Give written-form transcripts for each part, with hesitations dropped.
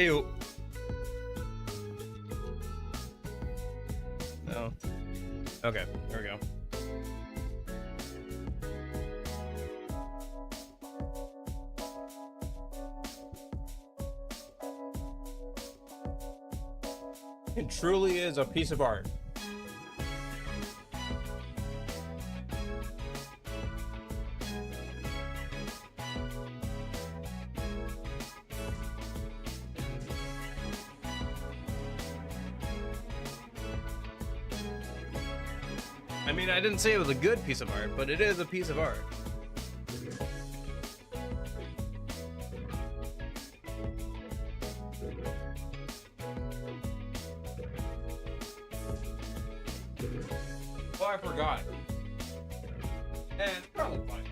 Ew. No. Okay, there we go. It truly is a piece of art. I mean, I didn't say it was a good piece of art, but it is a piece of art. Oh, I forgot. And it's probably fine.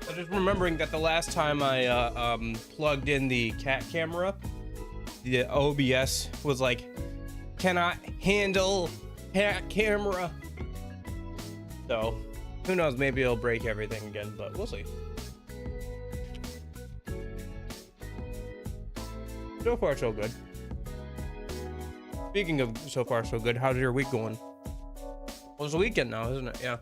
I'm just remembering that the last time I plugged in the cat camera, the OBS was like, cannot handle cat camera. So who knows, maybe it'll break everything again, but we'll see. So far so good. Speaking of so far so good, how's your week going? Well, it's a weekend now, isn't it? Yeah.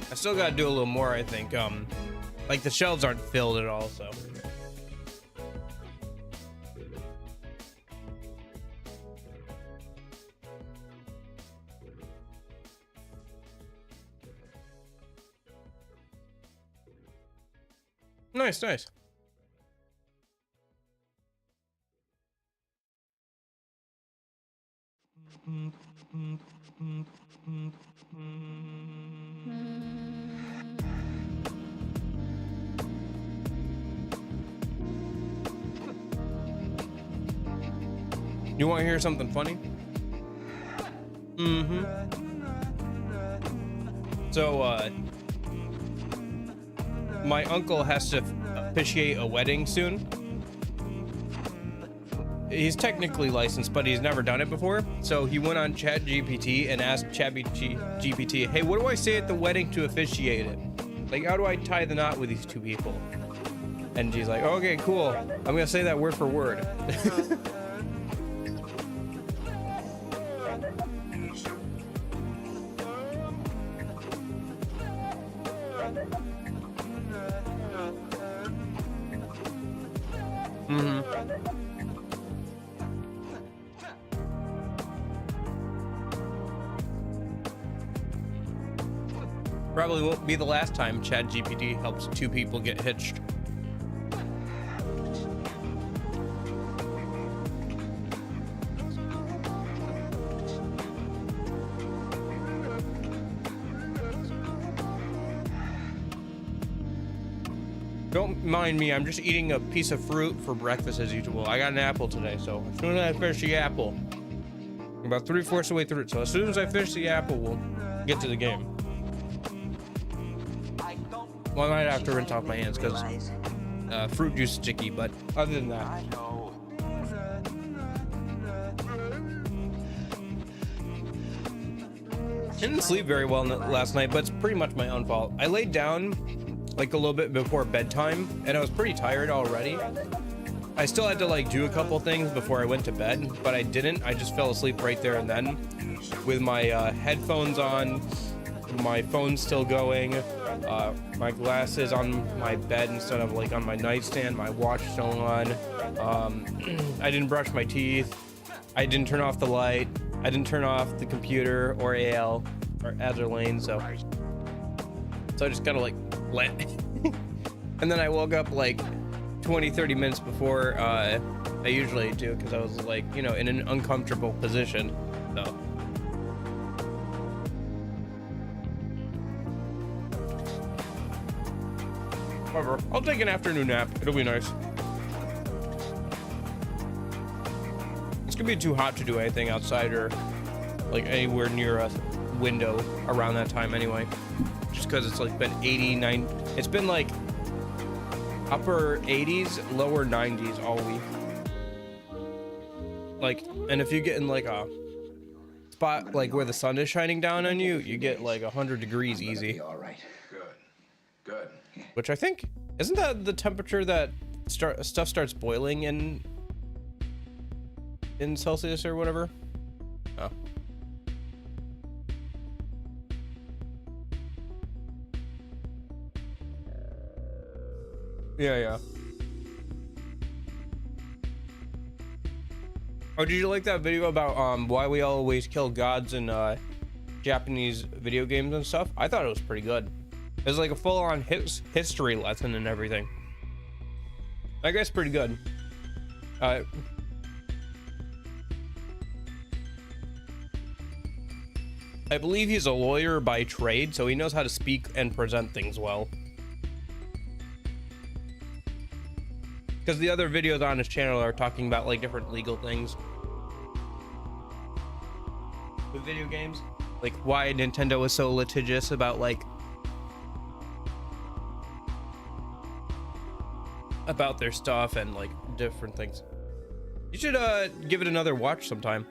I still gotta do a little more, I think. Like the shelves aren't filled at all, so. Nice, nice. You want to hear something funny? So, my uncle has to officiate a wedding soon. He's technically licensed, but he's never done it before. So he went on ChatGPT and asked ChatGPT, hey, what do I say at the wedding to officiate it? Like, how do I tie the knot with these two people? And she's like, okay, cool. I'm gonna say that word for word. Probably won't be the last time ChatGPT helps two people get hitched. Don't mind me, I'm just eating a piece of fruit for breakfast as usual. I got an apple today, so as soon as I finish the apple, I'm about 3/4 of the way through it, so as soon as I finish the apple, we'll get to the game. Well, I might have to rinse off my hands because fruit juice is sticky, but other than that. I didn't sleep very well last night, but it's pretty much my own fault. I laid down like a little bit before bedtime and I was pretty tired already. I still had to like do a couple things before I went to bed, but I didn't. I just fell asleep right there and then with my headphones on, my phone still going, my glasses on my bed instead of like on my nightstand, my watch still on. I didn't brush my teeth. I didn't turn off the light. I didn't turn off the computer or AL or Azure Lane, so I just kind of like let. And then I woke up like 20-30 minutes before I usually do because I was like, you know, in an uncomfortable position. So whatever, I'll take an afternoon nap. It'll be nice. It's gonna be too hot to do anything outside or like anywhere near a window around that time anyway, just because it's like been 89, it's been like upper 80s, lower 90s all week. Like, and if you get in like a spot like where the sun is shining down on you, you get like 100 degrees easy. All right. Good. Which I think, isn't that the temperature that stuff starts boiling in Celsius or whatever? Oh. Yeah. Oh, did you like that video about why we always kill gods in Japanese video games and stuff? I thought it was pretty good. It was like a full-on history lesson and everything. I guess pretty good. I believe he's a lawyer by trade, so he knows how to speak and present things well. Because the other videos on his channel are talking about like different legal things with video games, like why Nintendo is so litigious about like about their stuff and like different things. You should give it another watch sometime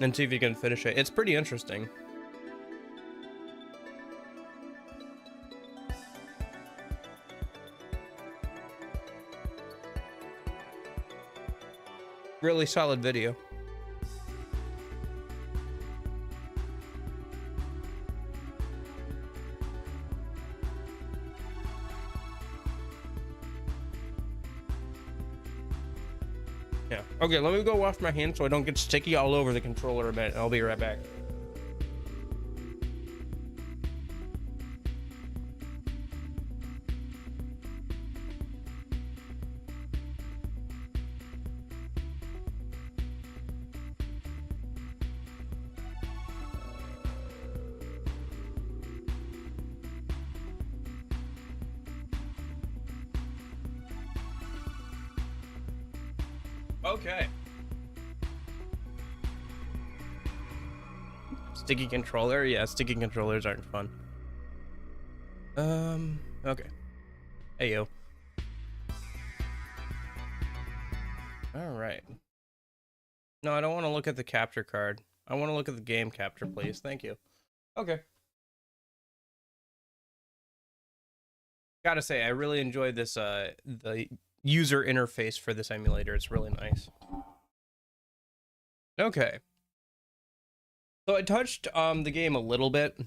and see if you can finish it. It's pretty interesting. Really solid video. Yeah. Okay, let me go wash my hands so I don't get sticky all over the controller a bit. I'll be right back. Okay. Sticky controller? Yeah, sticky controllers aren't fun. Okay. Hey, yo. Alright. No, I don't want to look at the capture card. I want to look at the game capture, please. Thank you. Okay. Gotta say, I really enjoyed this, the user interface for this emulator. It's really nice. Okay. So I touched the game a little bit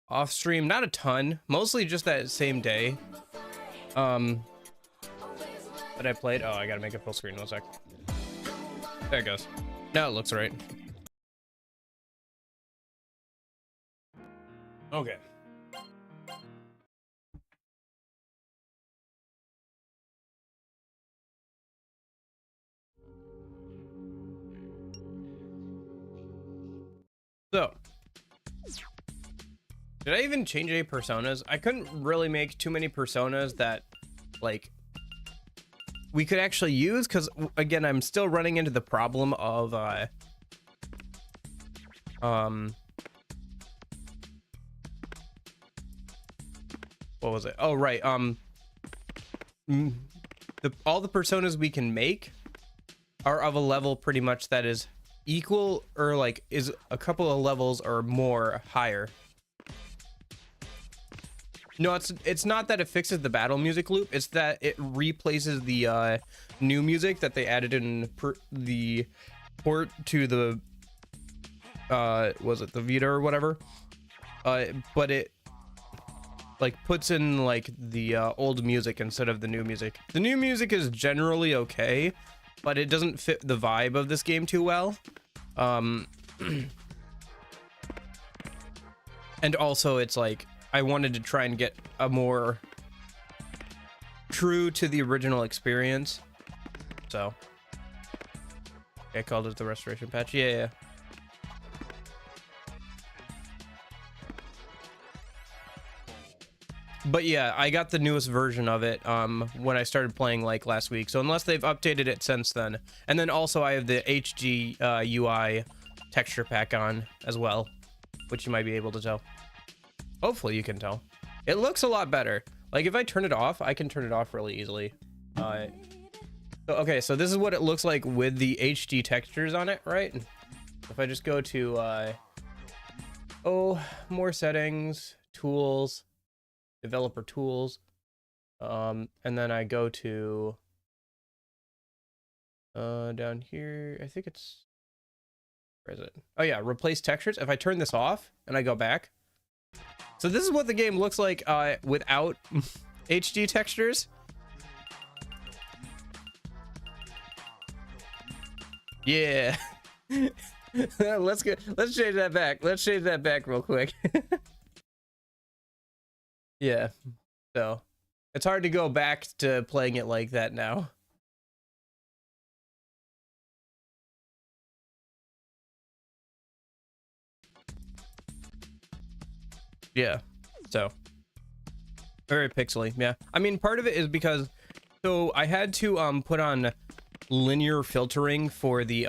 off stream, not a ton, mostly just that same day that I played. Oh, I gotta make it full screen. 1 sec. There it goes. Now it looks right. Okay. So, did I even change any personas? I couldn't really make too many personas that, like, we could actually use, because, again, I'm still running into the problem of, what was it? Oh, right, all the personas we can make are of a level pretty much that is equal or like is a couple of levels or more higher. No, it's not that it fixes the battle music loop, it's that it replaces the new music that they added in the port to the was it the Vita or whatever, but it like puts in like the old music instead of the new music. The new music is generally okay, but it doesn't fit the vibe of this game too well. And also it's like I wanted to try and get a more true to the original experience, so I called it the restoration patch. Yeah. But yeah, I got the newest version of it when I started playing like last week, so unless they've updated it since then. And then also I have the HG UI texture pack on as well. which you might be able to tell. Hopefully you can tell. It looks a lot better. Like if I turn it off, I can turn it off really easily. Okay, so this is what it looks like with the HD textures on it, right? If I just go to more settings, tools, developer tools, and then I go to down here, I think it's, where is it? Oh yeah, replace textures. If I turn this off and I go back, so this is what the game looks like without HD textures. Yeah. Let's change that back. Let's change that back real quick. Yeah. So it's hard to go back to playing it like that now. Yeah. So very pixely. Yeah. I mean, part of it is because, so I had to put on linear filtering for the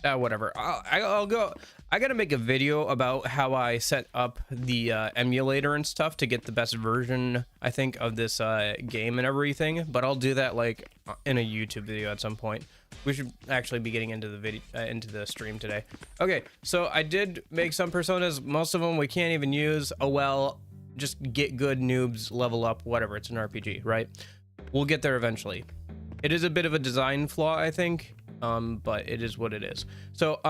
whatever. I gotta make a video about how I set up the emulator and stuff to get the best version, I think, of this game and everything, but I'll do that like in a YouTube video at some point. We should actually be getting into the video into the stream today. Okay, so I did make some personas. Most of them we can't even use. Oh well, just get good, noobs, level up, whatever. It's an RPG, right? We'll get there eventually. It is a bit of a design flaw, I think, but it is what it is. So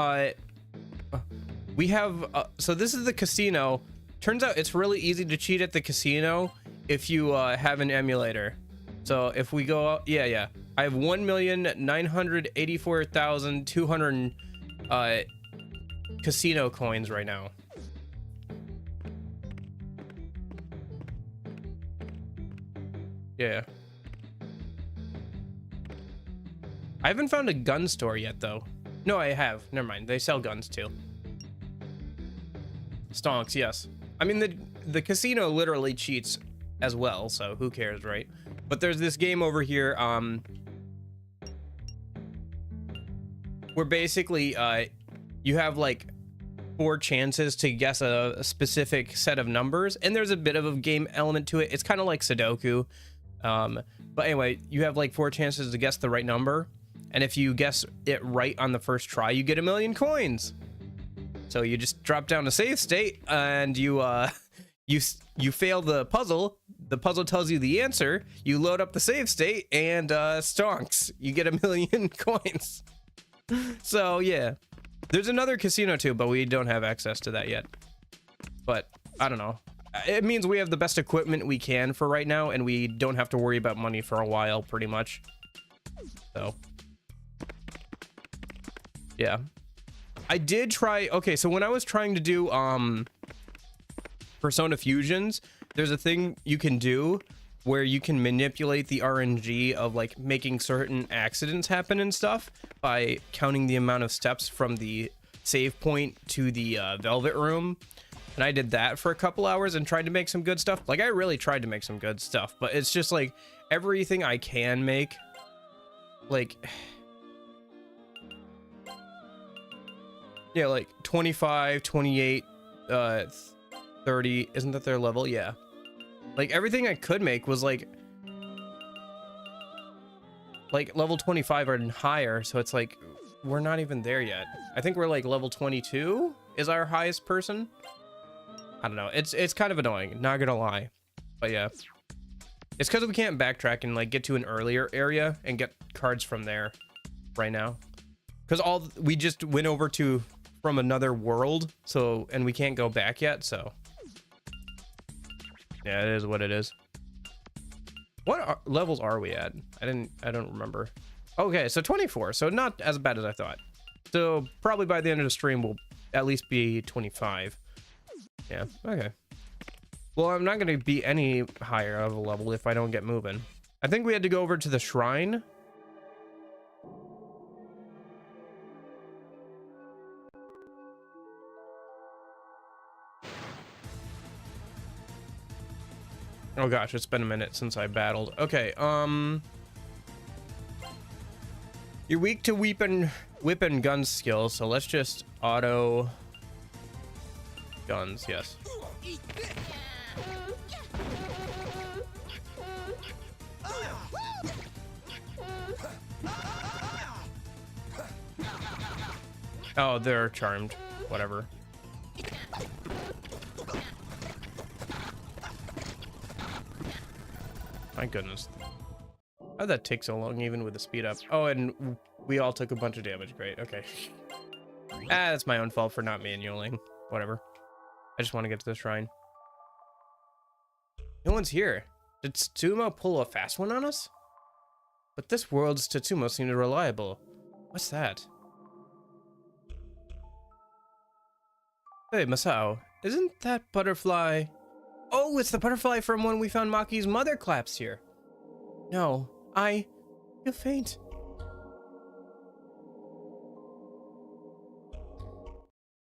we have so this is the casino. Turns out it's really easy to cheat at the casino if you have an emulator. So if we go, yeah, I have 1,984,200 casino coins right now. Yeah. I haven't found a gun store yet, though. No, I have. Never mind. They sell guns, too. Stonks, yes. I mean, the casino literally cheats as well, so who cares, right? But there's this game over here, where basically, you have, like, 4 chances to guess a specific set of numbers, and there's a bit of a game element to it. It's kind of like Sudoku. But anyway, you have, like, 4 chances to guess the right number. And if you guess it right on the first try, you get 1,000,000 coins. So you just drop down to save state and you fail the puzzle. The puzzle tells you the answer. You load up the save state and stonks. You get 1,000,000 coins. So yeah, there's another casino too, but we don't have access to that yet. But I don't know. It means we have the best equipment we can for right now, and we don't have to worry about money for a while, pretty much. So yeah, I did try. Okay, so when I was trying to do Persona Fusions, there's a thing you can do where you can manipulate the RNG of like making certain accidents happen and stuff by counting the amount of steps from the save point to the Velvet Room. And I did that for a couple hours and tried to make some good stuff. Like, I really tried to make some good stuff, but it's just like everything I can make, like, yeah, like 25, 28, 30, isn't that their level? Yeah. Like everything I could make was like level 25 or higher. So it's like, we're not even there yet. I think we're like level 22 is our highest person. I don't know. It's kind of annoying, not gonna lie. But yeah, it's because we can't backtrack and like get to an earlier area and get cards from there right now. Because we just went over to from another world, so, and we can't go back yet, so yeah, it is what it is. What levels are we at? I don't remember. Okay, so 24, so not as bad as I thought. So probably by the end of the stream we'll at least be 25. Yeah, okay. Well, I'm not gonna be any higher of a level if I don't get moving. I think we had to go over to the shrine. Oh gosh, it's been a minute since I battled. Okay, you're weak to whip and gun skills, so let's just auto guns. Yes. Oh, they're charmed. Whatever. My goodness. How'd that take so long, even with the speed up? Oh, and we all took a bunch of damage. Great. Okay. That's my own fault for not manualing. Whatever. I just want to get to the shrine. No one's here. Did Tsumo pull a fast one on us? But this world's Tsumo seemed reliable. What's that? Hey, Masao. Isn't that butterfly... Oh, it's the butterfly from when we found Maki's mother collapsed here. No, I feel faint.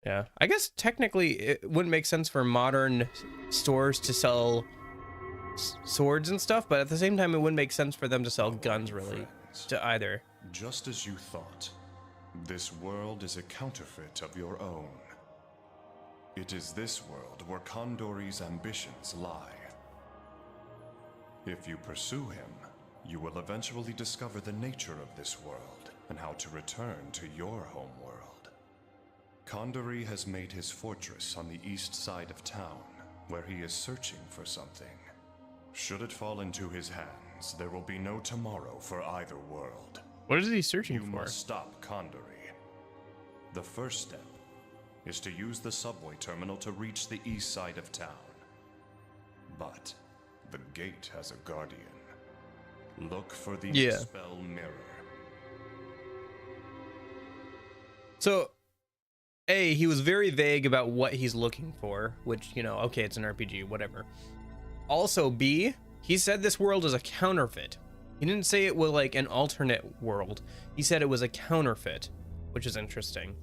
Yeah, I guess technically it wouldn't make sense for modern stores to sell swords and stuff, but at the same time it wouldn't make sense for them to sell guns really to either. Just as you thought, this world is a counterfeit of your own. It is this world where Kondori's ambitions lie. If you pursue him, you will eventually discover the nature of this world and how to return to your home world. Kondori has made his fortress on the east side of town, where he is searching for something. Should it fall into his hands, there will be no tomorrow for either world. What is he searching for? You must stop Kondori. The first step is to use the subway terminal to reach the east side of town. But the gate has a guardian. Look for the expel mirror. So, A, he was very vague about what he's looking for, which, you know, okay, it's an RPG, whatever. Also, B, he said this world is a counterfeit. He didn't say it was like an alternate world. He said it was a counterfeit, which is interesting.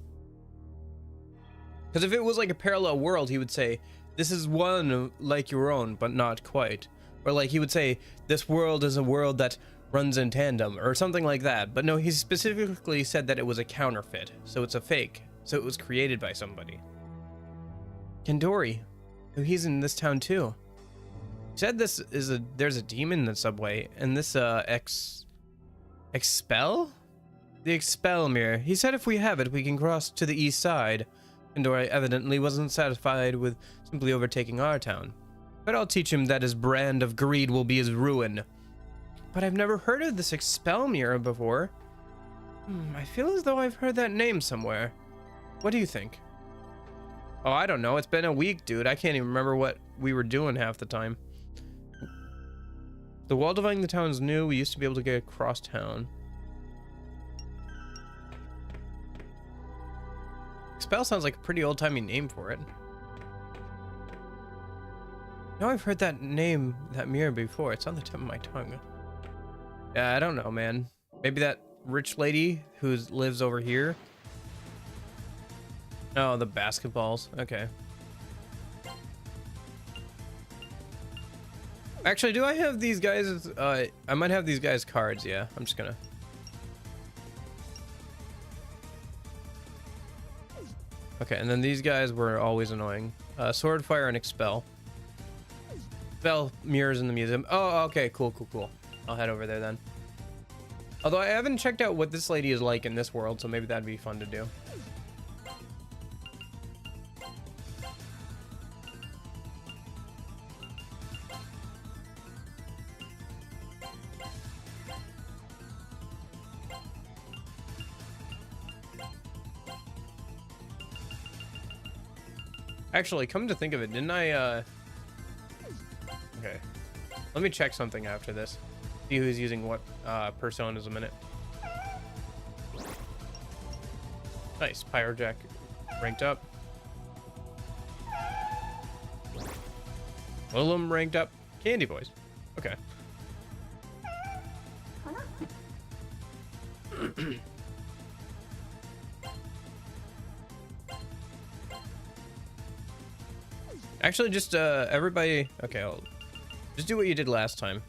Because if it was like a parallel world, he would say, this is one like your own, but not quite. Or like he would say, this world is a world that runs in tandem, or something like that. But no, he specifically said that it was a counterfeit, so it's a fake. So it was created by somebody. Kondori, he's in this town too. He said this is there's a demon in the subway, and this expel? The expel mirror. He said if we have it, we can cross to the east side. Kondori evidently wasn't satisfied with simply overtaking our town. But I'll teach him that his brand of greed will be his ruin. But I've never heard of this expel mirror before. I feel as though I've heard that name somewhere. What do you think? Oh, I don't know. It's been a week, dude. I can't even remember what we were doing half the time. The wall dividing the town is new. We used to be able to get across town. Expel sounds like a pretty old-timey name for it. No, I've heard that name, that mirror before. It's on the tip of my tongue. Yeah, I don't know, man. Maybe that rich lady who lives over here. Oh, the basketballs. Okay. Actually, do I have these guys? I might have these guys' cards. Yeah, I'm just gonna. Okay, and then these guys were always annoying. Sword, fire, and expel. Expel mirrors in the museum. Oh, okay, cool. I'll head over there then. Although I haven't checked out what this lady is like in this world, so maybe that'd be fun to do. Actually, come to think of it, didn't I, Okay. Let me check something after this. See who's using what, personas a minute. Nice, Pyrojack ranked up. Willem ranked up. Candy Boys. Okay. Actually, just everybody. Okay, I'll just do what you did last time.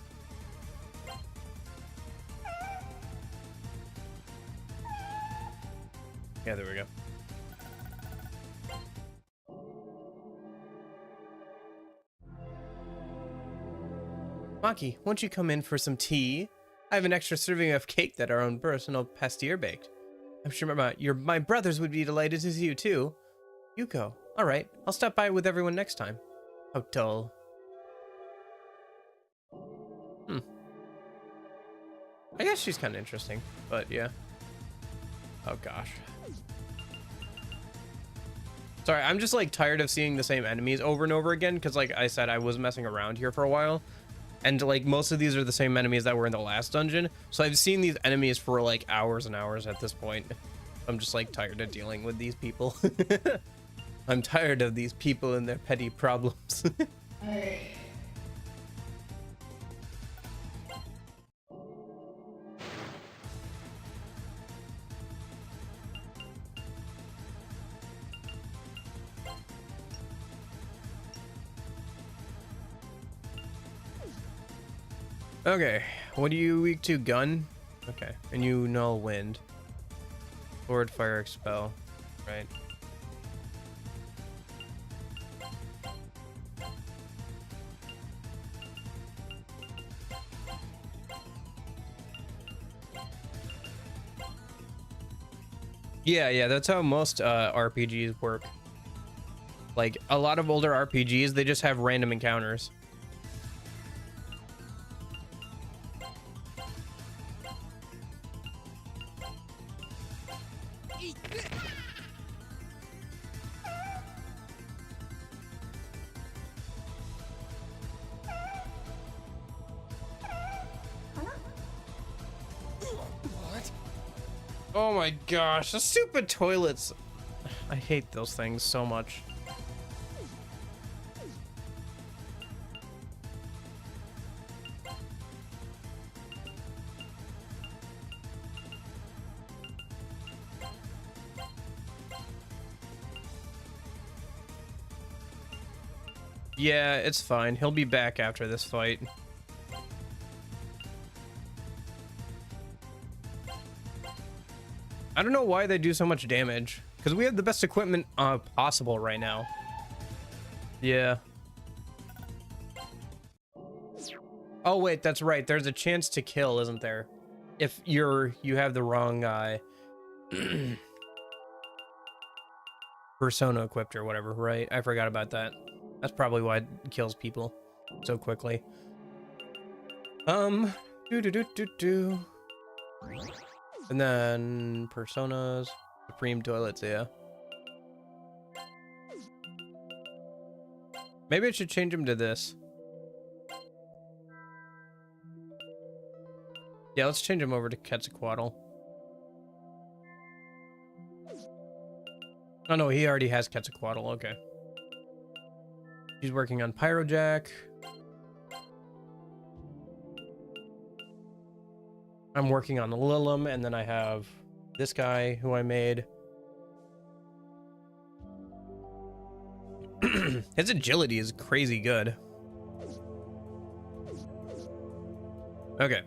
Yeah, there we go. Maki, won't you come in for some tea? I have an extra serving of cake that our own personal pastier baked. I'm sure my brothers would be delighted to see you too. Yuko. All right, I'll stop by with everyone next time. How dull. I guess she's kind of interesting, but yeah. Oh gosh. Sorry, I'm just like tired of seeing the same enemies over and over again because like I said, I was messing around here for a while. And like most of these are the same enemies that were in the last dungeon. So I've seen these enemies for like hours and hours at this point. I'm just like tired of dealing with these people. I'm tired of these people and their petty problems. Okay, what are you weak to? Gun? Okay, and you null wind. Sword, fire, expel. Right. Yeah, that's how most RPGs work. Like, a lot of older RPGs, they just have random encounters. Oh my gosh, the stupid toilets. I hate those things so much. Yeah, it's fine. He'll be back after this fight. I don't know why they do so much damage, because we have the best equipment possible right now. Yeah. Oh wait, that's right. There's a chance to kill, isn't there? If you have the wrong persona equipped or whatever, right? I forgot about that. That's probably why it kills people so quickly. And then personas, supreme toilets, yeah. Maybe I should change them to this. Yeah, let's change him over to Quetzalcoatl. Oh no, he already has Quetzalcoatl, okay. He's working on Pyrojack. I'm working on Lilum, and then I have this guy who I made. His agility is crazy good. Okay.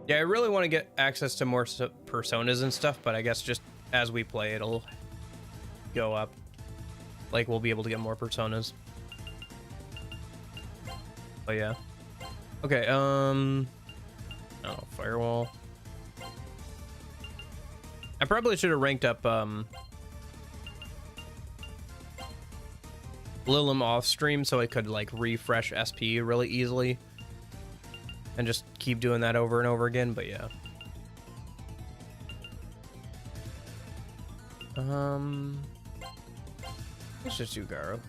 Yeah, I really want to get access to more personas and stuff, but I guess just as we play, it'll go up. Like, we'll be able to get more personas. Oh, yeah. Okay, oh, firewall. I probably should have ranked up, Lilum off stream so I could, like, refresh SP really easily. And just keep doing that over and over again, but yeah. Let's just do Garo.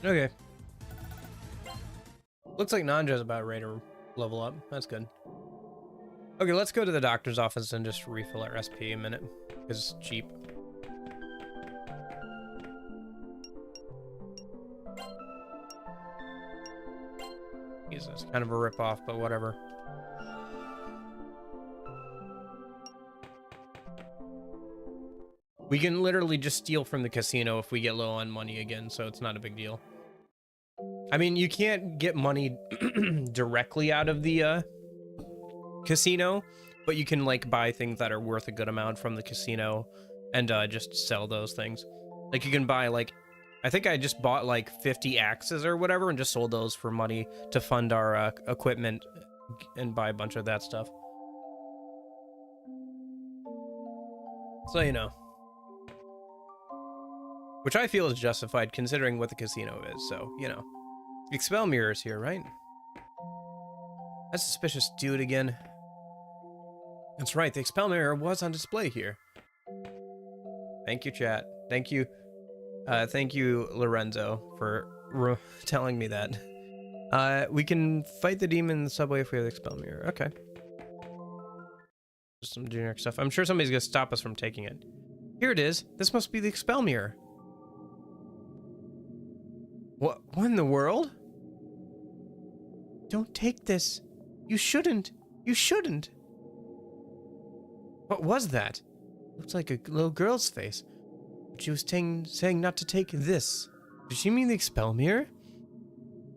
Okay. Looks like Nanja's about ready to level up. That's good. Okay, let's go to the doctor's office and just refill our SP a minute, because it's cheap. Jesus, kind of a rip-off, but whatever. We can literally just steal from the casino if we get low on money again, so it's not a big deal. I mean, you can't get money directly out of the casino, but you can like buy things that are worth a good amount from the casino and just sell those things. Like you can buy like, I think I just bought like 50 axes or whatever and just sold those for money to fund our equipment and buy a bunch of that stuff. So, you know. Which I feel is justified considering what the casino is, so, you know. The expel mirror is here, right? That suspicious dude again. That's right, the expel mirror was on display here. Thank you, chat. Thank you, Lorenzo, for telling me that. We can fight the demon in the subway if we have the expel mirror. Okay. Just some generic stuff. I'm sure somebody's gonna stop us from taking it. Here it is. This must be the expel mirror. What in the world? Don't take this. You shouldn't. You shouldn't. What was that? Looks like a little girl's face. But she was saying not to take this. Did she mean the expel mirror?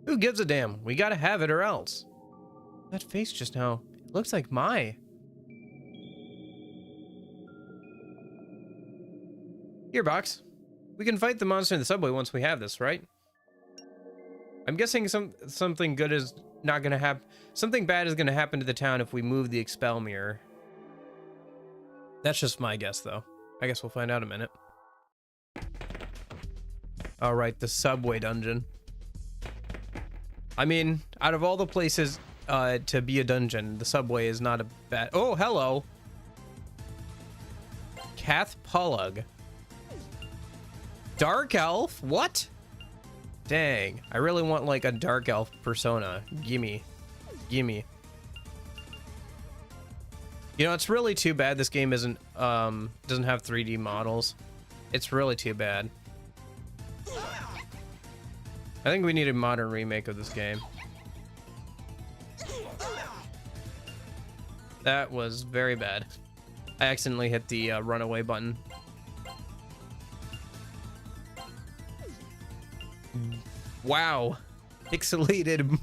Who gives a damn? We gotta have it or else. That face just now, it looks like Mai. Here, Box. We can fight the monster in the subway once we have this, right? I'm guessing something good is not gonna happen. Something bad is gonna happen to the town if we move the expel mirror. That's just my guess, though. I guess we'll find out in a minute. All right, the subway dungeon. I mean, out of all the places to be a dungeon, the subway is not a bad. Oh, hello. Kath Polug. Dark elf? What? Dang, I really want like a dark elf persona. Gimme. Gimme. You know, it's really too bad this game doesn't have 3D models. It's really too bad. I think we need a modern remake of this game. That was very bad. I accidentally hit the runaway button. Wow, pixelated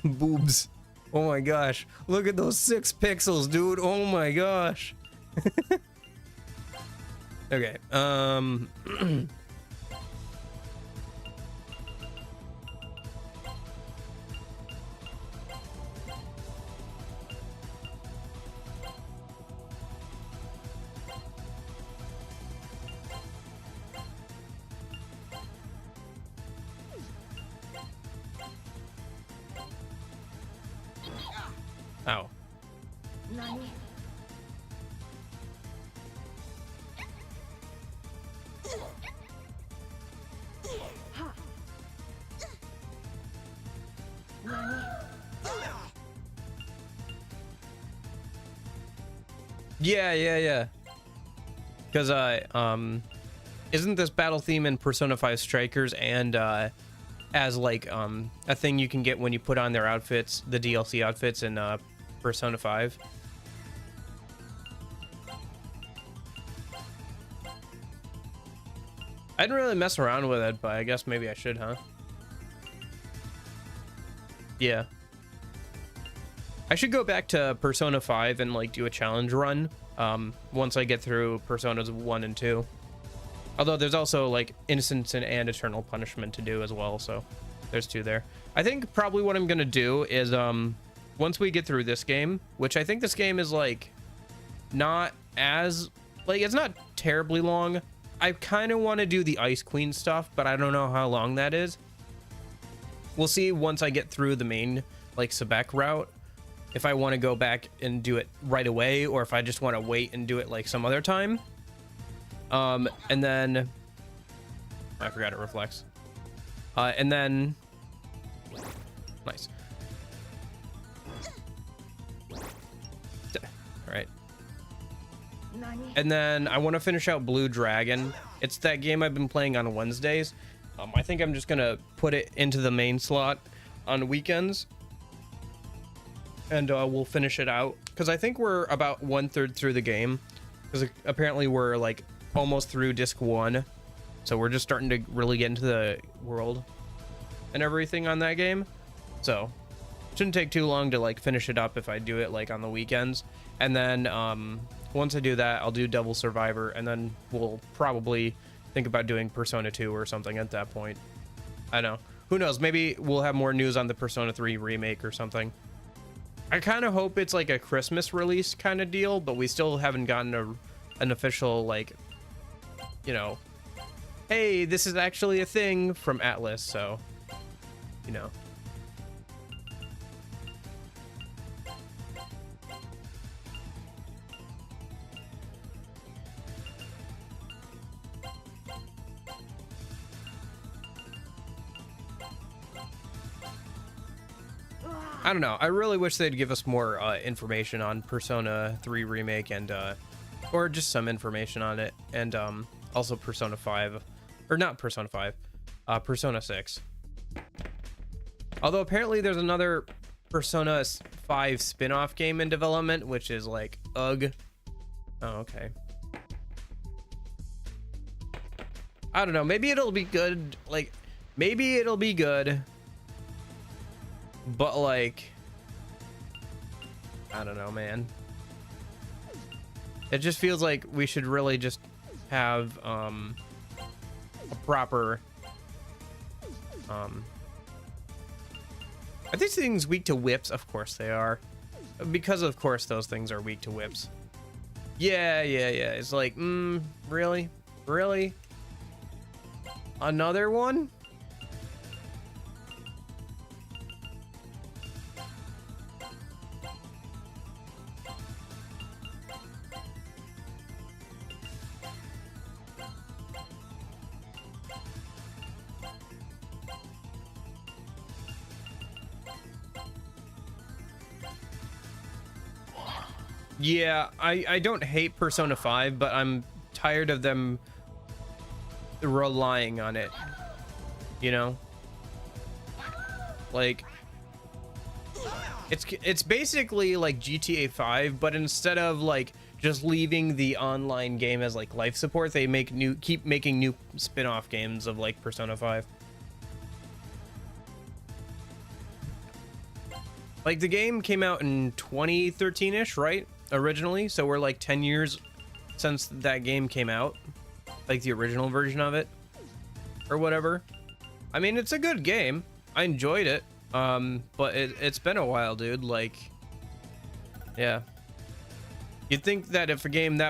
boobs. Oh my gosh, look at those 6 pixels, dude. Oh my gosh. Okay, ow. Yeah. Because isn't this battle theme in Persona 5 Strikers and as like a thing you can get when you put on their outfits, the DLC outfits in Persona 5? I didn't really mess around with it, but I guess maybe I should, huh? Yeah. I should go back to Persona 5 and like do a challenge run once I get through Personas 1 and 2. Although there's also like Innocence and Eternal Punishment to do as well, so there's 2 there. I think probably what I'm gonna do is once we get through this game, which I think this game is like not as like, it's not terribly long. I kind of want to do the Ice Queen stuff, but I don't know how long that is. We'll see once I get through the main like Sebek route, if I want to go back and do it right away, or if I just want to wait and do it like some other time. And then I forgot it reflects. And then nice. All right. And then I want to finish out Blue Dragon. It's that game I've been playing on Wednesdays. I think I'm just gonna put it into the main slot on weekends, and we'll finish it out, because I think we're about 1/3 through the game, because apparently we're like almost through disc 1, so we're just starting to really get into the world and everything on that game. So shouldn't take too long to like finish it up if I do it like on the weekends. And then once I do that, I'll do Devil Survivor, and then we'll probably think about doing Persona 2 or something at that point. I know, who knows, maybe we'll have more news on the Persona 3 remake or something. I kind of hope it's like a Christmas release kind of deal, but we still haven't gotten an official, like, you know, hey, this is actually a thing from Atlus, so, you know. I don't know. I really wish they'd give us more information on Persona 3 Remake, and or just some information on it, and also Persona 5, or not Persona 5, Persona 6. Although apparently there's another Persona 5 spin-off game in development, which is like, ugh. Oh, okay. I don't know. Maybe it'll be good. Like, maybe it'll be good. But like, I don't know, man. It just feels like we should really just have a proper are these things weak to whips? Of course they are, because of course those things are weak to whips. Yeah. It's like, really another one? Yeah, I don't hate Persona 5, but I'm tired of them relying on it, you know? Like, it's basically like GTA 5, but instead of like just leaving the online game as like life support, they keep making new spin-off games of like Persona 5. Like, the game came out in 2013-ish, right? Originally, so we're like 10 years since that game came out, like the original version of it or whatever. I mean, it's a good game. I enjoyed it, but it's been a while, dude. Like, yeah, you'd think that if a game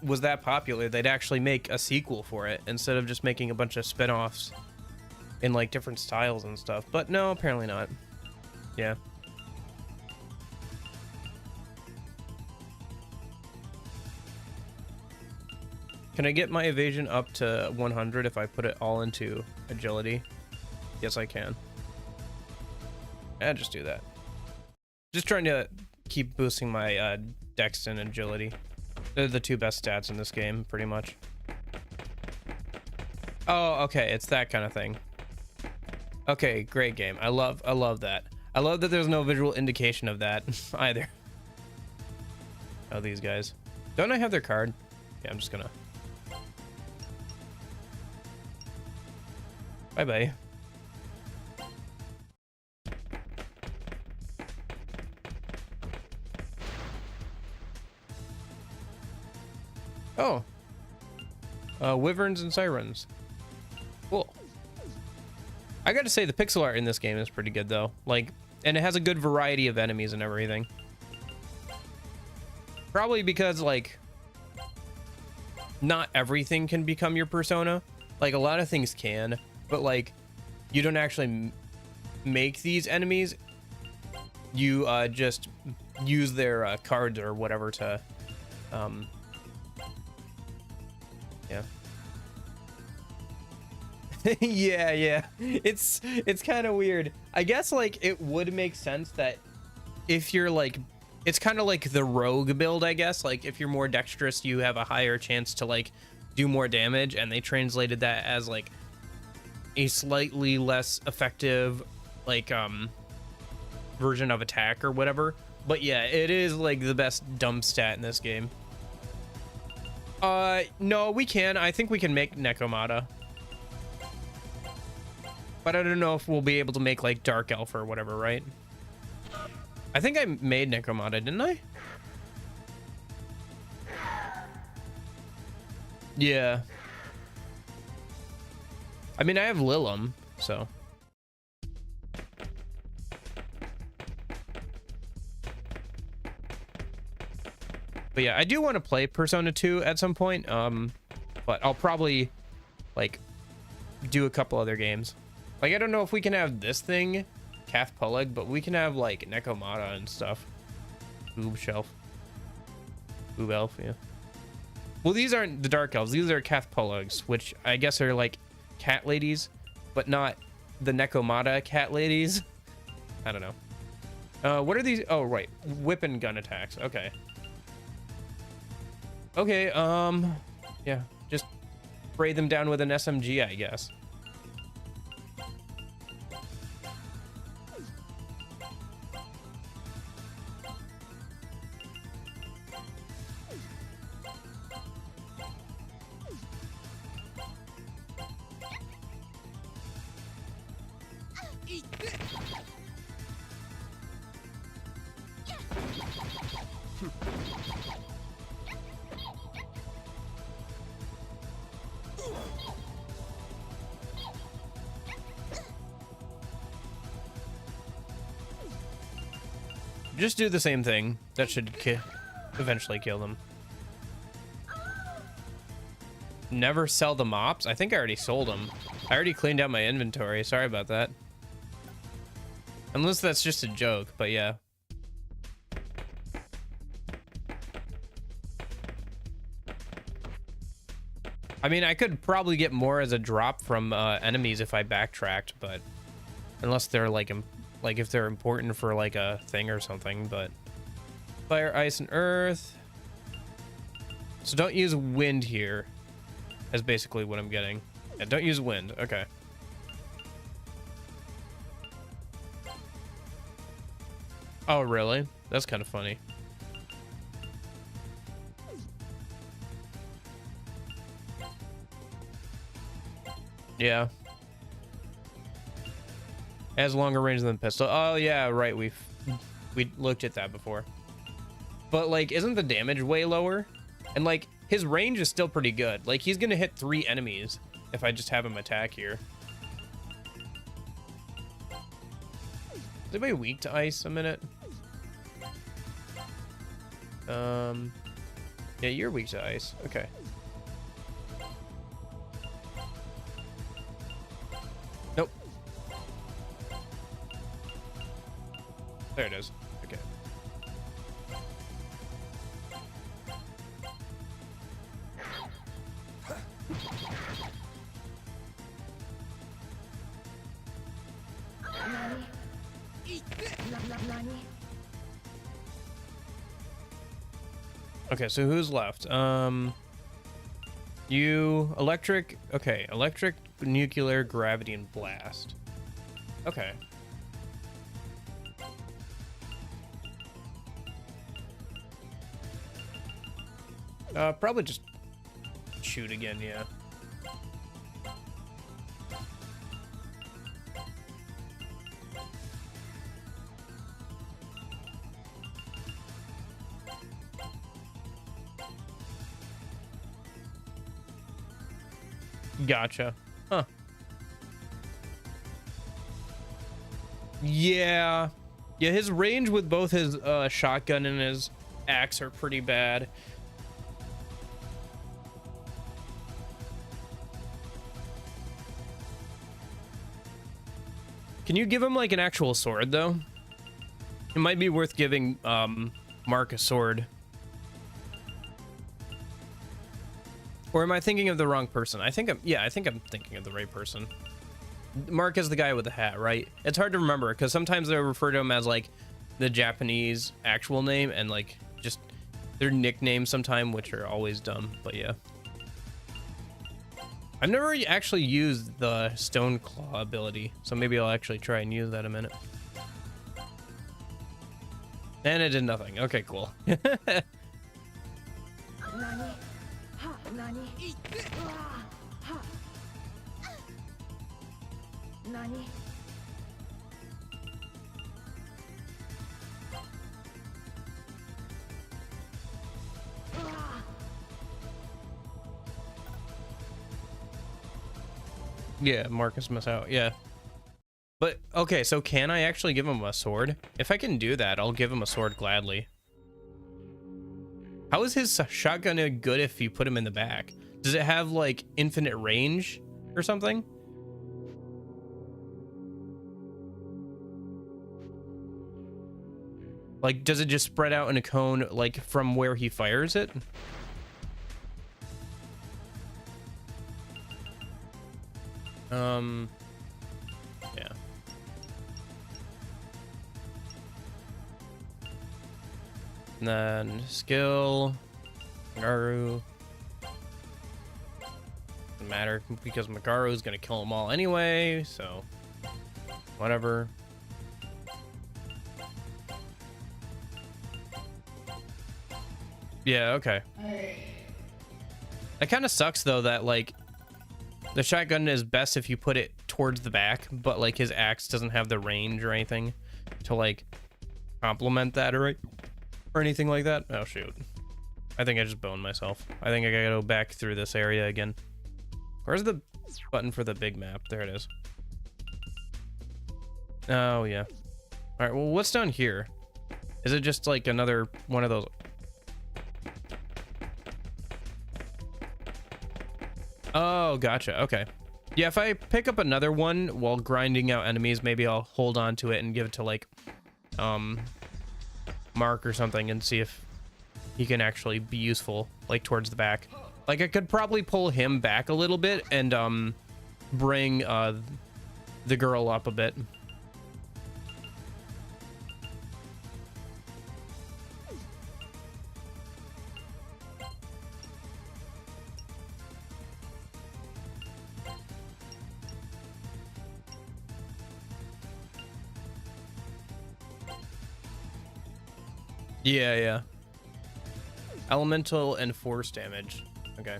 was that popular, they'd actually make a sequel for it instead of just making a bunch of spin-offs in like different styles and stuff. But no, apparently not. Yeah. Can I get my evasion up to 100 if I put it all into agility? Yes, I can. Just do that. Just trying to keep boosting my dex and agility. They're the two best stats in this game, pretty much. Oh, okay, it's that kind of thing. Okay, great game. I love that. I love that there's no visual indication of that either. Oh, these guys. Don't I have their card? Yeah, I'm just gonna... Bye-bye. Oh. Wyverns and Sirens. Cool. I gotta say, the pixel art in this game is pretty good, though. Like, and it has a good variety of enemies and everything. Probably because, like, not everything can become your persona. Like, a lot of things can. But like, you don't actually make these enemies. You just use their cards or whatever to, yeah. Yeah. It's kind of weird. I guess like it would make sense that if you're like, it's kind of like the rogue build, I guess. Like if you're more dexterous, you have a higher chance to like do more damage, and they translated that as like a slightly less effective like version of attack or whatever. But yeah, it is like the best dumb stat in this game. No, we can. I think we can make Nekomata. But I don't know if we'll be able to make like Dark Elf or whatever, right? I think I made Nekomata, didn't I? Yeah. I mean, I have Lilum, so. But yeah, I do want to play Persona 2 at some point. But I'll probably like do a couple other games. Like, I don't know if we can have this thing, Kath Puleg, but we can have like Nekomata and stuff. Boob Shelf. Boob Elf, yeah. Well, these aren't the Dark Elves. These are Kath Pulegs, which I guess are like cat ladies, but not the Nekomata cat ladies. I don't know. What are these? Oh, right. Whip and gun attacks. Okay. Okay, yeah. Just spray them down with an SMG, I guess. Just do the same thing. That should eventually kill them. Never sell the mops? I think I already sold them. I already cleaned out my inventory. Sorry about that. Unless that's just a joke, but yeah. I mean, I could probably get more as a drop from enemies if I backtracked, but unless they're like if they're important for like a thing or something. But fire, ice, and earth. So don't use wind here. That's basically what I'm getting. Yeah, don't use wind. Okay. Oh, really? That's kind of funny. Yeah. Has longer range than the pistol. Oh yeah, right. We looked at that before. But like, isn't the damage way lower? And like, his range is still pretty good. Like, he's gonna hit 3 enemies if I just have him attack here. Is anybody weak to ice a minute? Yeah, you're weak to ice. Okay. Nope. There it is. Okay. Okay, so who's left? You, electric, okay, electric, nuclear, gravity, and blast. Okay. Probably just shoot again, yeah. Gotcha. Huh. Yeah. Yeah, his range with both his shotgun and his axe are pretty bad. Can you give him like an actual sword though? It might be worth giving Mark a sword. Or am I thinking of the wrong person? I think I'm thinking of the right person. Mark is the guy with the hat, right? It's hard to remember because sometimes they refer to him as like the Japanese actual name and like just their nicknames sometime, which are always dumb, but yeah. I've never actually used the Stone Claw ability, so maybe I'll actually try and use that in a minute. And it did nothing. Okay, cool. Yeah, Marcus must out. Yeah. But, okay, so can I actually give him a sword? If I can do that, I'll give him a sword gladly. How is his shotgun good if you put him in the back? Does it have, like, infinite range or something? Like, does it just spread out in a cone, like, from where he fires it? Yeah. And then skill, Magaru. Doesn't matter because Magaru is gonna kill them all anyway, so whatever. Yeah, okay. That kind of sucks though that like the shotgun is best if you put it towards the back, but like his axe doesn't have the range or anything to like complement that or anything like that. Oh shoot. I think I just boned myself. I think I gotta go back through this area again. Where's the button for the big map? There it is. Oh yeah. All right, well, what's down here? Is it just like another one of those? Oh, gotcha. Okay. Yeah, if I pick up another one while grinding out enemies, maybe I'll hold on to it and give it to like Mark or something and see if he can actually be useful like towards the back. Like I could probably pull him back a little bit and bring the girl up a bit. Yeah, yeah. Elemental and force damage. Okay.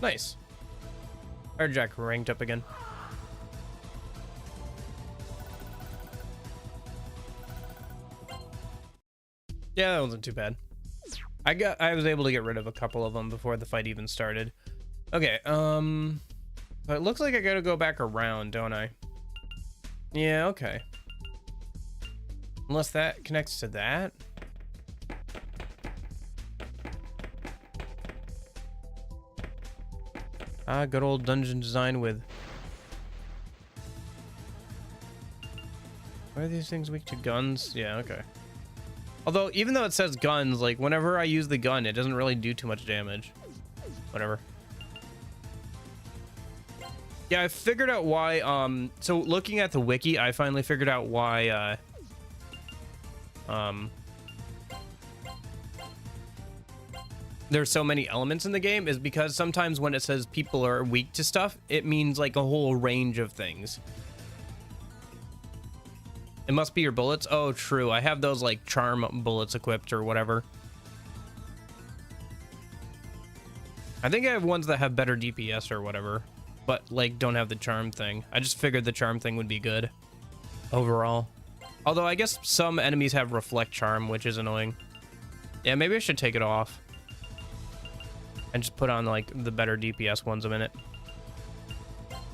Nice. Airjack ranked up again. Yeah, that wasn't too bad. I was able to get rid of a couple of them before the fight even started. Okay, but it looks like I gotta go back around, don't I? Yeah, okay. Unless that connects to that. Ah, good old dungeon design with... Why are these things weak to guns? Yeah, okay. Although, even though it says guns, like, whenever I use the gun, it doesn't really do too much damage. Whatever. Yeah, I figured out why, so looking at the wiki, I finally figured out why, there's so many elements in the game is because sometimes when it says people are weak to stuff, it means, like, a whole range of things. It must be your bullets. Oh, true. I have those like charm bullets equipped or whatever. I think I have ones that have better DPS or whatever, but like don't have the charm thing. I just figured the charm thing would be good overall. Although I guess some enemies have reflect charm, which is annoying. Yeah, maybe I should take it off and just put on like the better DPS ones a minute.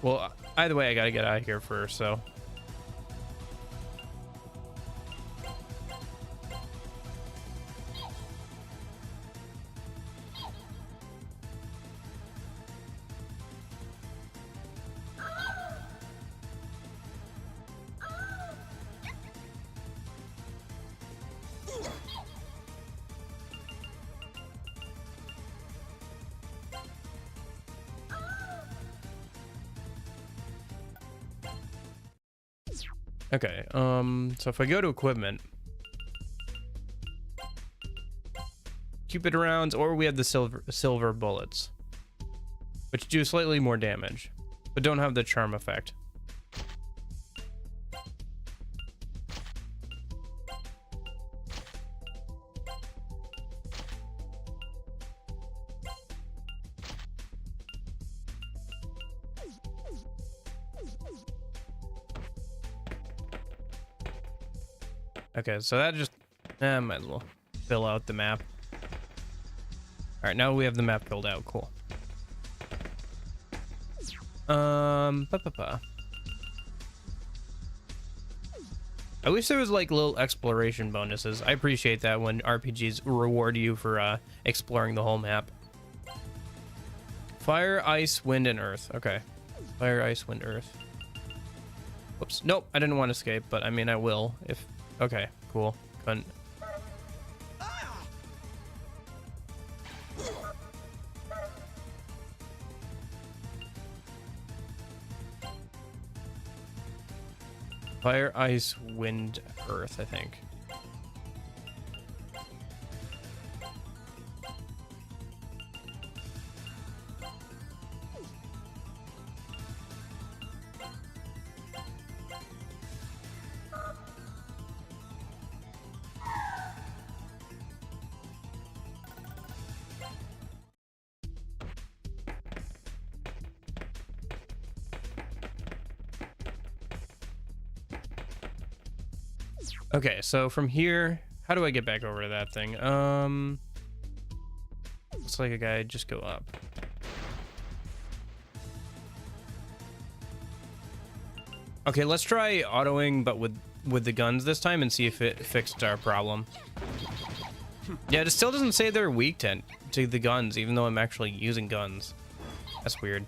Well, either way, I gotta get out of here first, so. Okay, so if I go to equipment, Cupid rounds, or we have the silver bullets, which do slightly more damage, but don't have the charm effect. Okay, so that just, might as well fill out the map. All right, now we have the map filled out. Cool. I wish there was like little exploration bonuses. I appreciate that when RPGs reward you for exploring the whole map. Fire, ice, wind, and earth. Okay. Fire, ice, wind, earth. Whoops. Nope, I didn't want to escape, but I mean, I will if... Okay, cool. Couldn't. Fire, ice, wind, earth, I think. Okay, so from here, how do I get back over to that thing? Looks like a guy just go up. Okay, let's try autoing, but with the guns this time and see if it fixed our problem. Yeah, it still doesn't say they're weak to the guns, even though I'm actually using guns. That's weird.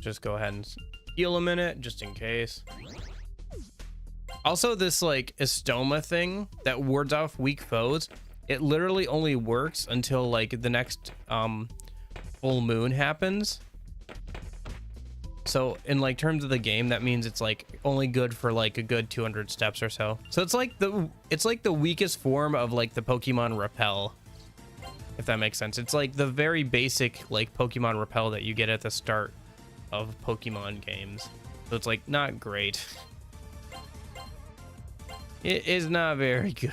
Just go ahead and heal a minute just in case. Also, this like Estoma thing that wards off weak foes, it literally only works until like the next full moon happens. So in like terms of the game, that means it's like only good for like a good 200 steps or so. So it's like the weakest form of like the Pokemon Repel, if that makes sense. It's like the very basic like Pokemon Repel that you get at the start of Pokemon games. So it's like not great. It is not very good.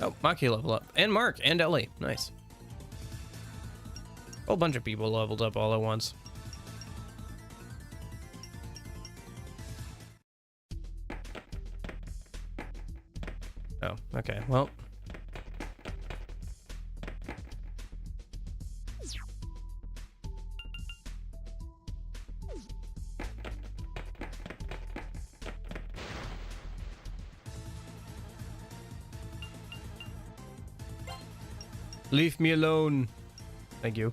Oh, Maki level up. And Mark and Ellie. Nice. A whole bunch of people leveled up all at once. Oh, okay. Well. Leave me alone. Thank you.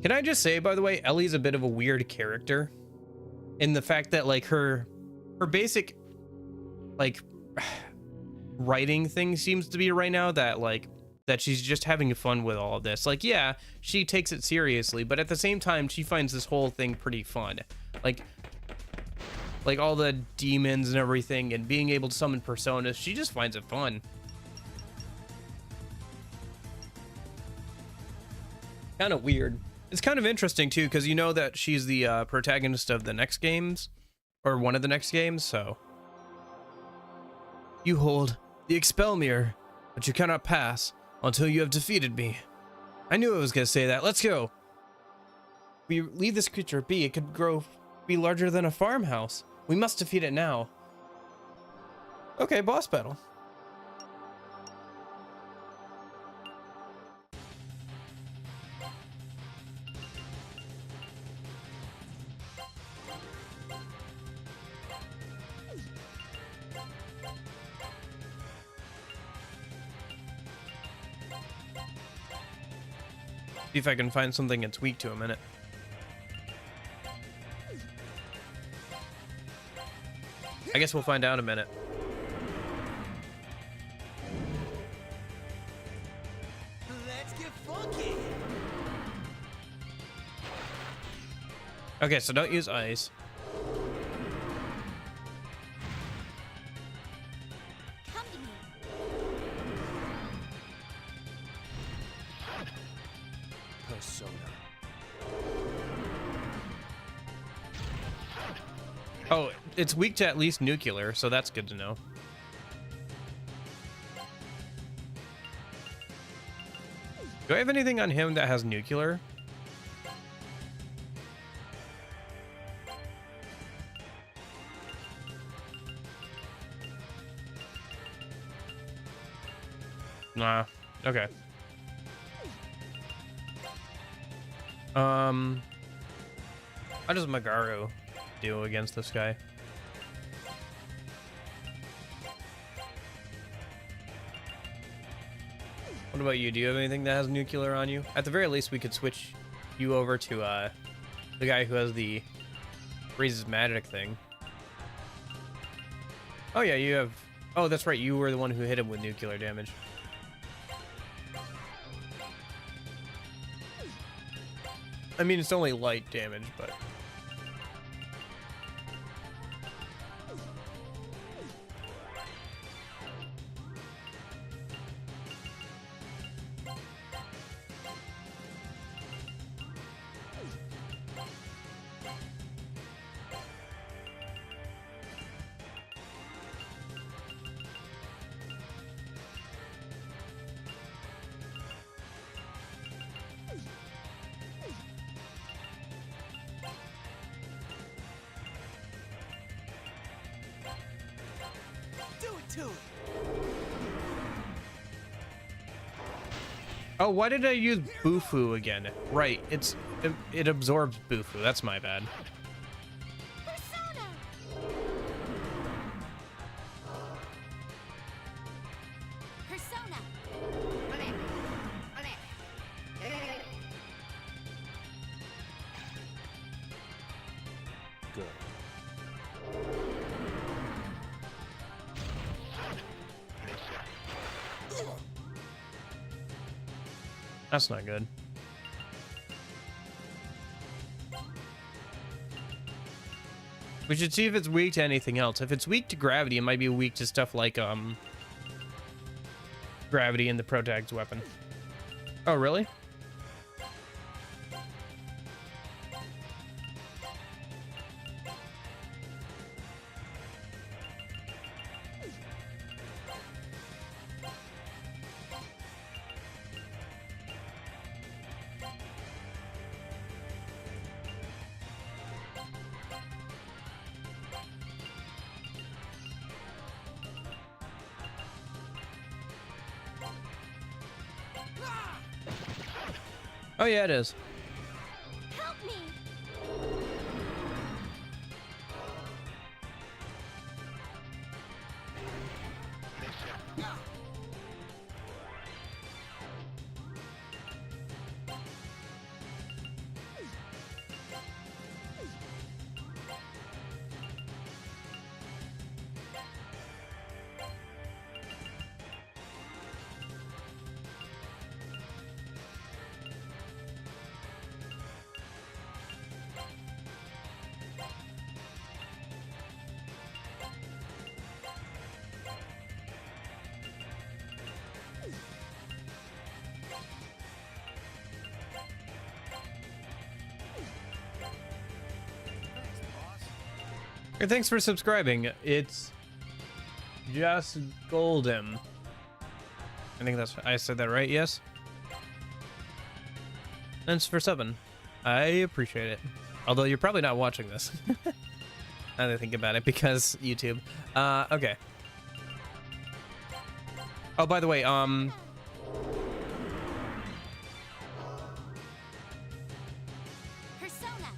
Can I just say, by the way, Ellie's a bit of a weird character in the fact that like her basic like writing thing seems to be right now that she's just having fun with all of this. Like, yeah, she takes it seriously, but at the same time, she finds this whole thing pretty fun. Like all the demons and everything and being able to summon personas, she just finds it fun. Kind of weird. It's kind of interesting too, because you know that she's the protagonist of the next games, or one of the next games, so. You hold the Expel Mirror, but you cannot pass until you have defeated me. I knew I was gonna say that. Let's go. We leave this creature be. It could grow Be larger than a farmhouse. We must defeat it now. Okay, boss battle. See if I can find something that's weak to a minute. I guess we'll find out in a minute. Let's get funky. Okay, so don't use ice. Come to me. Persona. Oh, it's weak to at least nuclear, so that's good to know. Do I have anything on him that has nuclear? Nah. Okay. How does Magaru do against this guy? What about you? Do you have anything that has nuclear on you? At the very least, we could switch you over to the guy who has the raises magic thing. Oh yeah, you have. Oh, that's right. You were the one who hit him with nuclear damage. I mean, it's only light damage, but. Do it to it. Oh, why did I use Bufu again? Right, it absorbs Bufu. That's my bad. Persona. Persona. Good. That's not good. We should see if it's weak to anything else. If it's weak to gravity, it might be weak to stuff like gravity in the protag's weapon. Oh, really? Oh yeah, it is. Help me. Hey, thanks for subscribing. It's just golden. I think I said that right, yes? Thanks for subbing. I appreciate it. Although you're probably not watching this. Now that I think about it, because YouTube. Okay. Oh, by the way, Persona.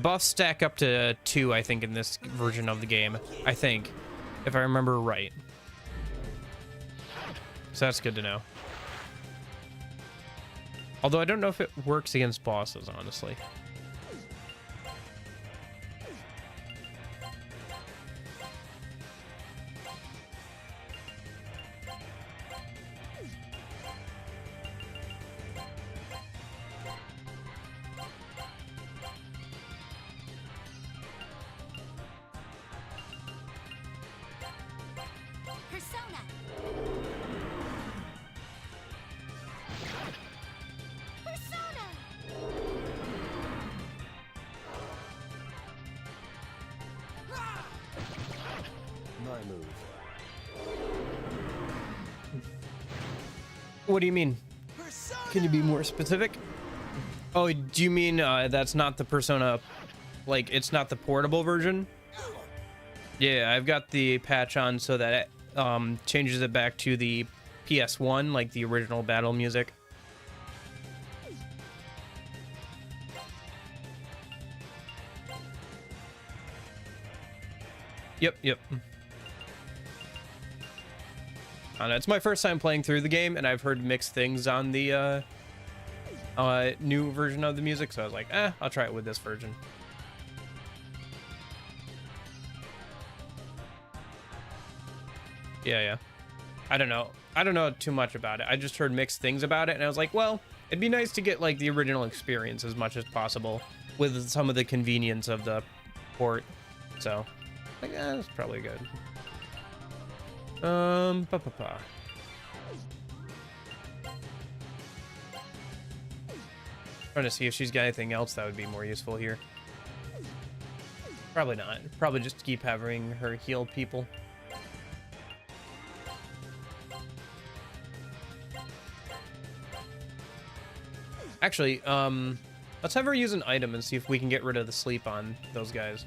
buffs stack up to 2, I think, in this version of the game. I think, if I remember right. So that's good to know. Although I don't know if it works against bosses, honestly. Persona. Persona. My move. What do you mean? Persona. Can you be more specific? Oh, do you mean that's not the Persona, like, it's not the portable version? Yeah, I've got the patch on so that it changes it back to the PS1, like the original battle music. Yep. I don't know, it's my first time playing through the game, and I've heard mixed things on the new version of the music, so I was like, I'll try it with this version. Yeah. I don't know too much about it. I just heard mixed things about it, and I was like, well, it'd be nice to get like the original experience as much as possible with some of the convenience of the port. So, like, that's probably good. Trying to see if she's got anything else that would be more useful here. Probably not. Probably just keep having her heal people. Actually, let's have her use an item and see if we can get rid of the sleep on those guys.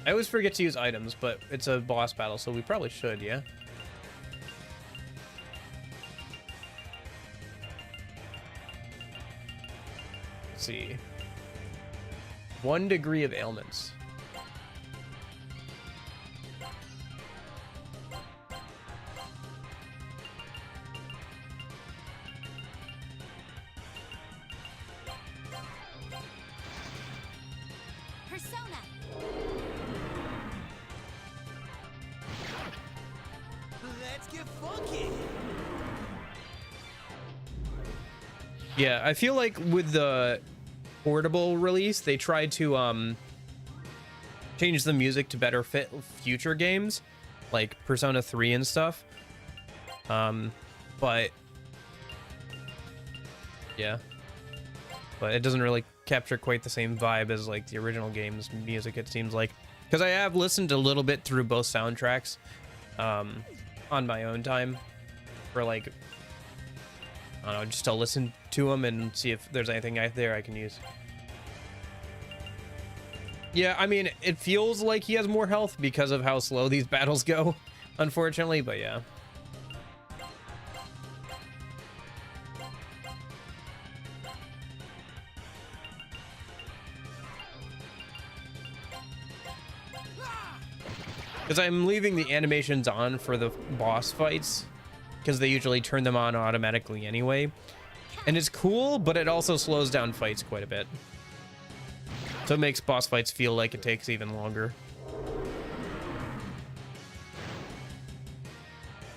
I always forget to use items, but it's a boss battle, so we probably should, yeah? Let's see. 1 degree of ailments. Persona. Let's get funky. Yeah, I feel like with the portable release, they tried to change the music to better fit future games, like Persona 3 and stuff. But yeah, but it doesn't really capture quite the same vibe as like the original game's music, it seems like. Because I have listened a little bit through both soundtracks on my own time for like, I don't know, just to listen to them and see if there's anything out there I can use. Yeah, I mean, it feels like he has more health because of how slow these battles go, unfortunately, but yeah. Because I'm leaving the animations on for the boss fights, because they usually turn them on automatically anyway. And it's cool, but it also slows down fights quite a bit. So it makes boss fights feel like it takes even longer.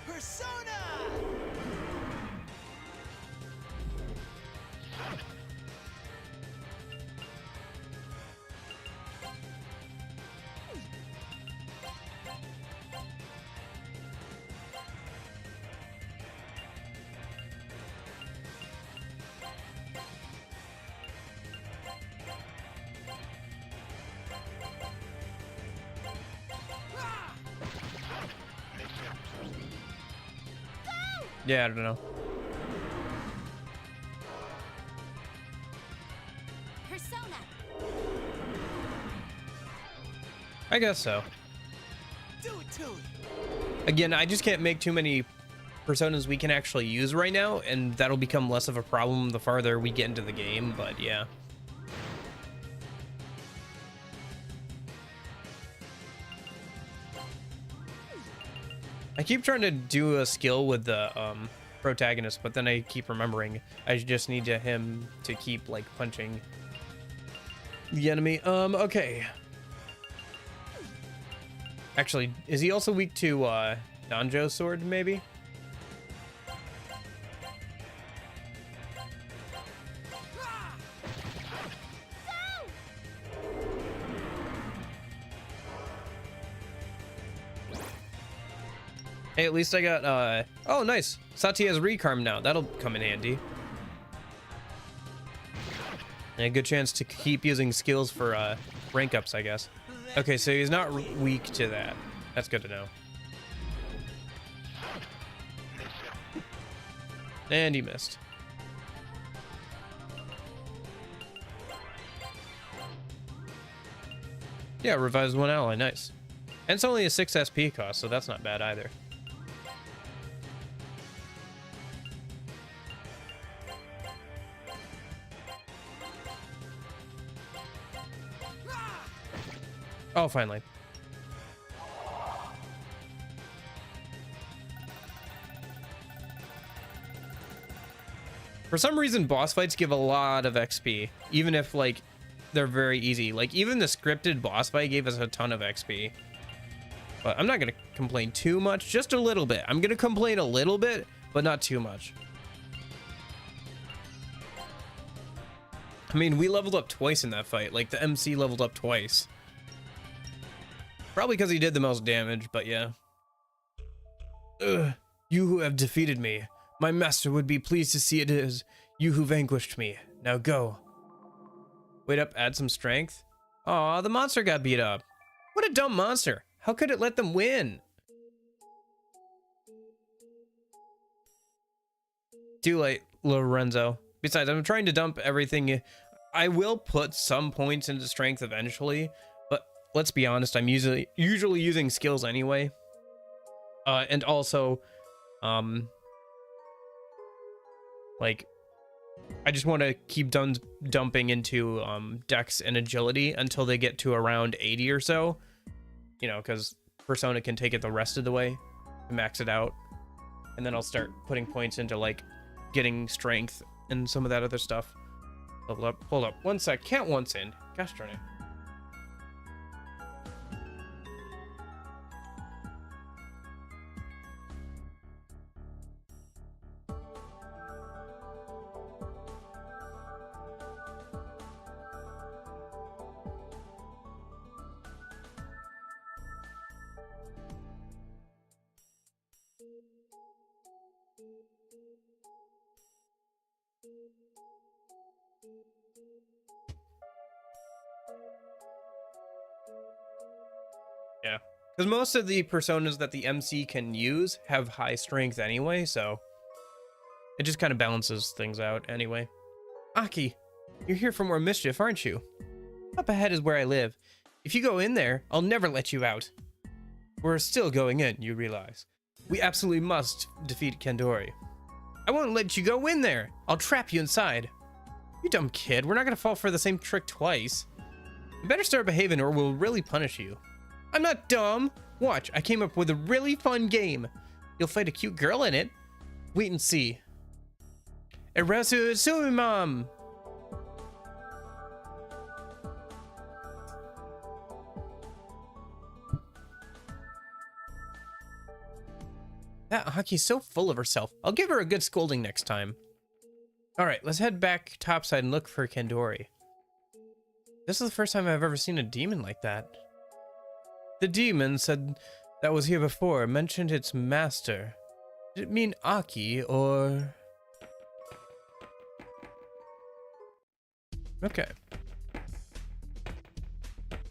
Persona. Yeah, I don't know. Persona. I guess so. Do it to it. Again, I just can't make too many personas we can actually use right now, and that'll become less of a problem the farther we get into the game, but yeah. I keep trying to do a skill with the protagonist, but then I keep remembering I just need him to keep like punching the enemy. Okay. Actually, is he also weak to Nanjo's sword, maybe? Hey, at least I got, oh, nice. Satya's Recarm now. That'll come in handy. And a good chance to keep using skills for rank ups, I guess. Okay, so he's not weak to that. That's good to know. And he missed. Yeah, revives one ally. Nice. And it's only a 6 SP cost, so that's not bad either. Oh, finally. For some reason, boss fights give a lot of XP, even if, like, they're very easy. Like, even the scripted boss fight gave us a ton of XP. But I'm not going to complain too much, just a little bit. I'm going to complain a little bit, but not too much. I mean, we leveled up twice in that fight. Like, the MC leveled up twice. Probably because he did the most damage, but yeah. Ugh, you who have defeated me. My master would be pleased to see it is you who vanquished me. Now go. Wait up, add some strength. Aw, the monster got beat up. What a dumb monster. How could it let them win? Too late, Lorenzo. Besides, I'm trying to dump everything. I will put some points into strength eventually, but let's be honest, I'm usually using skills anyway. And also, like, I just want to keep dumping into dex and agility until they get to around 80 or so. You know, because Persona can take it the rest of the way, max it out, and then I'll start putting points into like getting strength and some of that other stuff. Level up. Hold up. One sec. Count once in. Gosh darn it. Yeah, because most of the personas that the MC can use have high strength anyway, so it just kind of balances things out anyway. Aki, you're here for more mischief, aren't you? Up ahead is where I live. If you go in there, I'll never let you out. We're still going in, you realize. We absolutely must defeat Kandori. I won't let you go in there. I'll trap you inside. You dumb kid, we're not gonna fall for the same trick twice. You better start behaving or we'll really punish you. I'm not dumb. Watch, I came up with a really fun game. You'll fight a cute girl in it. Wait and see. Erasu Sumimam. That Haki's so full of herself. I'll give her a good scolding next time. Alright, let's head back topside and look for Kandori. This is the first time I've ever seen a demon like that. The demon said that was here before, mentioned its master. Did it mean Aki or... Okay.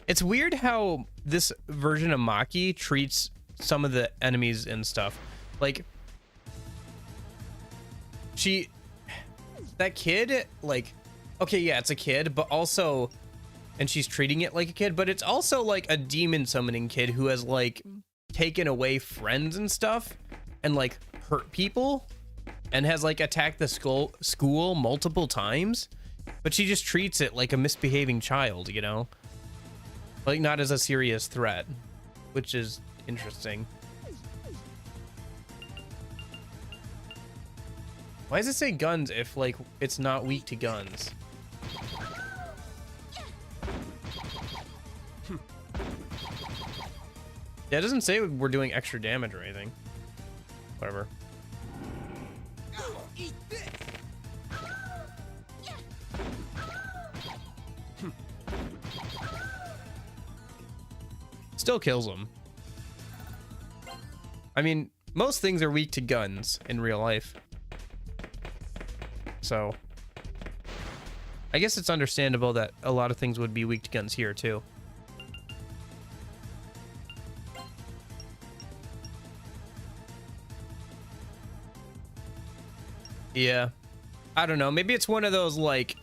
It's weird how this version of Maki treats some of the enemies and stuff. Like, that kid, like, okay, yeah, it's a kid, but also, and she's treating it like a kid, but it's also like a demon summoning kid who has like taken away friends and stuff and like hurt people and has like attacked the school multiple times, but she just treats it like a misbehaving child, you know, like not as a serious threat, which is interesting. Why does it say guns if like it's not weak to guns? Yeah, it doesn't say we're doing extra damage or anything. Whatever. Eat this. Still kills them. I mean, most things are weak to guns in real life. So, I guess it's understandable that a lot of things would be weak to guns here too. Yeah. I don't know. Maybe it's one of those like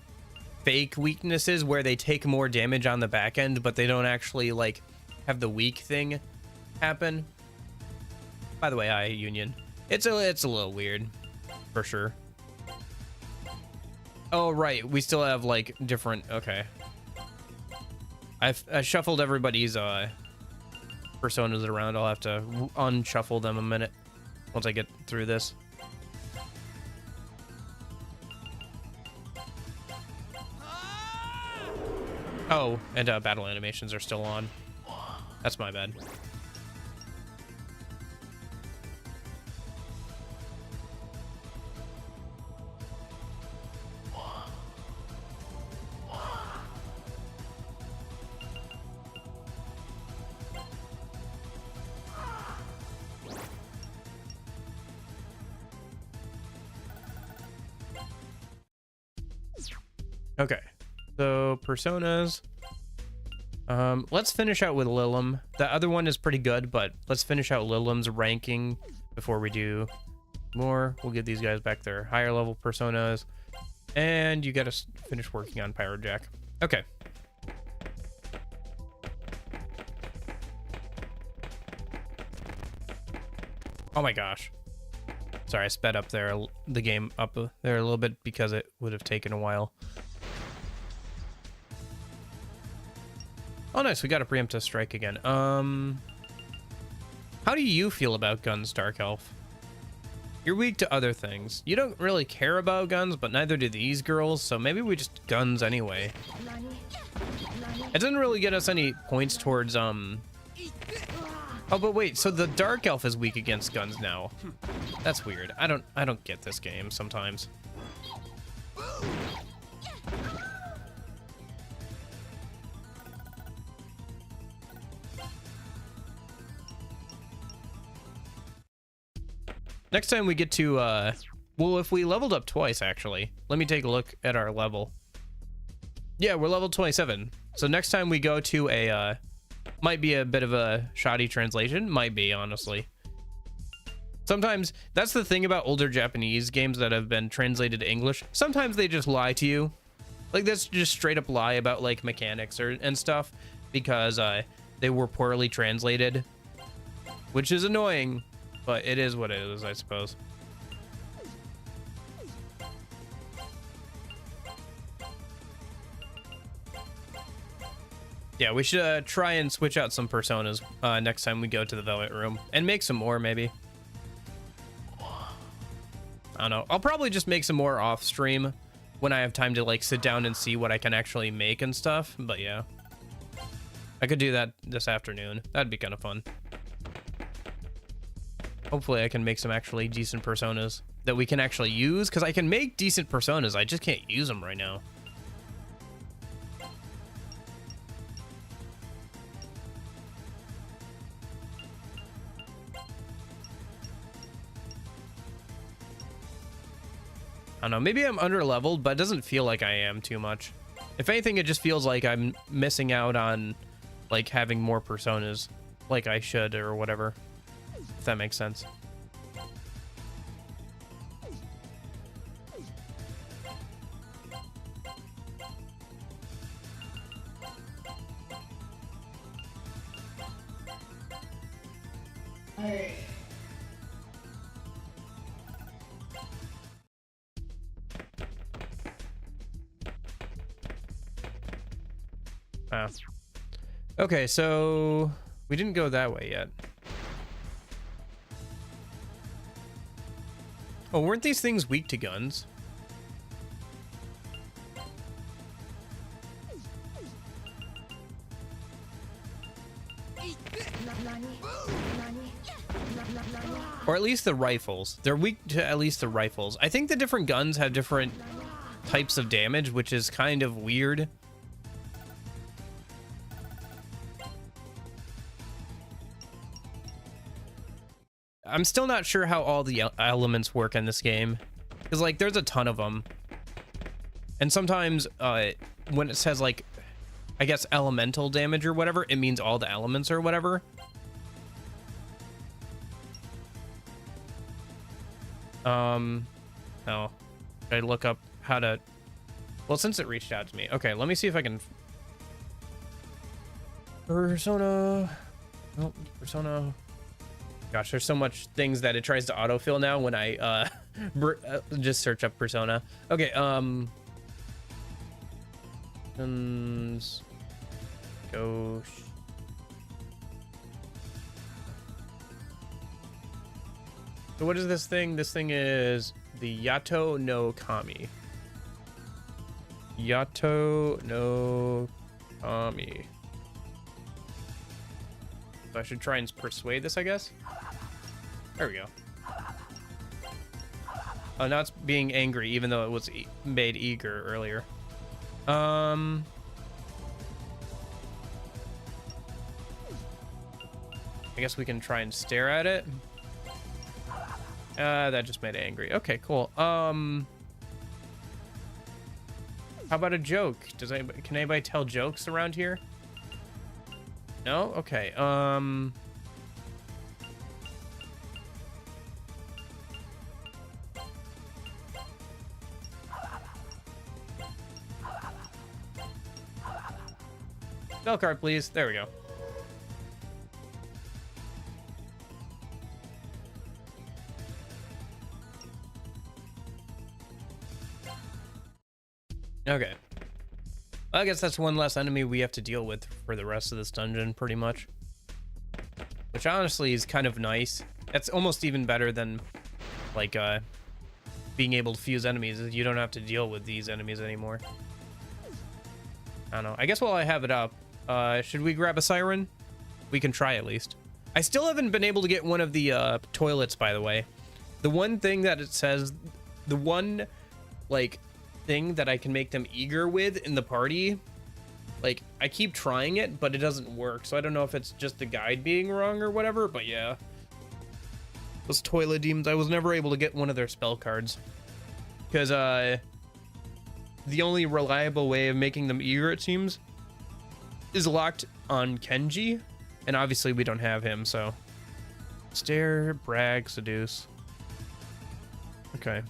fake weaknesses where they take more damage on the back end, but they don't actually like have the weak thing happen. By the way, hi Union. It's a little weird for sure. Oh right, we still have like different. Okay, I shuffled everybody's personas around. I'll have to unshuffle them a minute once I get through this. Oh, and battle animations are still on. That's my bad. Okay, so personas. Let's finish out with Lilim. The other one is pretty good, but let's finish out Lilim's ranking before we do more. We'll give these guys back their higher level personas, and you gotta finish working on Pyrojack. Okay. Oh my gosh. Sorry, I sped up there, the game up there a little bit because it would have taken a while. Oh, nice. We got a preemptive strike again. How do you feel about guns, Dark Elf? You're weak to other things. You don't really care about guns, but neither do these girls, so maybe we just guns anyway. It doesn't really get us any points towards, Oh, but wait, so the Dark Elf is weak against guns now. That's weird. I don't get this game sometimes. Next time we get to, well, if we leveled up twice, actually. Let me take a look at our level. Yeah, we're level 27. So next time we go to a, might be a bit of a shoddy translation. Might be, honestly. Sometimes, that's the thing about older Japanese games that have been translated to English. Sometimes they just lie to you. Like, that's just straight up lie about, like, mechanics and stuff. Because, they were poorly translated. Which is annoying. But it is what it is, I suppose. Yeah, we should try and switch out some personas next time we go to the Velvet Room. And make some more, maybe. I don't know. I'll probably just make some more off stream when I have time to, like, sit down and see what I can actually make and stuff. But yeah. I could do that this afternoon. That'd be kind of fun. Hopefully I can make some actually decent personas that we can actually use, because I can make decent personas, I just can't use them right now. I don't know, maybe I'm under leveled, but it doesn't feel like I am too much. If anything, it just feels like I'm missing out on like having more personas like I should or whatever. If that makes sense. Ah. Okay, so we didn't go that way yet. Oh, weren't these things weak to guns? Or at least the rifles. They're weak to at least the rifles. I think the different guns have different types of damage, which is kind of weird. I'm still not sure how all the elements work in this game, because like there's a ton of them, and sometimes when it says like, I guess elemental damage or whatever, it means all the elements or whatever. No, should I look up how to? Well, since it reached out to me, okay, let me see if I can. Persona. Oh, Persona. Gosh, there's so much things that it tries to autofill now when I just search up Persona. Okay, go. So what is this thing? This thing is the Yato no Kami. Yato no Kami. So I should try and persuade this, I guess. There we go. Oh, now it's being angry, even though it was made eager earlier. I guess we can try and stare at it. That just made it angry. Okay, cool. How about a joke? Can anybody tell jokes around here? No? Okay. Spell card, please. There we go. Okay. I guess that's one less enemy we have to deal with for the rest of this dungeon, pretty much. Which honestly is kind of nice. That's almost even better than, like, being able to fuse enemies. You don't have to deal with these enemies anymore. I don't know. I guess while I have it up, should we grab a siren? We can try at least. I still haven't been able to get one of the toilets, by the way. The one thing that it says, the one, like, thing that I can make them eager with in the party, like, I keep trying it, but it doesn't work. So I don't know if it's just the guide being wrong or whatever, but yeah. Those toilet demons, I was never able to get one of their spell cards. Because, the only reliable way of making them eager, it seems, is locked on Kenji. And obviously we don't have him, so. Stare, brag, seduce. Okay.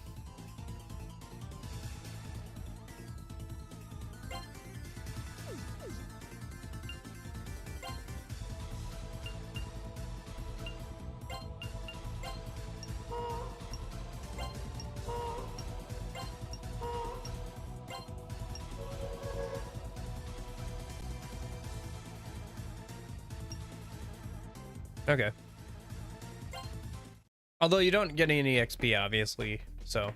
Okay. Although you don't get any XP, obviously, so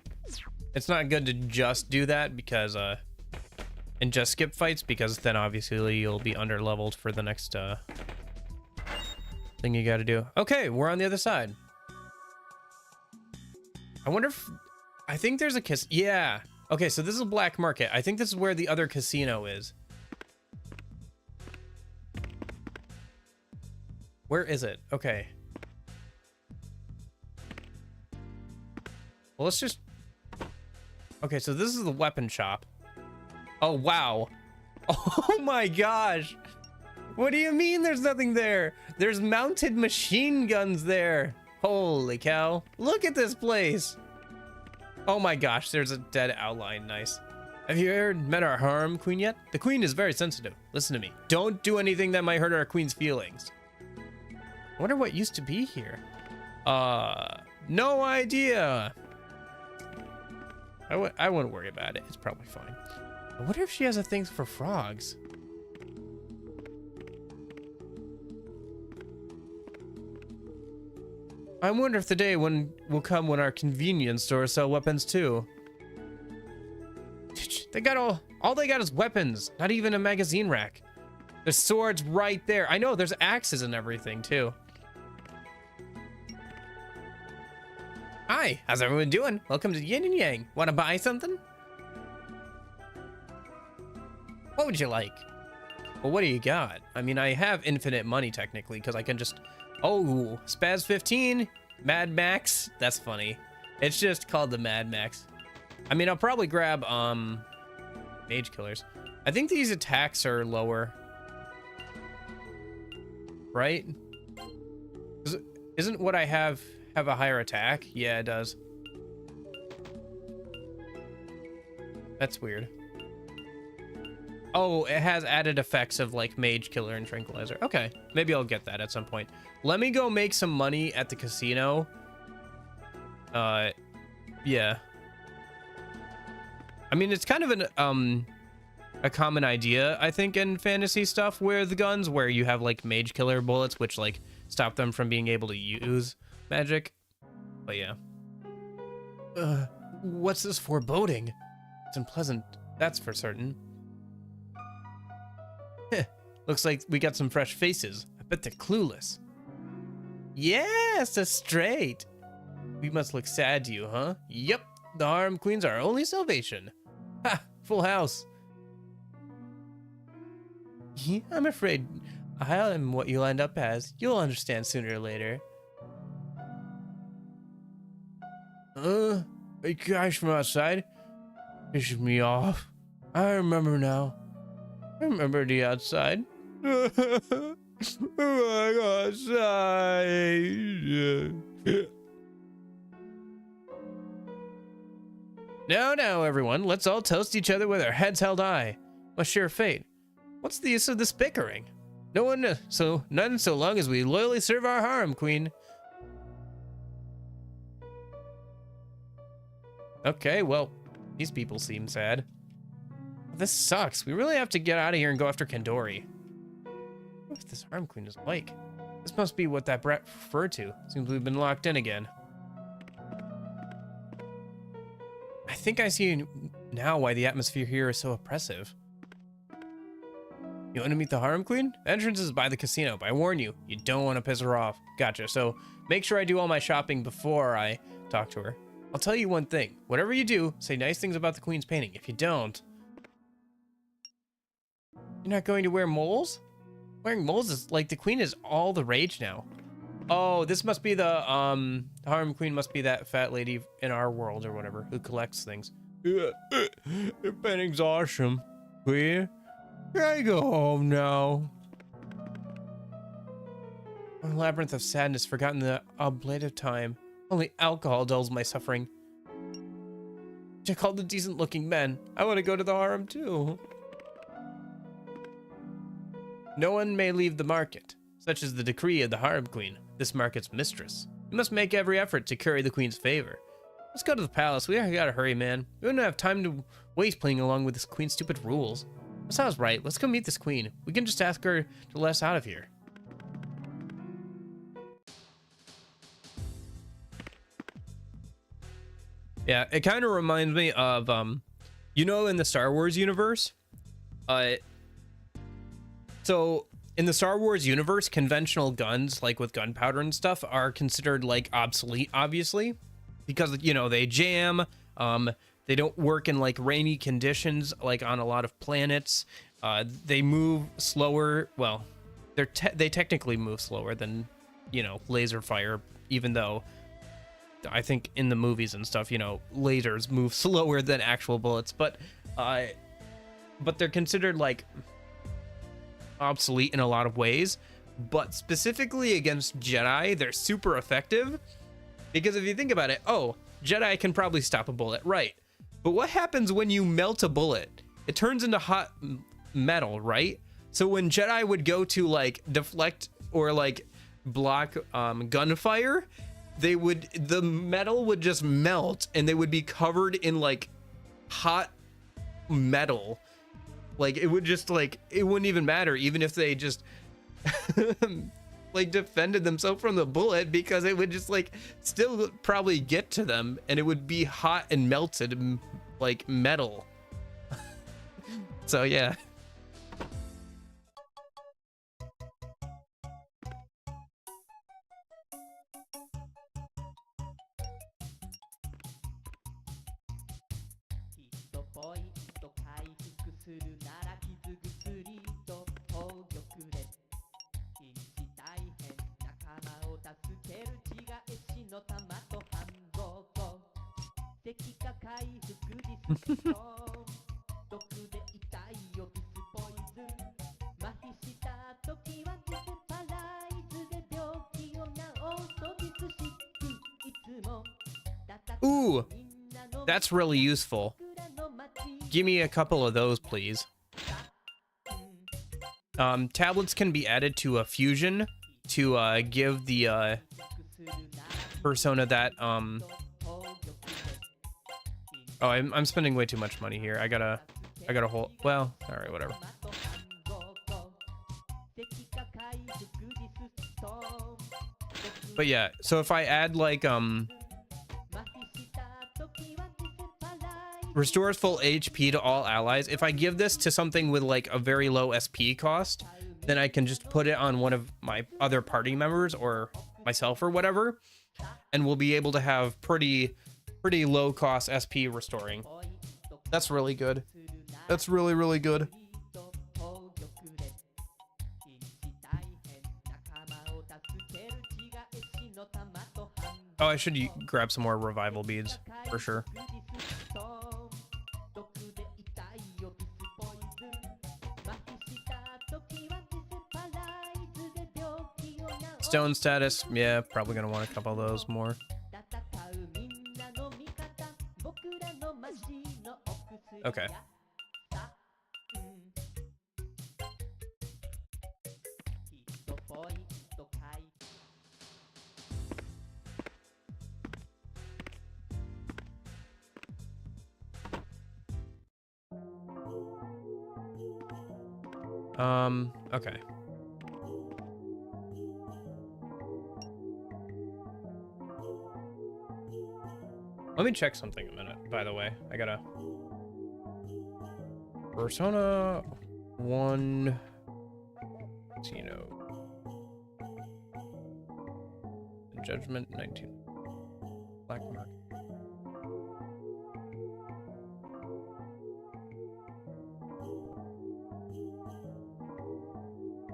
it's not good to just do that because, and just skip fights, because then obviously you'll be under-leveled for the next, thing you gotta do. Okay, we're on the other side. I wonder if, I think there's a yeah. Okay, so this is a black market. I think this is where the other casino is. Where is it? Okay. Well, let's just... Okay, so this is the weapon shop. Oh, wow. Oh my gosh. What do you mean there's nothing there? There's mounted machine guns there. Holy cow. Look at this place. Oh my gosh, there's a dead outline. Nice. Have you met our harem queen yet? The queen is very sensitive. Listen to me. Don't do anything that might hurt our queen's feelings. I wonder what used to be here. No idea. I wouldn't worry about it. It's probably fine. I wonder if she has a thing for frogs. I wonder if the day when will come when our convenience stores sell weapons too. They got all they got is weapons, not even a magazine rack. There's swords right there. I know there's axes and everything too. Hi, how's everyone doing? Welcome to Yin and Yang. Want to buy something? What would you like? Well, what do you got? I mean, I have infinite money technically because I can just... Oh, Spaz 15, Mad Max. That's funny. It's just called the Mad Max. I mean, I'll probably grab Mage Killers. I think these attacks are lower. Right? Isn't what I have a higher attack? Yeah, it does. That's weird. Oh, it has added effects of like Mage Killer and Tranquilizer. Okay, maybe I'll get that at some point. Let me go make some money at the casino. Yeah. I mean, it's kind of an a common idea, I think, in fantasy stuff with guns, where you have like Mage Killer bullets, which like stop them from being able to use magic. But yeah. What's this foreboding? It's unpleasant, that's for certain. Heh, looks like we got some fresh faces. I bet they're clueless. Yes, that's straight. We must look sad to you, huh? Yep, the harem queen's our only salvation. Ha, full house. Yeah, I'm afraid I am what you'll end up as. You'll understand sooner or later. Are you guys from outside? Pisses me off. I remember now. I remember the outside. Outside. Now, everyone, let's all toast each other with our heads held high. Must share fate. What's the use of this bickering? None so long as we loyally serve our harem queen. Okay, well, these people seem sad. This sucks. We really have to get out of here and go after Kandori. What this harem queen is like? This must be what that brat referred to. Seems we've been locked in again. I think I see now why the atmosphere here is so oppressive. You want to meet the harem queen? The entrance is by the casino, but I warn you, you don't want to piss her off. Gotcha, so make sure I do all my shopping before I talk to her. I'll tell you one thing. Whatever you do, say nice things about the queen's painting. If you don't... You're not going to wear moles? Wearing moles is like the queen is all the rage now. Oh, this must be the harem queen must be that fat lady in our world or whatever who collects things. Your painting's awesome. Queen, can I go home now? A labyrinth of sadness, forgotten the oblate of time. Only alcohol dulls my suffering. I called the decent-looking men. I want to go to the harem too. No one may leave the market. Such is the decree of the harem queen, this market's mistress. We must make every effort to curry the queen's favor. Let's go to the palace. We gotta hurry, man. We don't have time to waste playing along with this queen's stupid rules. That sounds right. Let's go meet this queen. We can just ask her to let us out of here. Yeah, it kind of reminds me of, you know, in the Star Wars universe, so in the Star Wars universe, conventional guns, like with gunpowder and stuff, are considered like obsolete, obviously, because, you know, they jam, they don't work in like rainy conditions, like on a lot of planets. They move slower. Well, they technically move slower than, you know, laser fire, even though I think in the movies and stuff, you know, lasers move slower than actual bullets, but they're considered like obsolete in a lot of ways. But specifically against Jedi, they're super effective, because if you think about it, oh, Jedi can probably stop a bullet, right? But what happens when you melt a bullet? It turns into hot metal, right? So when Jedi would go to like deflect or like block gunfire, the metal would just melt and they would be covered in like hot metal. Like it would just like, it wouldn't even matter even if they just like defended themselves from the bullet, because it would just like still probably get to them and it would be hot and melted like metal. So yeah. Ooh, that's really useful. Give me a couple of those, please. Tablets can be added to a fusion to give the persona that oh, I'm spending way too much money here. I gotta hold, well, all right, whatever. But yeah, so if I add like restores full HP to all allies, if I give this to something with like a very low SP cost, then I can just put it on one of my other party members or myself or whatever, and we'll be able to have pretty low cost SP restoring. That's really good. That's really good. Oh, I should grab some more revival beads for sure. Stone status, yeah, probably gonna want a couple of those more. Okay. Okay. Let me check something a minute, by the way. I gotta... Persona 1... Judgment 19. Black Mark.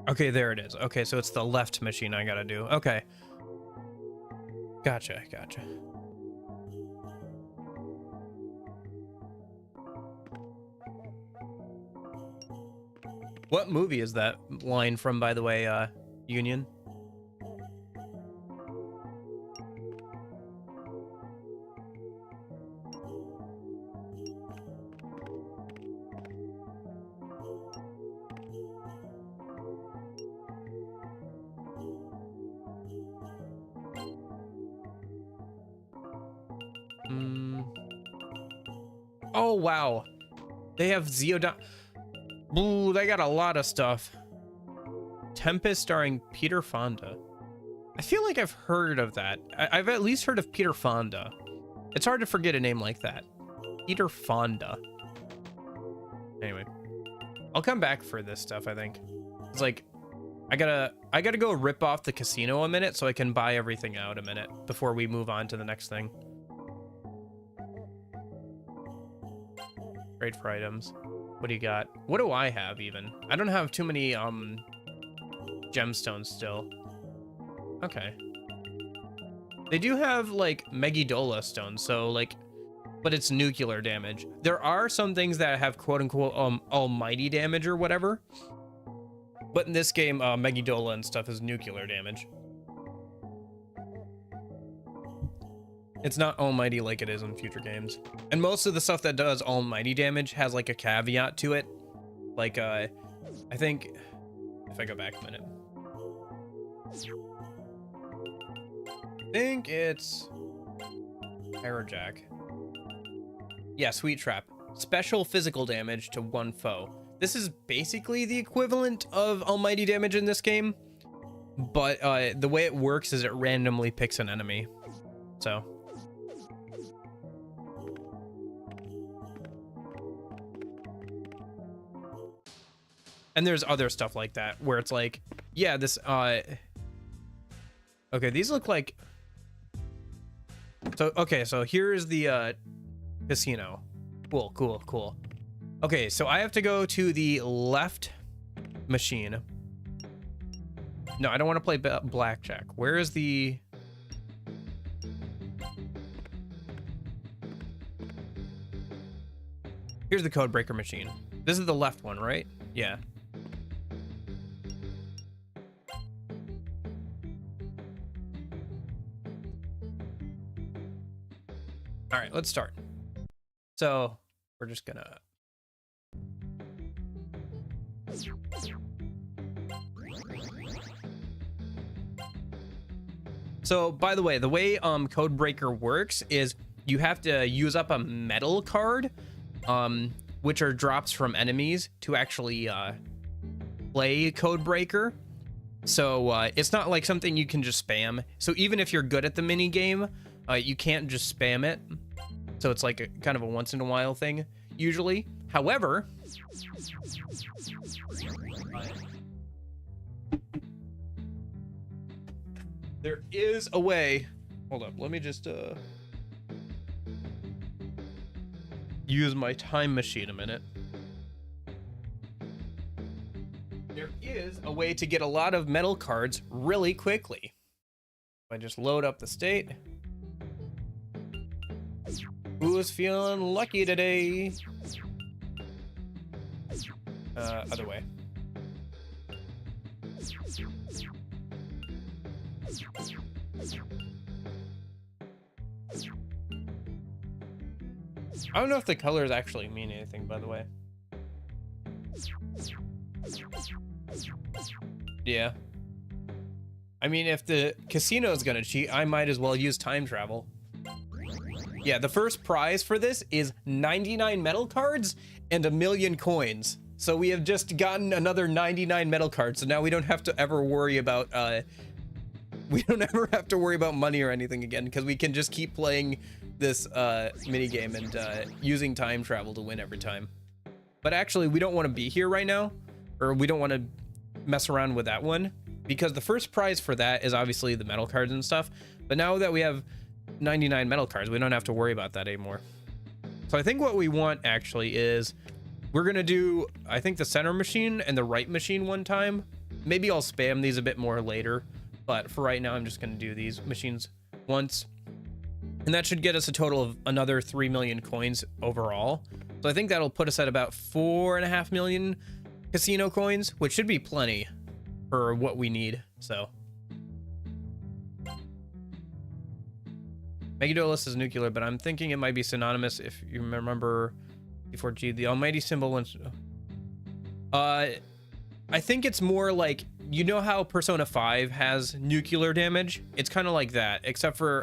Okay, there it is. Okay, so it's the left machine I gotta do. Okay. Gotcha. What movie is that line from, by the way, Union? Oh, wow. They have Zeodon. Ooh, they got a lot of stuff. Tempest starring Peter Fonda. I feel like I've heard of that. I've at least heard of Peter Fonda. It's hard to forget a name like that. Peter Fonda. Anyway, I'll come back for this stuff, I think. It's like, I gotta go rip off the casino a minute so I can buy everything out a minute before we move on to the next thing. Trade for items. What do you got? What do I have even? I don't have too many gemstones still. Okay. They do have like Megidola stones, so like, but it's nuclear damage. There are some things that have quote unquote almighty damage or whatever. But in this game, Megidola and stuff is nuclear damage. It's not almighty like it is in future games. And most of the stuff that does almighty damage has like a caveat to it. Like, I think, if I go back a minute. think it's Pyrojack. Yeah, Sweet Trap. Special physical damage to one foe. This is basically the equivalent of almighty damage in this game, but the way it works is it randomly picks an enemy. So. And there's other stuff like that where it's like, yeah, this, okay, these look like, so, okay, so here's the, casino. Cool, cool, cool. Okay, so I have to go to the left machine. No, I don't want to play blackjack. Where is the... Here's the code breaker machine. This is the left one, right? Yeah. All right, let's start. So we're just gonna... So, by the way Codebreaker works is you have to use up a metal card, which are drops from enemies to actually play Codebreaker. So it's not like something you can just spam. So even if you're good at the mini game, you can't just spam it. So it's like a kind of a once in a while thing usually. However, there is a way. Hold up, let me just use my time machine a minute. There is a way to get a lot of metal cards really quickly. If I just load up the state. Who is feeling lucky today? Other way. I don't know if the colors actually mean anything, by the way. Yeah. I mean, if the casino is gonna cheat, I might as well use time travel. Yeah, the first prize for this is 99 metal cards and 1,000,000 coins. So we have just gotten another 99 metal cards. So now we don't have to ever worry about money or anything again, because we can just keep playing this mini game and using time travel to win every time. But actually, we don't want to be here right now, or we don't want to mess around with that one, because the first prize for that is obviously the metal cards and stuff. But now that we have 99 metal cards, we don't have to worry about that anymore. So I think what we want actually is we're gonna do, I think, the center machine and the right machine one time. Maybe I'll spam these a bit more later, but for right now I'm just gonna do these machines once, and that should get us a total of another 3 million coins overall. So I think that'll put us at about 4.5 million casino coins, which should be plenty for what we need. So Megidolus is nuclear, but I'm thinking it might be synonymous. If you remember before G, the almighty symbol once. I think it's more like, you know how Persona 5 has nuclear damage? It's kind of like that, except for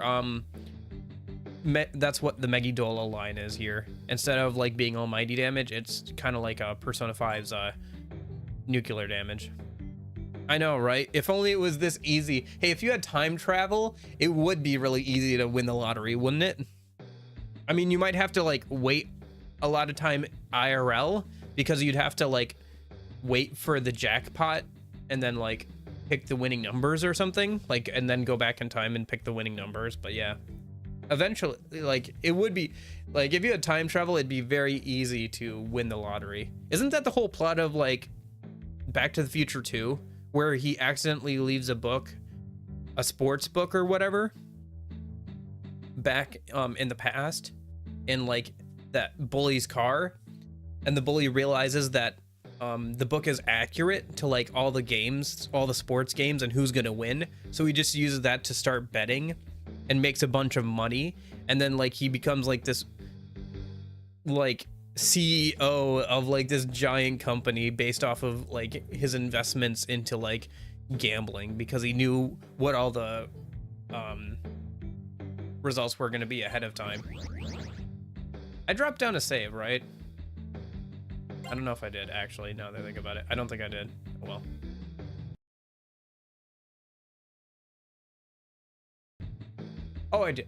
that's what the Megidola line is here. Instead of like being almighty damage, it's kind of like Persona 5's nuclear damage. I know, right? If only it was this easy. Hey, if you had time travel, it would be really easy to win the lottery, wouldn't it? I mean, you might have to like wait a lot of time IRL, because you'd have to like wait for the jackpot and then like pick the winning numbers or something, like, and then go back in time and pick the winning numbers. But yeah, eventually, like, it would be like, if you had time travel, it'd be very easy to win the lottery. Isn't that the whole plot of like Back to the Future 2, where he accidentally leaves a book, a sports book or whatever, back in the past, in like that bully's car, and the bully realizes that the book is accurate to like all the games, all the sports games, and who's gonna win. So he just uses that to start betting and makes a bunch of money, and then like he becomes like this like CEO of like this giant company based off of like his investments into like gambling, because he knew what all the results were going to be ahead of time. I dropped down a save, right? I don't know if I did, actually, now that I think about it. I don't think I did. Oh, well. Oh, I did.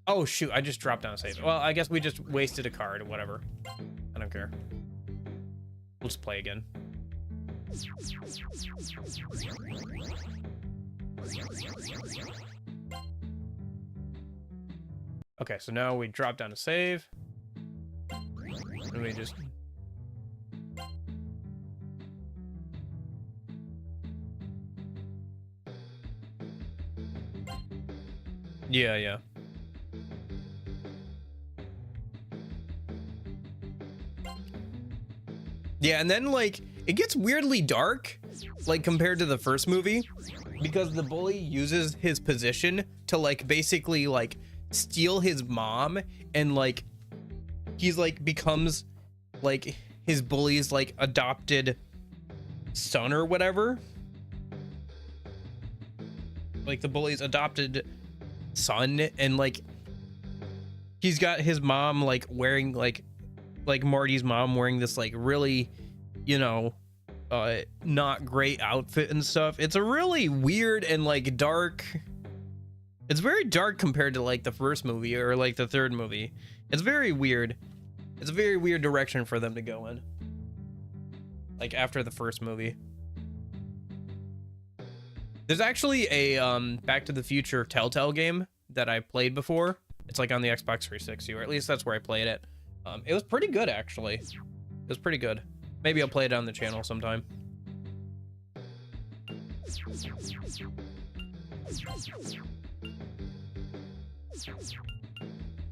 Oh, shoot, I just dropped down a save. Well, I guess we just wasted a card or whatever. I don't care. We'll just play again. Okay, so now we drop down a save. And we just... Yeah, yeah. Yeah, and then, like, it gets weirdly dark, like, compared to the first movie, because the bully uses his position to, like, basically, like, steal his mom, and, like, he's, like, becomes, like, his bully's, like, adopted son or whatever. Like, the bully's adopted son, and, like, he's got his mom, like, wearing, like Marty's mom wearing this, like, really, you know, not great outfit and stuff. It's a really weird and, like, dark. It's very dark compared to, like, the first movie or, like, the third movie. It's very weird. It's a very weird direction for them to go in. Like, after the first movie. There's actually a Back to the Future Telltale game that I played before. It's, like, on the Xbox 360, or at least that's where I played it. It was pretty good, actually. It was pretty good. Maybe I'll play it on the channel sometime.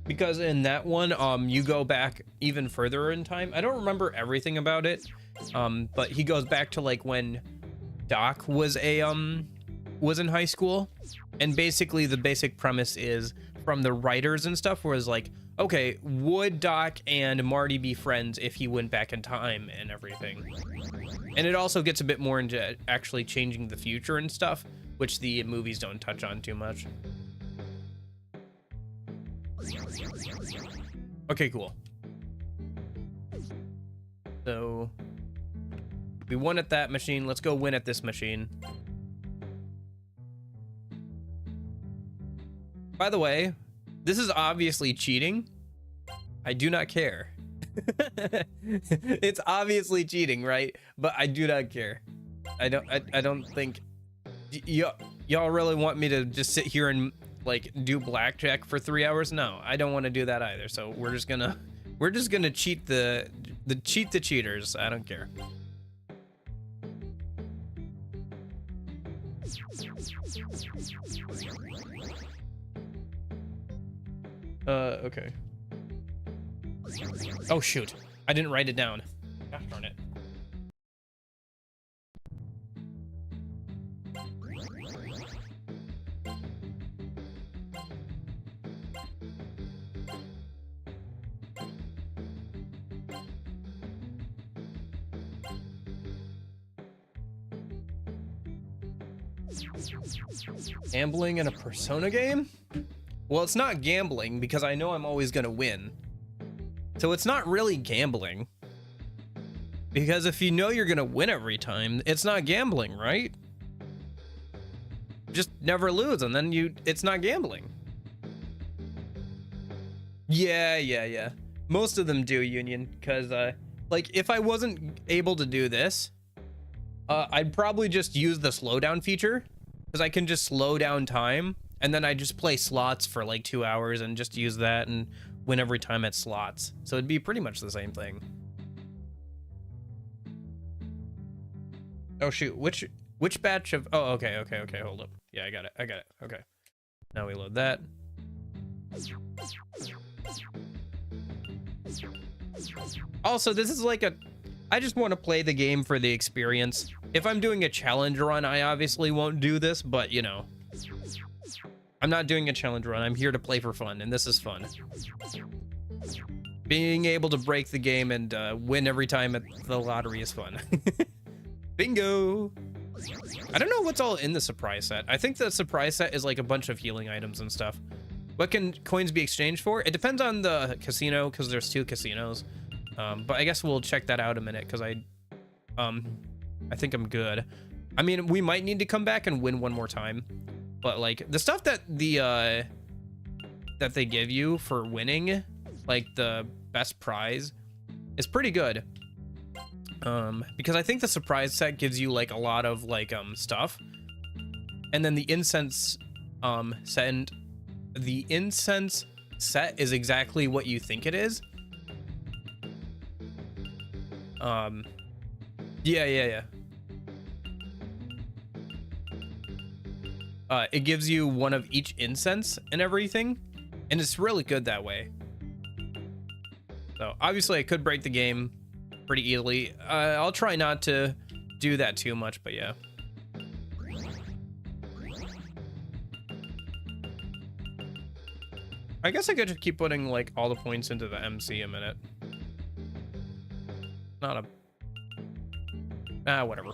Because in that one, you go back even further in time. I don't remember everything about it, but he goes back to, like, when Doc was in high school, and basically the basic premise is from the writers and stuff was like, okay, would Doc and Marty be friends if he went back in time and everything? And it also gets a bit more into actually changing the future and stuff, which the movies don't touch on too much. Okay, cool. So we won at that machine. Let's go win at this machine. By the way, this is obviously cheating. I do not care. It's obviously cheating, right? But I do not care. I don't think y'all really want me to just sit here and, like, do blackjack for 3 hours? No, I don't want to do that either. So we're just gonna cheat the cheaters. I don't care. Okay. Oh, shoot. I didn't write it down. Gosh darn it. Gambling in a Persona game? Well, it's not gambling because I know I'm always gonna win. So it's not really gambling. Because if you know you're gonna win every time, it's not gambling, right? Just never lose and then it's not gambling. Yeah. Most of them do, Union, because like, if I wasn't able to do this, I'd probably just use the slowdown feature, because I can just slow down time, and then I just play slots for like 2 hours and just use that and win every time at slots. So it'd be pretty much the same thing. Oh shoot, which batch of, oh, okay, hold up. Yeah, I got it, okay. Now we load that. Also, this is like I just want to play the game for the experience. If I'm doing a challenge run, I obviously won't do this, but you know, I'm not doing a challenge run. I'm here to play for fun, and this is fun. Being able to break the game and win every time at the lottery is fun. Bingo! I don't know what's all in the surprise set. I think the surprise set is like a bunch of healing items and stuff. What can coins be exchanged for? It depends on the casino, because there's 2 casinos. But I guess we'll check that out a minute, because I think I'm good. I mean, we might need to come back and win one more time, but like the stuff that that they give you for winning, like the best prize, is pretty good. Because I think the surprise set gives you like a lot of like stuff, and then the incense set is exactly what you think it is. Yeah. It gives you one of each incense and everything, and it's really good that way. So obviously I could break the game pretty easily. I'll try not to do that too much, but yeah. I guess I could just keep putting like all the points into the MC a minute. Whatever.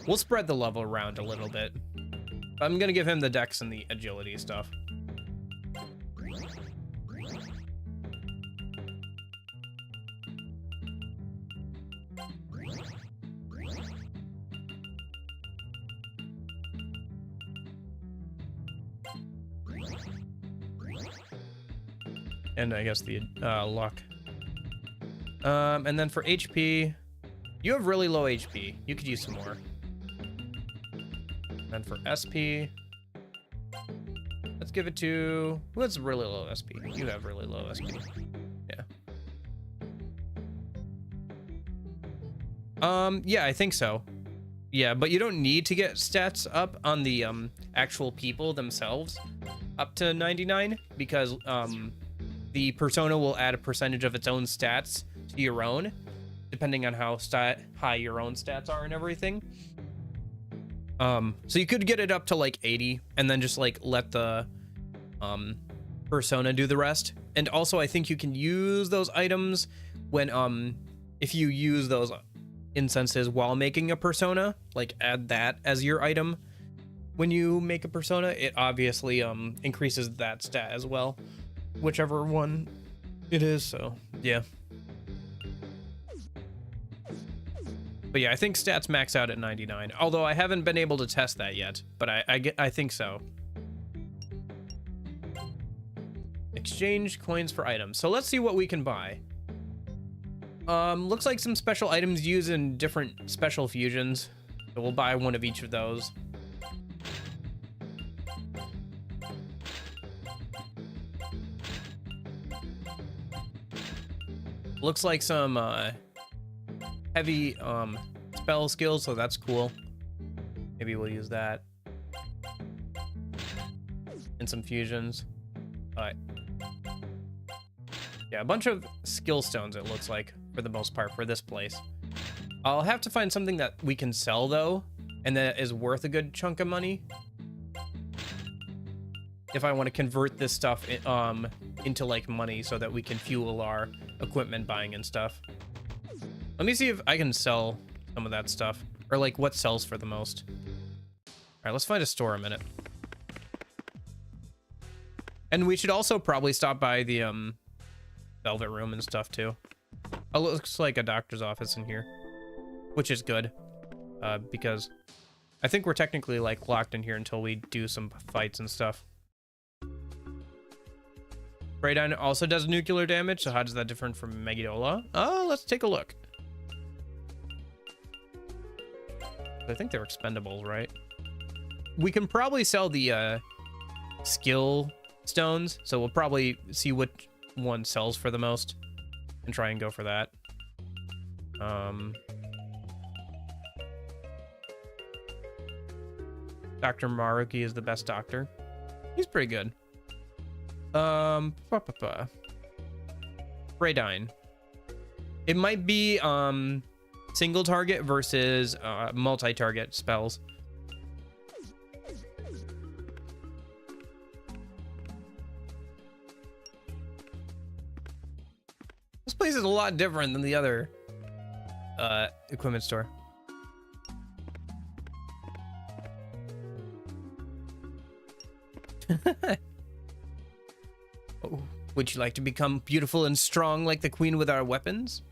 We'll spread the level around a little bit. I'm gonna give him the dex and the agility stuff. And I guess the luck. And then for HP, you have really low HP. You could use some more. And for SP, let's give it to what's really low SP. You have really low SP. Yeah. Yeah, I think so. Yeah, but you don't need to get stats up on the actual people themselves up to 99, because the persona will add a percentage of its own stats to your own, depending on how high your own stats are and everything. So you could get it up to like 80 and then just like let the persona do the rest. And also I think you can use those items when if you use those incenses while making a persona, like add that as your item when you make a persona, it obviously increases that stat as well, whichever one it is. So yeah. But yeah, I think stats max out at 99. Although I haven't been able to test that yet, but I think so. Exchange coins for items. So let's see what we can buy. Looks like some special items used in different special fusions. So we'll buy one of each of those. Looks like some heavy spell skills, so that's cool. Maybe we'll use that. And some fusions. Yeah, a bunch of skill stones, it looks like, for the most part, for this place. I'll have to find something that we can sell, though, and that is worth a good chunk of money. If I want to convert this stuff into, like, money so that we can fuel our equipment buying and stuff. Let me see if I can sell some of that stuff, or, like, what sells for the most. All right, let's find a store a minute. And we should also probably stop by the, Velvet Room and stuff too. Oh, looks like a doctor's office in here, which is good, because I think we're technically like locked in here until we do some fights and stuff. Radon also does nuclear damage, so how does that differ from Megidola? Oh, let's take a look. I think they're expendables, right? We can probably sell the skill stones, so we'll probably see what one sells for the most and try and go for that. Dr. Maruki is the best doctor. He's pretty good. Radine. It might be single target versus multi-target spells. This place is a lot different than the other equipment store. Oh, would you like to become beautiful and strong like the queen with our weapons?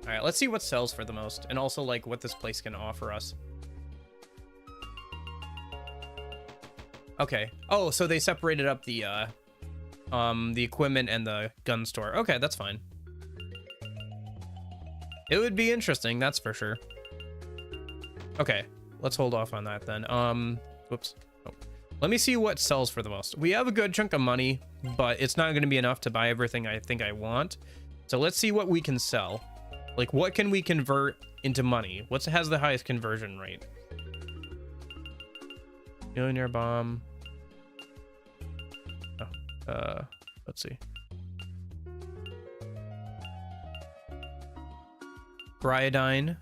All right, let's see what sells for the most, and also like what this place can offer us. Okay. Oh, so they separated up the equipment and the gun store. Okay, that's fine. It would be interesting, that's for sure. Okay, let's hold off on that then. Whoops. Oh. Let me see what sells for the most. We have a good chunk of money, but it's not going to be enough to buy everything I think I want. So let's see what we can sell. Like, what can we convert into money? What has the highest conversion rate? Millionaire bomb. Oh, let's see. Bryodine.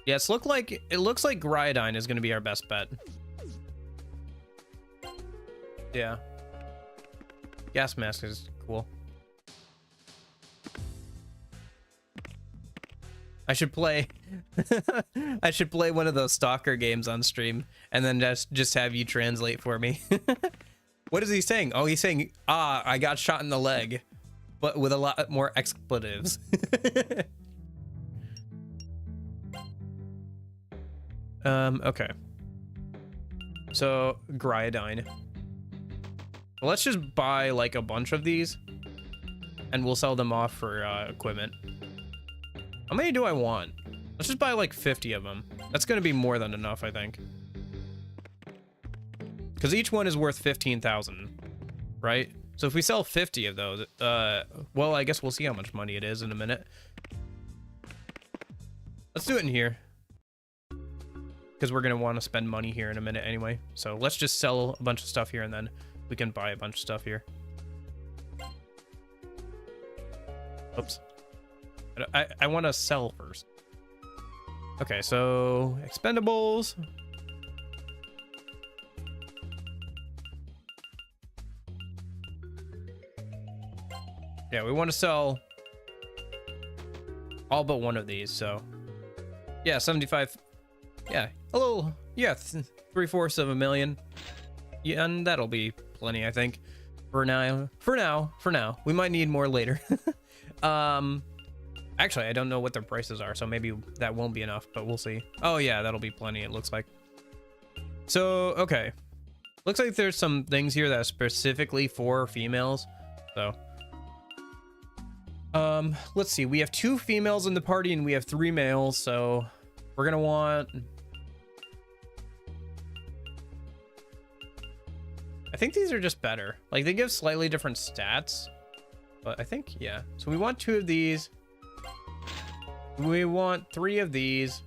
Yes, it looks like Gryodine is going to be our best bet. Yeah. Gas mask is cool. I should play I should play one of those stalker games on stream and then just have you translate for me. What is he saying? Oh, he's saying, I got shot in the leg, but with a lot more expletives. Okay. So, Gryodine. Well, let's just buy like a bunch of these and we'll sell them off for equipment. How many do I want? Let's just buy like 50 of them. That's going to be more than enough, I think. Because each one is worth 15,000, right? So if we sell 50 of those, well, I guess we'll see how much money it is in a minute. Let's do it in here. Because we're going to want to spend money here in a minute anyway. So let's just sell a bunch of stuff here and then we can buy a bunch of stuff here. Oops. I want to sell first. Okay, so expendables. Yeah, we want to sell all but one of these, so yeah, 75. Yeah, a little, yeah, 3/4 of a million. Yeah, and that'll be plenty, I think, for now. For now. We might need more later. Actually, I don't know what their prices are, so maybe that won't be enough, but we'll see. Oh yeah, that'll be plenty, it looks like. So, okay. Looks like there's some things here that are specifically for females, so. Let's see, we have 2 females in the party and we have 3 males, so we're gonna want... I think these are just better. Like, they give slightly different stats, but I think, yeah. So we want 2 of these. We want 3 of these.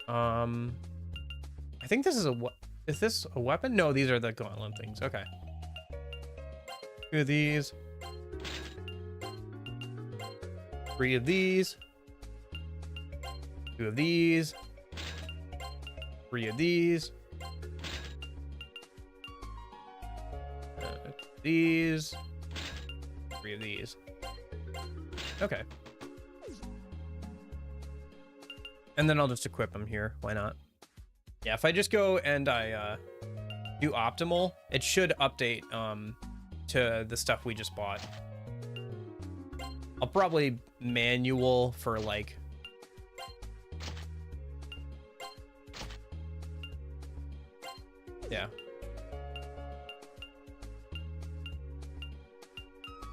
I think this is is this a weapon? No, these are the gauntlet things. Okay. 2 of these. 3 of these. 2 of these. 3 of these. These. 3 of these. Okay. And then I'll just equip them here. Why not? Yeah, if I just go and I do optimal, it should update to the stuff we just bought. I'll probably manual for like... Yeah.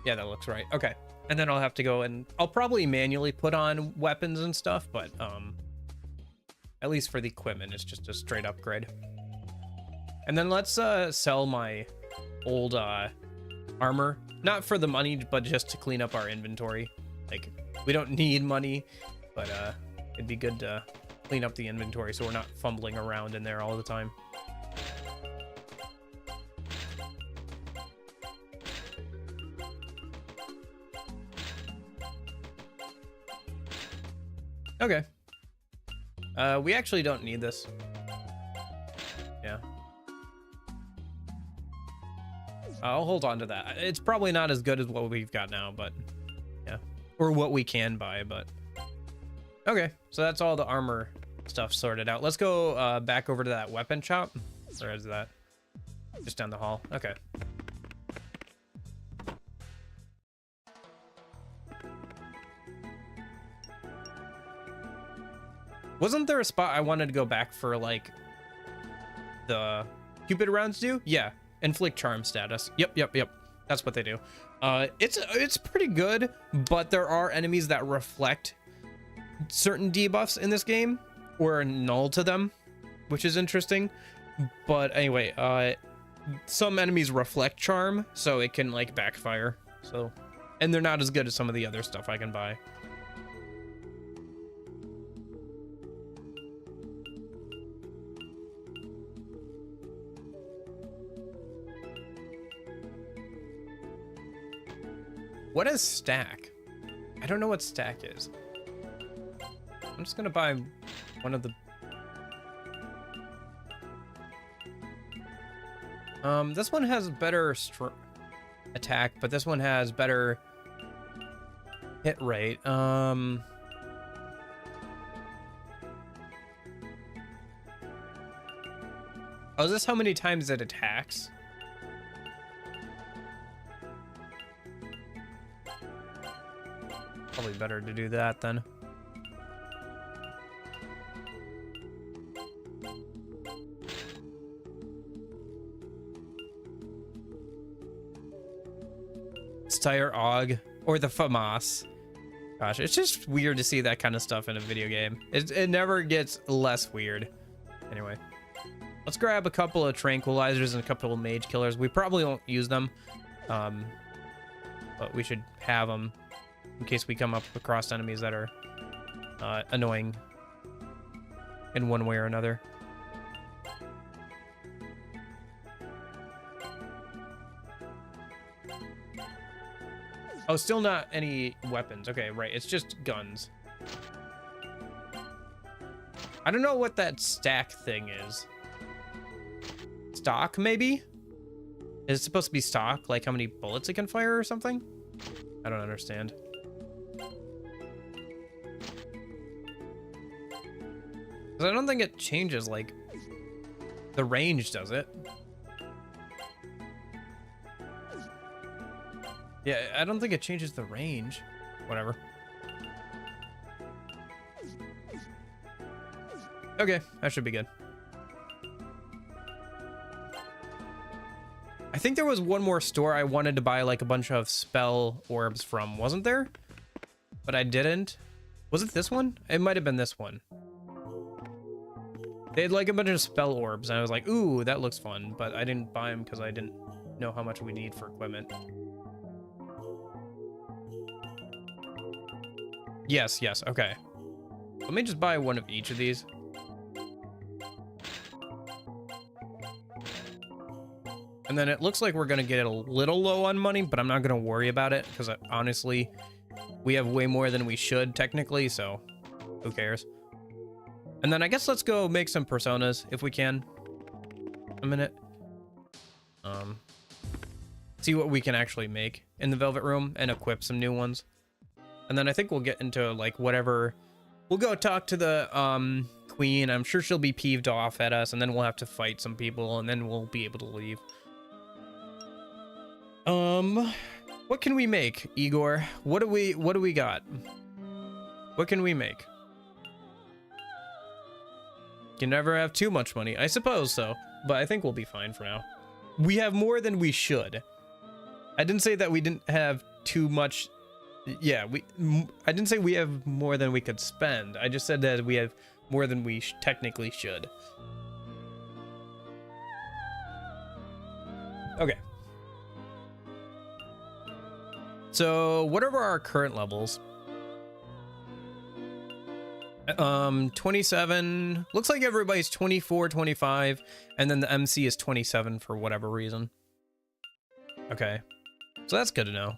Yeah, that looks right. Okay. And then I'll have to go and I'll probably manually put on weapons and stuff, but at least for the equipment, it's just a straight upgrade. And then let's sell my old armor, not for the money, but just to clean up our inventory. Like, we don't need money, but it'd be good to clean up the inventory so we're not fumbling around in there all the time. Okay. We actually don't need this. Yeah. I'll hold on to that. It's probably not as good as what we've got now, but yeah. Or what we can buy, but... Okay, so that's all the armor stuff sorted out. Let's go back over to that weapon shop. Where is that? Just down the hall. Okay. Wasn't there a spot I wanted to go back for, like, the Cupid rounds do? Yeah, inflict charm status. Yep. That's what they do. It's pretty good, but there are enemies that reflect certain debuffs in this game, or null to them, which is interesting. But anyway, some enemies reflect charm, so it can, like, backfire. So, and they're not as good as some of the other stuff I can buy. What is stack? I don't know what stack is. I'm just gonna buy one of the... This one has better attack, but this one has better hit rate. Oh, is this how many times it attacks? Probably better to do that then. Styre Og or the FAMAS. Gosh, it's just weird to see that kind of stuff in a video game. It never gets less weird. Anyway, let's grab a couple of tranquilizers and a couple of mage killers. We probably won't use them, but we should have them in case we come up across enemies that are annoying in one way or another. Oh, still not any weapons. Okay, right. It's just guns. I don't know what that stack thing is. Stock, maybe? Is it supposed to be stock? Like how many bullets it can fire or something? I don't understand. I don't think it changes, like, the range, does it? Yeah, I don't think it changes the range. Whatever. Okay, that should be good. I think there was one more store I wanted to buy, like, a bunch of spell orbs from, wasn't there? But I didn't. Was it this one? It might have been this one. They had, like, a bunch of spell orbs, and I was like, ooh, that looks fun. But I didn't buy them because I didn't know how much we need for equipment. Yes, okay. Let me just buy one of each of these. And then it looks like we're gonna get a little low on money, but I'm not gonna worry about it because honestly, we have way more than we should technically, so who cares? And then I guess let's go make some personas if we can. A minute. See what we can actually make in the Velvet Room and equip some new ones. And then I think we'll get into, like, whatever. We'll go talk to the queen. I'm sure she'll be peeved off at us, and then we'll have to fight some people, and then we'll be able to leave. What can we make, Igor? What do we got? What can we make? You never have too much money. I suppose so, but I think we'll be fine for now. We have more than we should. I didn't say that we didn't have too much. Yeah, I didn't say we have more than we could spend. I just said that we have more than we technically should. Okay. So, what are our current levels? 27. Looks like everybody's 24, 25, and then the MC is 27 for whatever reason. Okay. So that's good to know.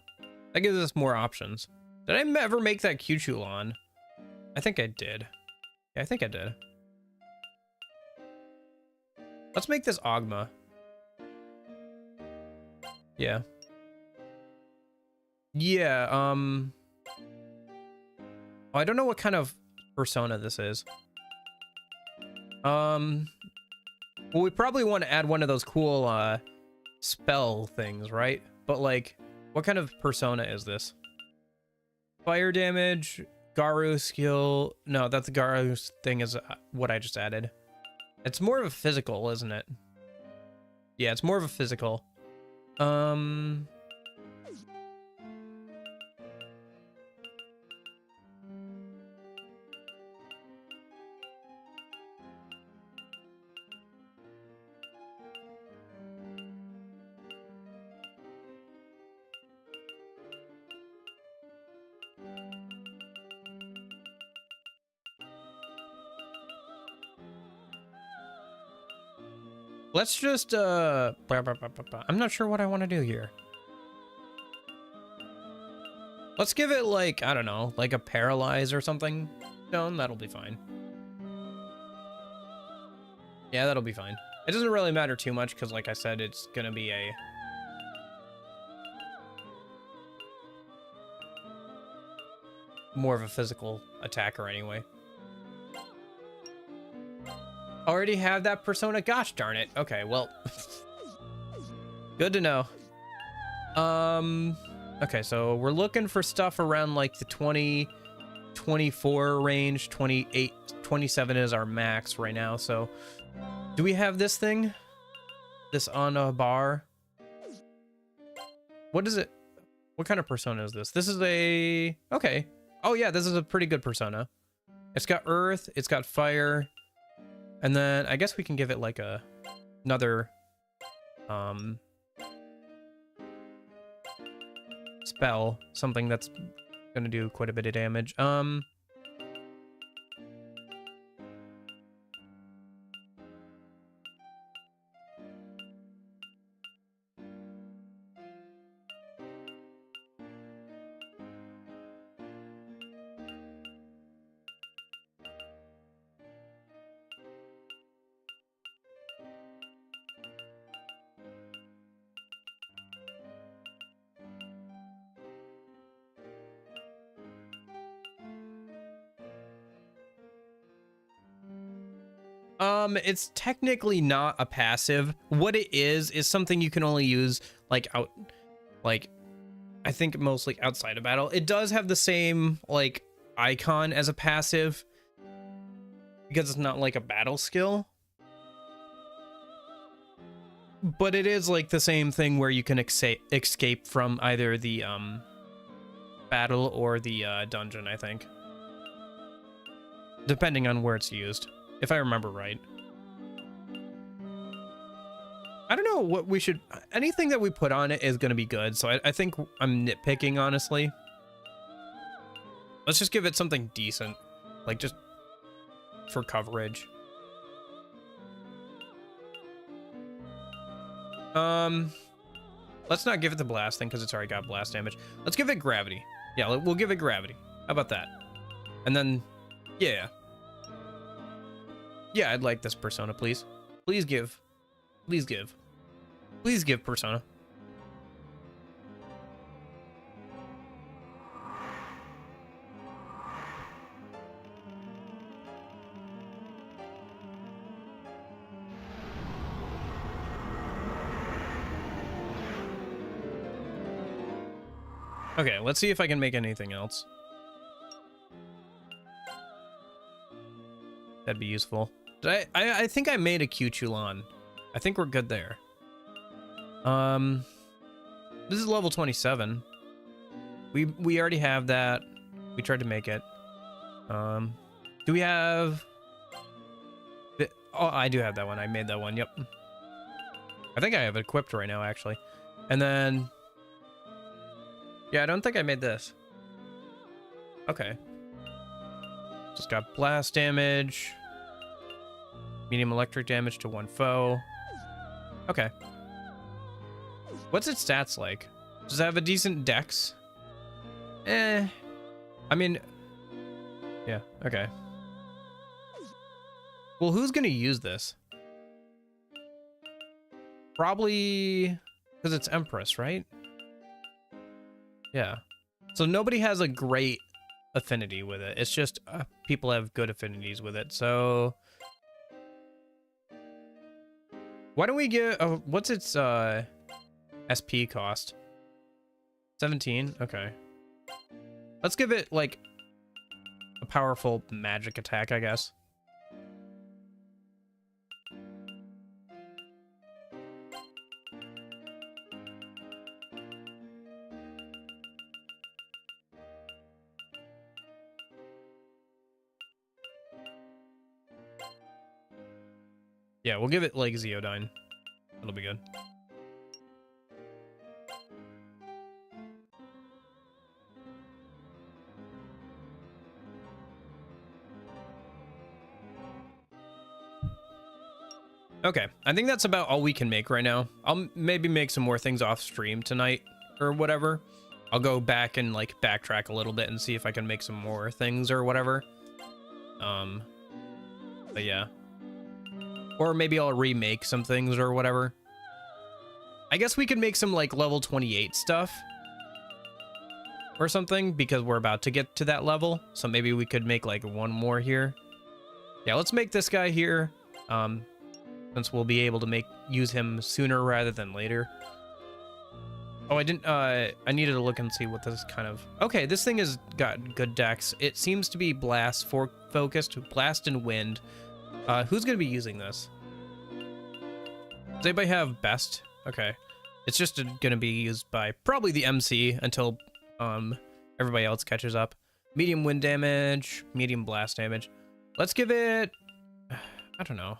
That gives us more options. Did I ever make that Q-Chulon? I think I did. Yeah, I think I did. Let's make this Ogma. Yeah. Yeah, I don't know what kind of persona this is. Well, we probably want to add one of those cool spell things, right? But like, what kind of persona is this? Fire damage, Garu skill. No, that's the Garu thing is what I just added. It's more of a physical, isn't it? Yeah, it's more of a physical. Let's just I'm not sure what I want to do here. Let's give it like, I don't know, like a paralyze or something. Stone, that'll be fine. Yeah, that'll be fine. It doesn't really matter too much because like I said, it's gonna be a more of a physical attacker anyway. Already have that persona? Gosh darn it. Okay, well. Good to know. Okay, so we're looking for stuff around like the 20, 24 range. 28, 27 is our max right now. So do we have this thing? This on a bar? What is it? What kind of persona is this? This is a... Okay. Oh yeah, this is a pretty good persona. It's got earth, it's got fire. And then I guess we can give it like another spell, something that's gonna do quite a bit of damage. It's technically not a passive. What it is something you can only use like I think mostly outside of battle. It does have the same like icon as a passive because it's not like a battle skill. But it is like the same thing where you can escape from either the battle or the dungeon, I think. Depending on where it's used, if I remember right. I don't know what we should... Anything that we put on it is going to be good, so I think I'm nitpicking, honestly. Let's just give it something decent. Like, just for coverage. Let's not give it the blast thing, because it's already got blast damage. Let's give it gravity. Yeah, we'll give it gravity. How about that? And then... Yeah. Yeah, I'd like this persona, please. Please give. Please give. Please give persona. Okay, let's see if I can make anything else. That'd be useful. I think I made a Q-Chulon. I think we're good there. This is level 27. We already have that. We tried to make it. Do we have... Oh, I do have that one. I made that one. Yep. I think I have it equipped right now, actually. And then... Yeah, I don't think I made this. Okay. Just got blast damage. Medium electric damage to one foe. Okay. What's its stats like? Does it have a decent dex? I mean... Yeah, okay. Well, who's gonna use this? Probably... Because it's Empress, right? Yeah. So nobody has a great affinity with it. It's just people have good affinities with it. So Why don't we get what's its SP cost? 17. Okay. Let's give it like a powerful magic attack, I guess. Yeah, we'll give it like Zeodyne. That'll be good. Okay, I think that's about all we can make right now. I'll maybe make some more things off stream tonight or whatever. I'll go back and like backtrack a little bit and see if I can make some more things or whatever. But yeah. Or maybe I'll remake some things or whatever. I guess we could make some like level 28 stuff or something because we're about to get to that level. So maybe we could make like one more here. Yeah, let's make this guy here. Since we'll be able to use him sooner rather than later. Oh, I needed to look and see what this kind of... Okay, this thing has got good dex. It seems to be blast focused, blast and wind. Who's gonna be using this? Does anybody have best? Okay. It's just gonna be used by probably the MC until everybody else catches up. Medium wind damage, medium blast damage. Let's give it... I don't know.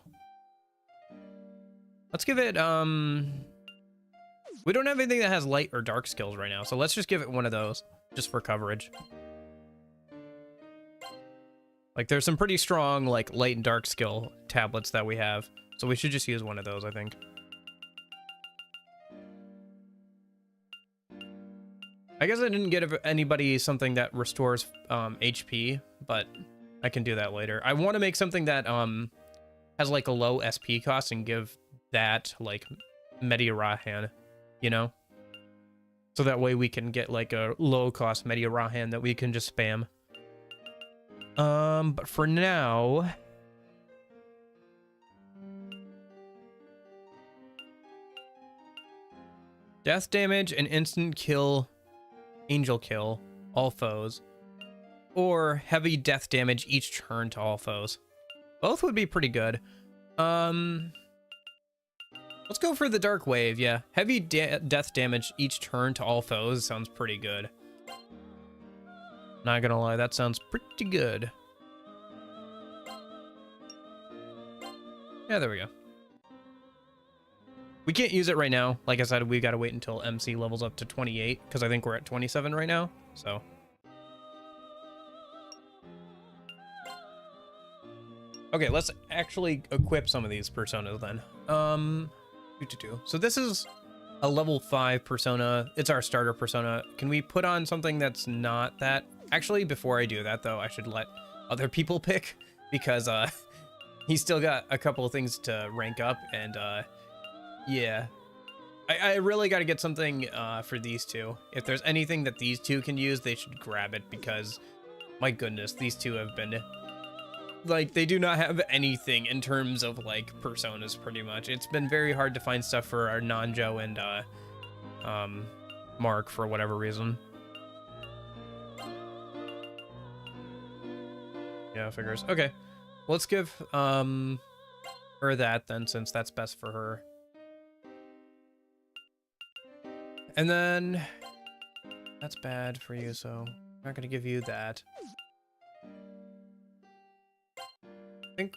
Let's give it, we don't have anything that has light or dark skills right now, so let's just give it one of those, just for coverage. Like, there's some pretty strong, like, light and dark skill tablets that we have, so we should just use one of those, I think. I guess I didn't give anybody something that restores, HP, but I can do that later. I want to make something that, has, like, a low SP cost and give that like Medirahan, you know, so that way we can get like a low cost Medirahan that we can just spam. But for now, death damage and instant kill, angel kill all foes, or heavy death damage each turn to all foes. Both would be pretty good. Let's go for the Dark Wave, yeah. Heavy death damage each turn to all foes sounds pretty good. Not gonna lie, that sounds pretty good. Yeah, there we go. We can't use it right now. Like I said, we gotta wait until MC levels up to 28, because I think we're at 27 right now, so. Okay, let's actually equip some of these personas then. So this is a level 5 persona. It's our starter persona. Can we put on something that's not that? Actually, before I do that, though, I should let other people pick because he's still got a couple of things to rank up. And yeah, I really got to get something for these two. If there's anything that these two can use, they should grab it because, my goodness, these two have been... Like, they do not have anything in terms of, like, personas, pretty much. It's been very hard to find stuff for our Nanjo and, Mark, for whatever reason. Yeah, figures. Okay. Let's give, her that, then, since that's best for her. And then... That's bad for you, so... I'm not gonna give you that. Think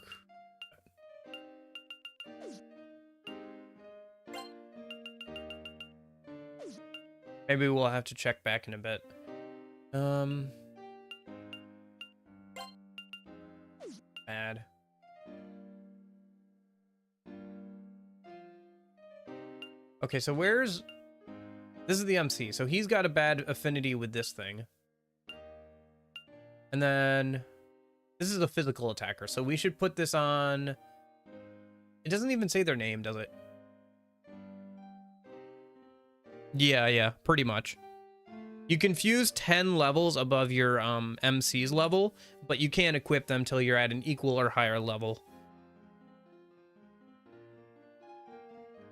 maybe we'll have to check back in a bit. Bad. Okay, so where's... This is the MC, so he's got a bad affinity with this thing. And then... This is a physical attacker, so we should put this on... It doesn't even say their name, does it? Yeah, pretty much. You can fuse 10 levels above your MC's level, but you can't equip them till you're at an equal or higher level.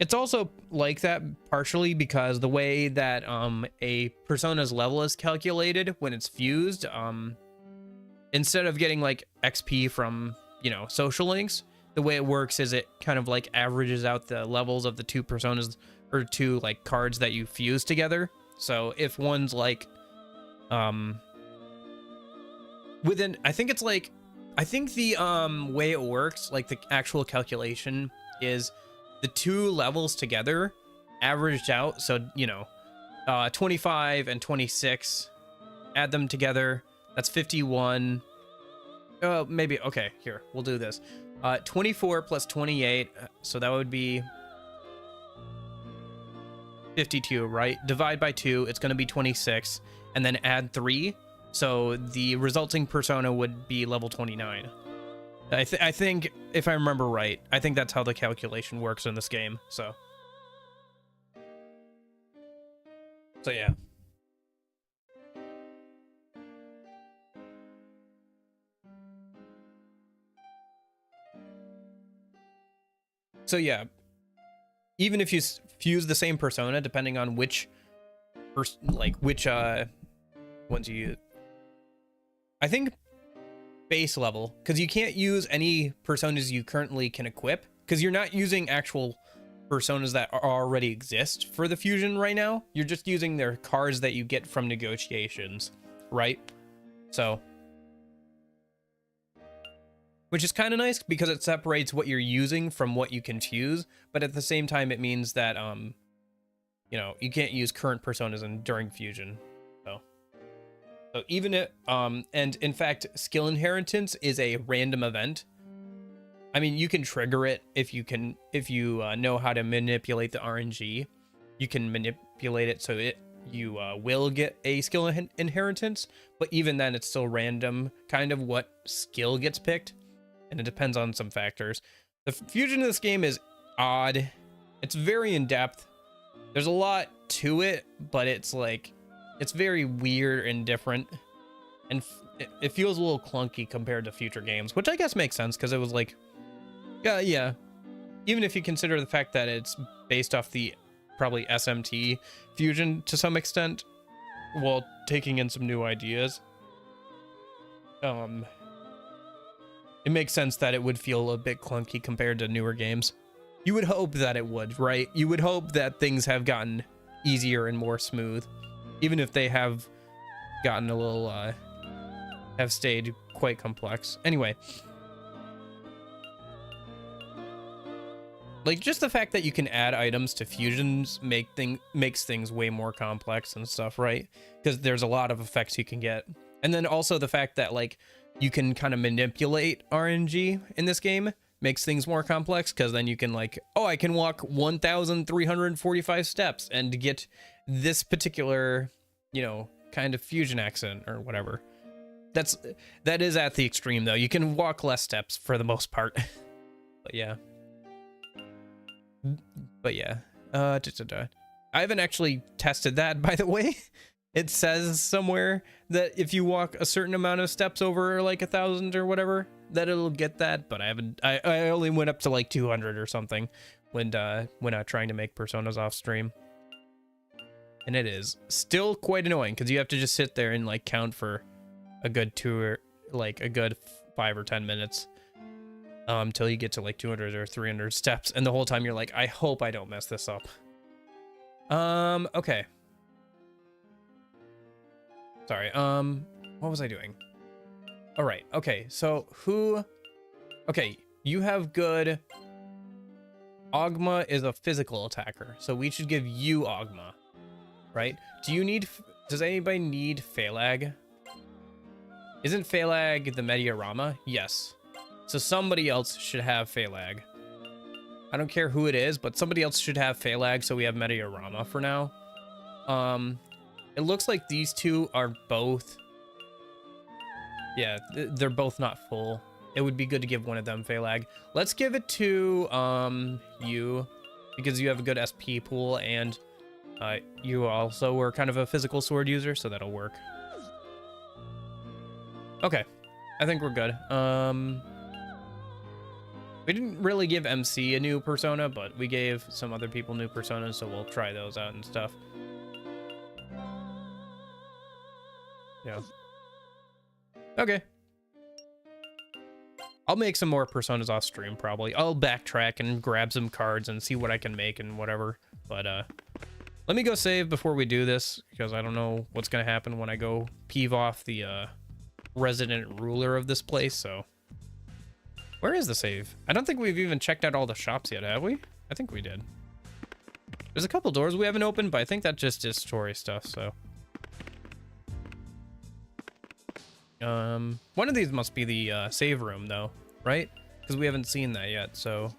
It's also like that partially because the way that a persona's level is calculated when it's fused, instead of getting like XP from, you know, social links, the way it works is it kind of like averages out the levels of the two personas or two like cards that you fuse together. So if one's like within, I think it's like, I think the way it works, like the actual calculation is the two levels together averaged out. So, you know, 25 and 26, add them together, that's 51. Oh, maybe, okay, here, we'll do this. 24 plus 28, so that would be 52, right? Divide by 2, it's going to be 26, and then add 3, so the resulting persona would be level 29. I think, if I remember right, I think that's how the calculation works in this game, so yeah. So yeah, even if you fuse the same persona, depending on which ones you use, I think base level, because you can't use any personas you currently can equip, because you're not using actual personas that already exist for the fusion right now. You're just using their cards that you get from negotiations, right? So, which is kind of nice because it separates what you're using from what you can fuse, but at the same time it means that you know, you can't use current personas during fusion. So even it and in fact, skill inheritance is a random event. I mean, you can trigger it if you know how to manipulate the RNG. You can manipulate it so you will get a skill inheritance, but even then it's still random kind of what skill gets picked, and it depends on some factors. The fusion of this game is odd. It's very in-depth. There's a lot to it, but it's like, it's very weird and different, and it feels a little clunky compared to future games, which I guess makes sense because it was like, yeah, even if you consider the fact that it's based off the probably SMT fusion to some extent, while taking in some new ideas, it makes sense that it would feel a bit clunky compared to newer games. You would hope that it would, right? You would hope that things have gotten easier and more smooth, even if they have gotten a little, have stayed quite complex. Anyway, like, just the fact that you can add items to fusions makes things way more complex and stuff, right? Because there's a lot of effects you can get. And then also the fact that, like, you can kind of manipulate RNG in this game makes things more complex, because then you can, like, oh, I can walk 1,345 steps and get this particular, you know, kind of fusion accent or whatever. That is at the extreme, though. You can walk less steps for the most part. But yeah. I haven't actually tested that, by the way. It says somewhere that if you walk a certain amount of steps over like 1,000 or whatever, that it'll get that, but I haven't. I only went up to like 200 or something when trying to make personas off stream, and it is still quite annoying because you have to just sit there and like count for a good 5 or 10 minutes until you get to like 200 or 300 steps, and the whole time you're like, I hope I don't mess this up. Okay. Sorry, what was I doing? All right, okay, so okay, you have good. Ogma is a physical attacker, so we should give you Ogma, right? Does anybody need Phalag? Isn't Phalag the Mediarama? Yes. So somebody else should have Phalag. I don't care who it is, but somebody else should have Phalag, so we have Mediarama for now. It looks like these two are both... Yeah, they're both not full. It would be good to give one of them Phalag. Let's give it to you, because you have a good SP pool, and you also were kind of a physical sword user, so that'll work. Okay, I think we're good. We didn't really give MC a new persona, but we gave some other people new personas, so we'll try those out and stuff. Yeah. Okay. I'll make some more personas off stream, probably. I'll backtrack and grab some cards and see what I can make and whatever. But, let me go save before we do this, because I don't know what's going to happen when I go peeve off the, resident ruler of this place, so... Where is the save? I don't think we've even checked out all the shops yet, have we? I think we did. There's a couple doors we haven't opened, but I think that just is story stuff, so... One of these must be the save room, though, right? Because we haven't seen that yet, so...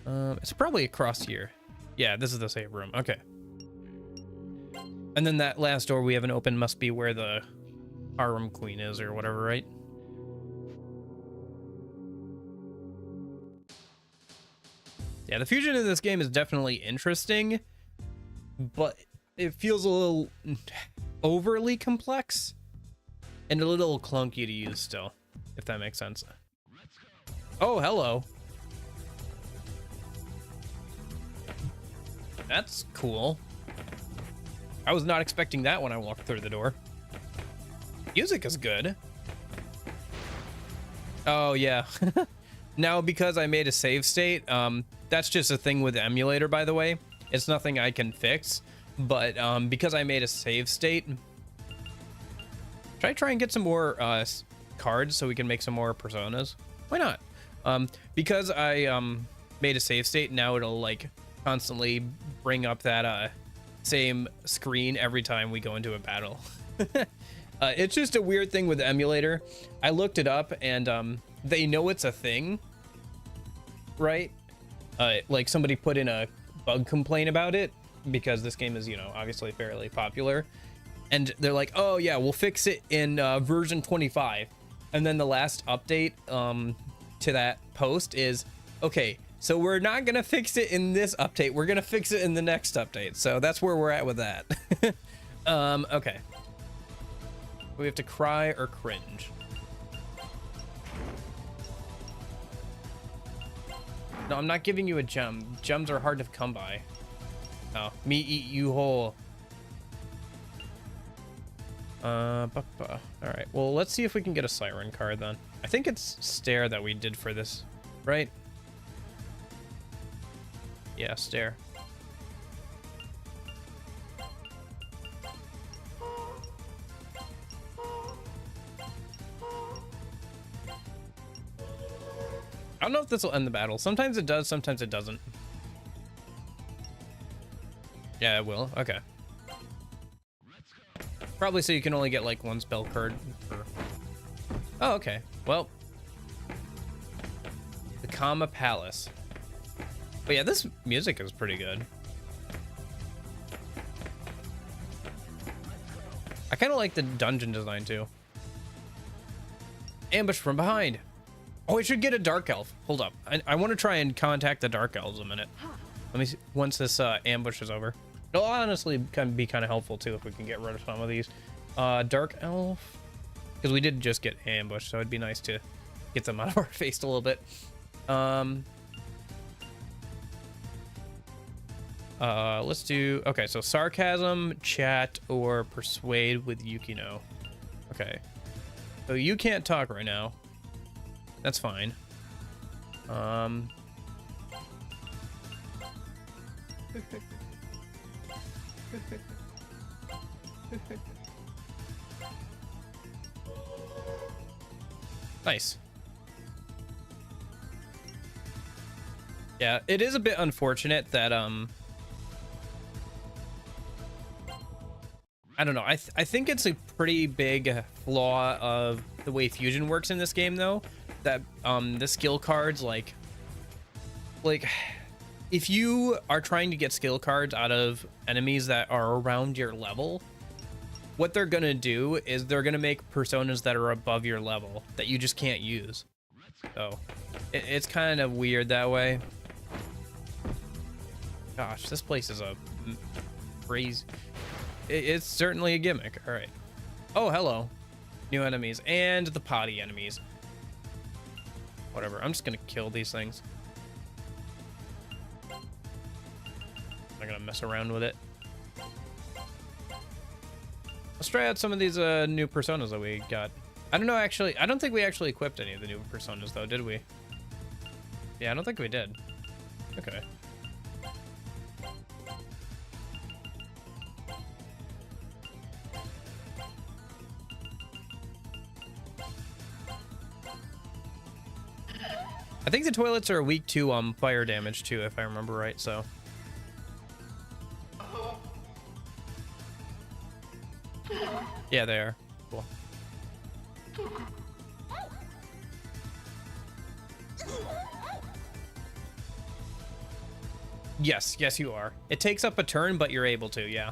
it's probably across here. Yeah, this is the save room. Okay. And then that last door we haven't opened must be where the Harem Queen is, or whatever, right? Yeah, the fusion in this game is definitely interesting, but it feels a little overly complex and a little clunky to use still, if that makes sense. Oh, hello. That's cool. I was not expecting that when I walked through the door. Music is good. Oh, yeah. Now, because I made a save state, that's just a thing with the emulator, by the way. It's nothing I can fix, but because I made a save state, should I try and get some more cards so we can make some more personas? Why not? Because I made a save state, now it'll like constantly bring up that same screen every time we go into a battle. It's just a weird thing with the emulator. I looked it up, and they know it's a thing, right? Like somebody put in a bug complaint about it because this game is, you know, obviously fairly popular, and they're like, oh yeah, we'll fix it in version 25. And then the last update to that post is, okay, so we're not gonna fix it in this update, we're gonna fix it in the next update. So that's where we're at with that. Okay, we have to cry or cringe. No, I'm not giving you a gem. Gems are hard to come by. Oh, me eat you whole. All right. Well, let's see if we can get a siren card then. I think it's stare that we did for this, right? Yeah, stare. I don't know if this will end the battle. Sometimes it does, sometimes it doesn't. Yeah, it will. Okay. Probably so you can only get like one spell card per... Oh, okay. Well. The Kama Palace. But yeah, this music is pretty good. I kind of like the dungeon design too. Ambush from behind. Oh, I should get a Dark Elf. Hold up. I want to try and contact the Dark Elves a minute. Let me see. Once this ambush is over. It'll honestly be kind of helpful too if we can get rid of some of these. Dark Elf. Because we did just get ambushed, so it'd be nice to get them out of our face a little bit. Let's do... Okay, so Sarcasm, Chat, or Persuade with Yukino. Okay. So you can't talk right now. That's fine. Nice. Yeah, it is a bit unfortunate that I don't know. I think it's a pretty big flaw of the way fusion works in this game, though. That the skill cards, like if you are trying to get skill cards out of enemies that are around your level, what they're gonna do is they're gonna make personas that are above your level that you just can't use. So it's kind of weird that way. Gosh, this place is a crazy. It's certainly a gimmick. All right. Oh, hello. New enemies and the potty enemies. Whatever. I'm just gonna kill these things. I'm not gonna mess around with it. Let's try out some of these new personas that we got. I don't know, actually. I don't think we actually equipped any of the new personas, though, did we? Yeah, I don't think we did. Okay. I think the toilets are weak to fire damage, too, if I remember right, so... Yeah, they are. Cool. Yes, yes you are. It takes up a turn, but you're able to, yeah.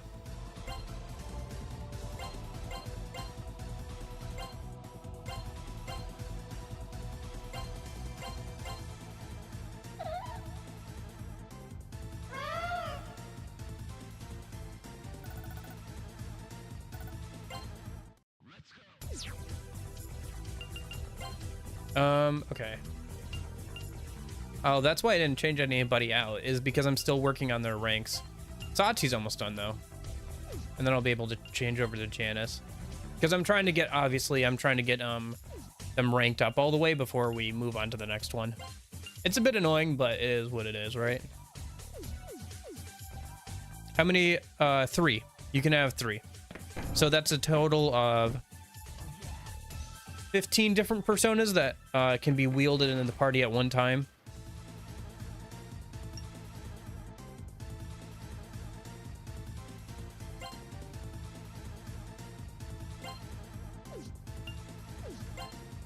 Okay. Oh, that's why I didn't change anybody out, is because I'm still working on their ranks. Sachi's almost done, though. And then I'll be able to change over to Janice. Because I'm trying to get, obviously, I'm trying to get them ranked up all the way before we move on to the next one. It's a bit annoying, but it is what it is, right? How many? 3. You can have 3. So that's a total of 15 different personas that can be wielded in the party at one time.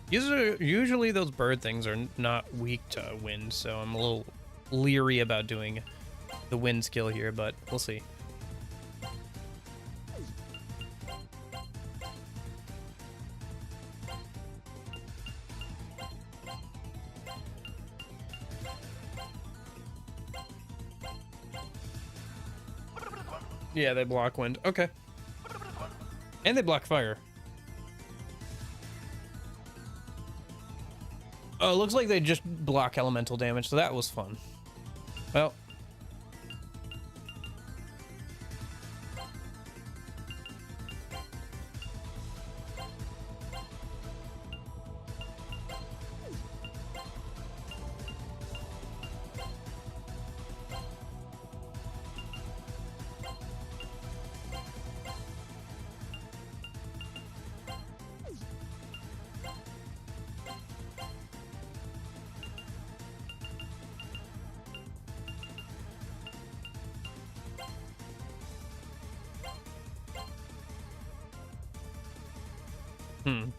Usually those bird things are not weak to wind, so I'm a little leery about doing the wind skill here, but we'll see. Yeah, they block wind. Okay. And they block fire. Oh, it looks like they just block elemental damage, so that was fun. Well.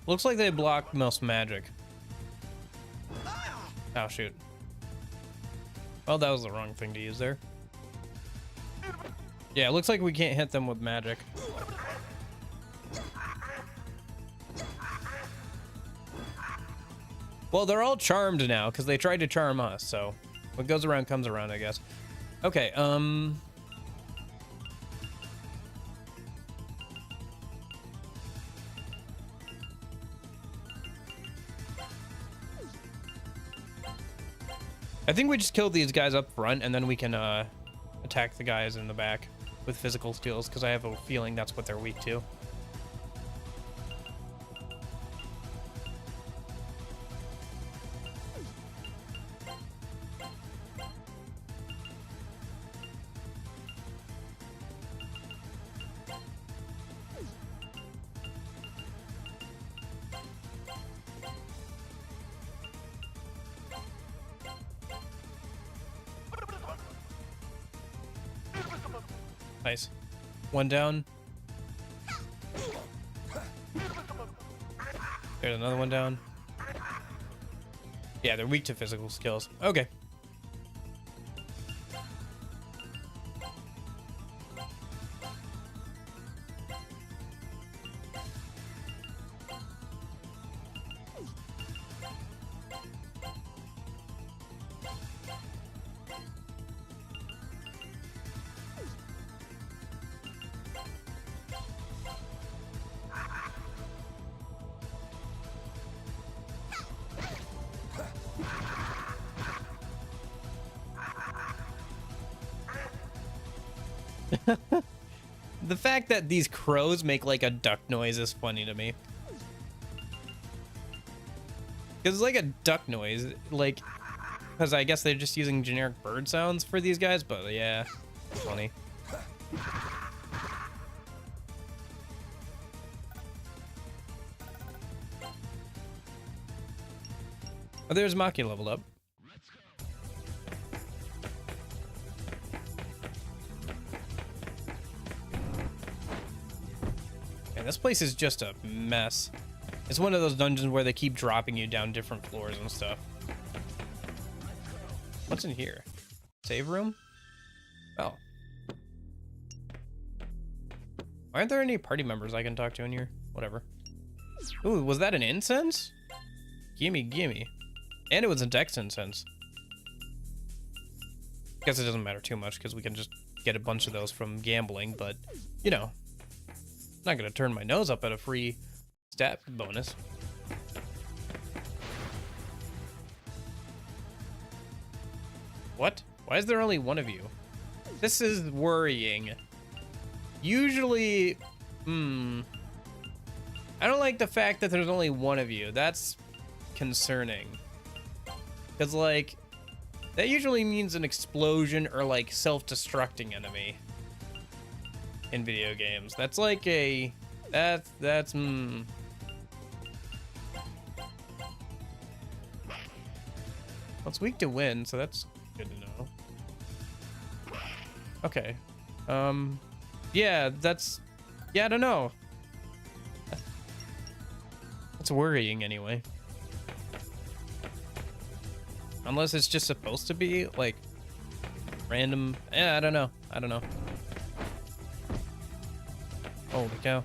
Looks like they block most magic. Oh, shoot. Well, that was the wrong thing to use there. Yeah, it looks like we can't hit them with magic. Well, they're all charmed now, because they tried to charm us, so... what goes around comes around, I guess. Okay, I think we just kill these guys up front, and then we can attack the guys in the back with physical skills, because I have a feeling that's what they're weak to. Nice. One down. There's another one down. Yeah, they're weak to physical skills. Okay. The fact that these crows make like a duck noise is funny to me. Because it's like a duck noise, like, because I guess they're just using generic bird sounds for these guys, but yeah, it's funny. Oh, there's Maki leveled up. And this place is just a mess. It's one of those dungeons where they keep dropping you down different floors and stuff. What's in here? Save room? Oh. Aren't there any party members I can talk to in here? Whatever. Ooh, was that an incense? Gimme, gimme. And it was a Dex incense. Guess it doesn't matter too much because we can just get a bunch of those from gambling, but, you know, I'm not gonna turn my nose up at a free stat bonus. What? Why is there only one of you? This is worrying. Usually, I don't like the fact that there's only one of you. That's concerning. Because, like, that usually means an explosion or, like, self-destructing enemy in video games. That's like a... That's Well, it's weak to wind, so that's good to know. Okay. Yeah, that's... Yeah, I don't know. That's worrying, anyway. Unless it's just supposed to be, like, random... Yeah, I don't know. I don't know. Holy cow.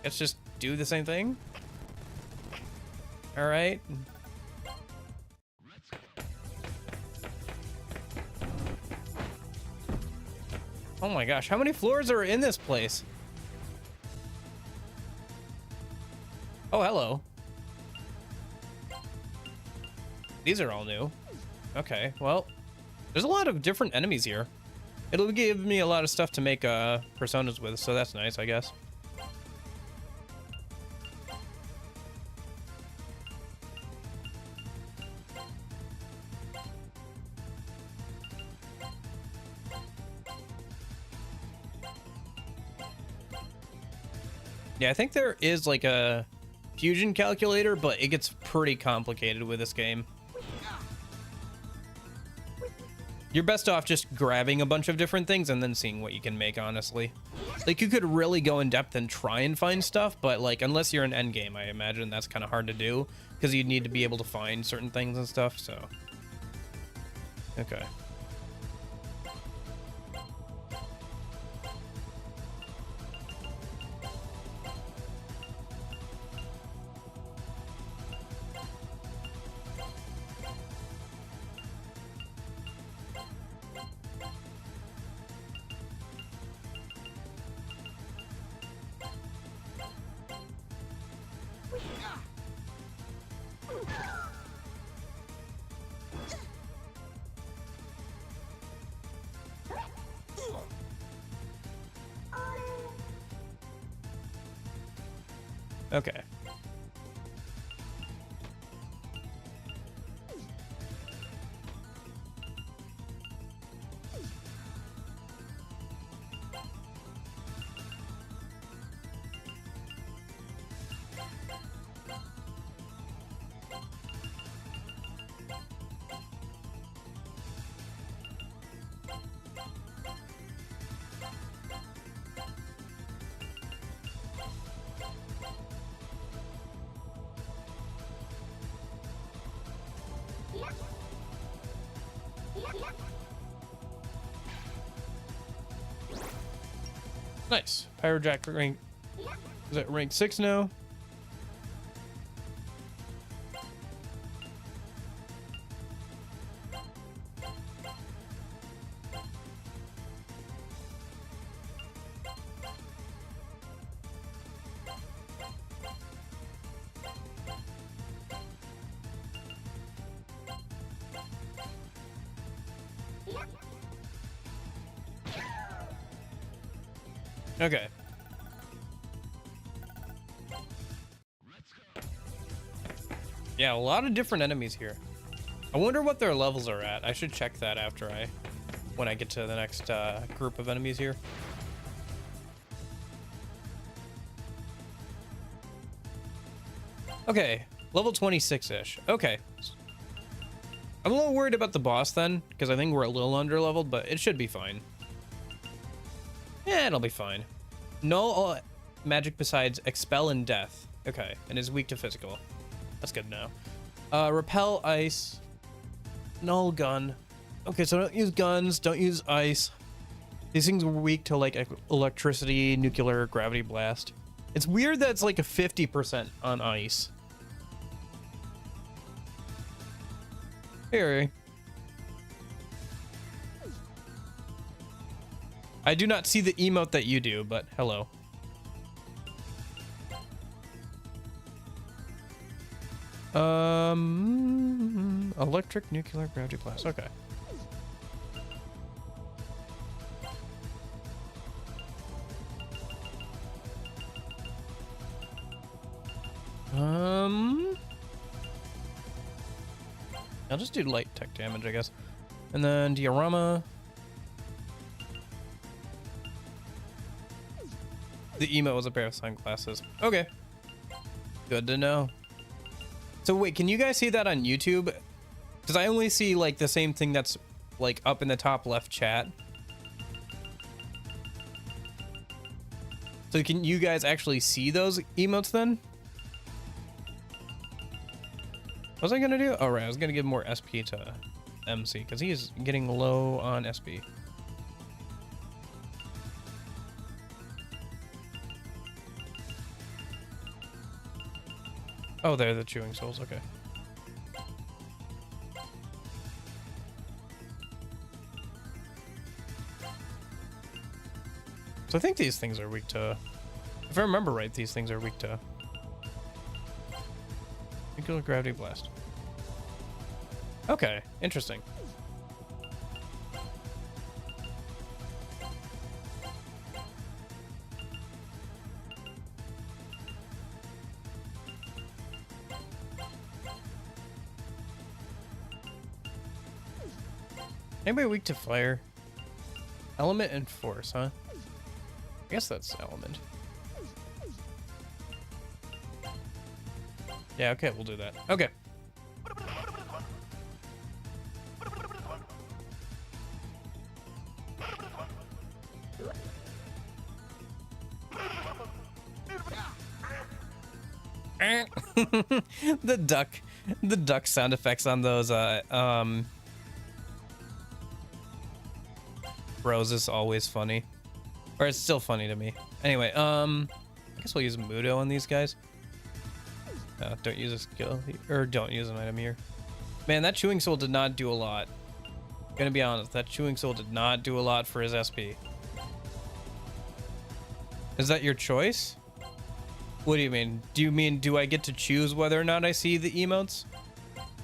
Let's just do the same thing? Alright. Oh my gosh, how many floors are in this place? Oh, hello. These are all new. Okay, well, there's a lot of different enemies here. It'll give me a lot of stuff to make personas with, so that's nice, I guess. Yeah, I think there is like a fusion calculator, but it gets pretty complicated with this game. You're best off just grabbing a bunch of different things and then seeing what you can make, honestly. Like, you could really go in depth and try and find stuff, but like, unless you're an endgame, I imagine that's kind of hard to do because you'd need to be able to find certain things and stuff, so. Okay. Okay. Nice. Pyrojack rank. Is it rank 6 now? Okay. Yeah, a lot of different enemies here. I wonder what their levels are at. I should check that when I get to the next group of enemies here. Okay, level 26-ish. Okay. I'm a little worried about the boss then, because I think we're a little under-leveled, but it should be fine. Yeah, it'll be fine. No magic besides Expel and Death. Okay, and is weak to physical. That's good to know. Repel, Ice, Null, Gun. Okay, so don't use guns, don't use ice. These things are weak to like electricity, nuclear, gravity blast. It's weird that it's like a 50% on ice. Here. I do not see the emote that you do, but hello. Electric, nuclear, gravity blast. Okay. I'll just do light tech damage, I guess. And then diorama. The emo was a pair of sunglasses. Okay. Good to know. So wait, can you guys see that on YouTube? Because I only see like the same thing that's like up in the top left chat. So can you guys actually see those emotes then? What was I gonna do? Oh right, I was gonna give more SP to MC because he is getting low on SP. Oh, they're the chewing souls. Okay. So I think these things are weak to, if I remember right, these things are weak to nuclear gravity blast. Okay, interesting. Anybody weak to fire? Element and force, huh? I guess that's element. Yeah, okay, we'll do that. Okay. the duck sound effects on those bros is always funny. Or it's still funny to me. Anyway, I guess we'll use Mudo on these guys. Don't use a skill, or don't use an item here. Man, that chewing soul did not do a lot. Gonna be honest, that chewing soul did not do a lot for his SP. Is that your choice? What do you mean? Do you mean, do I get to choose whether or not I see the emotes?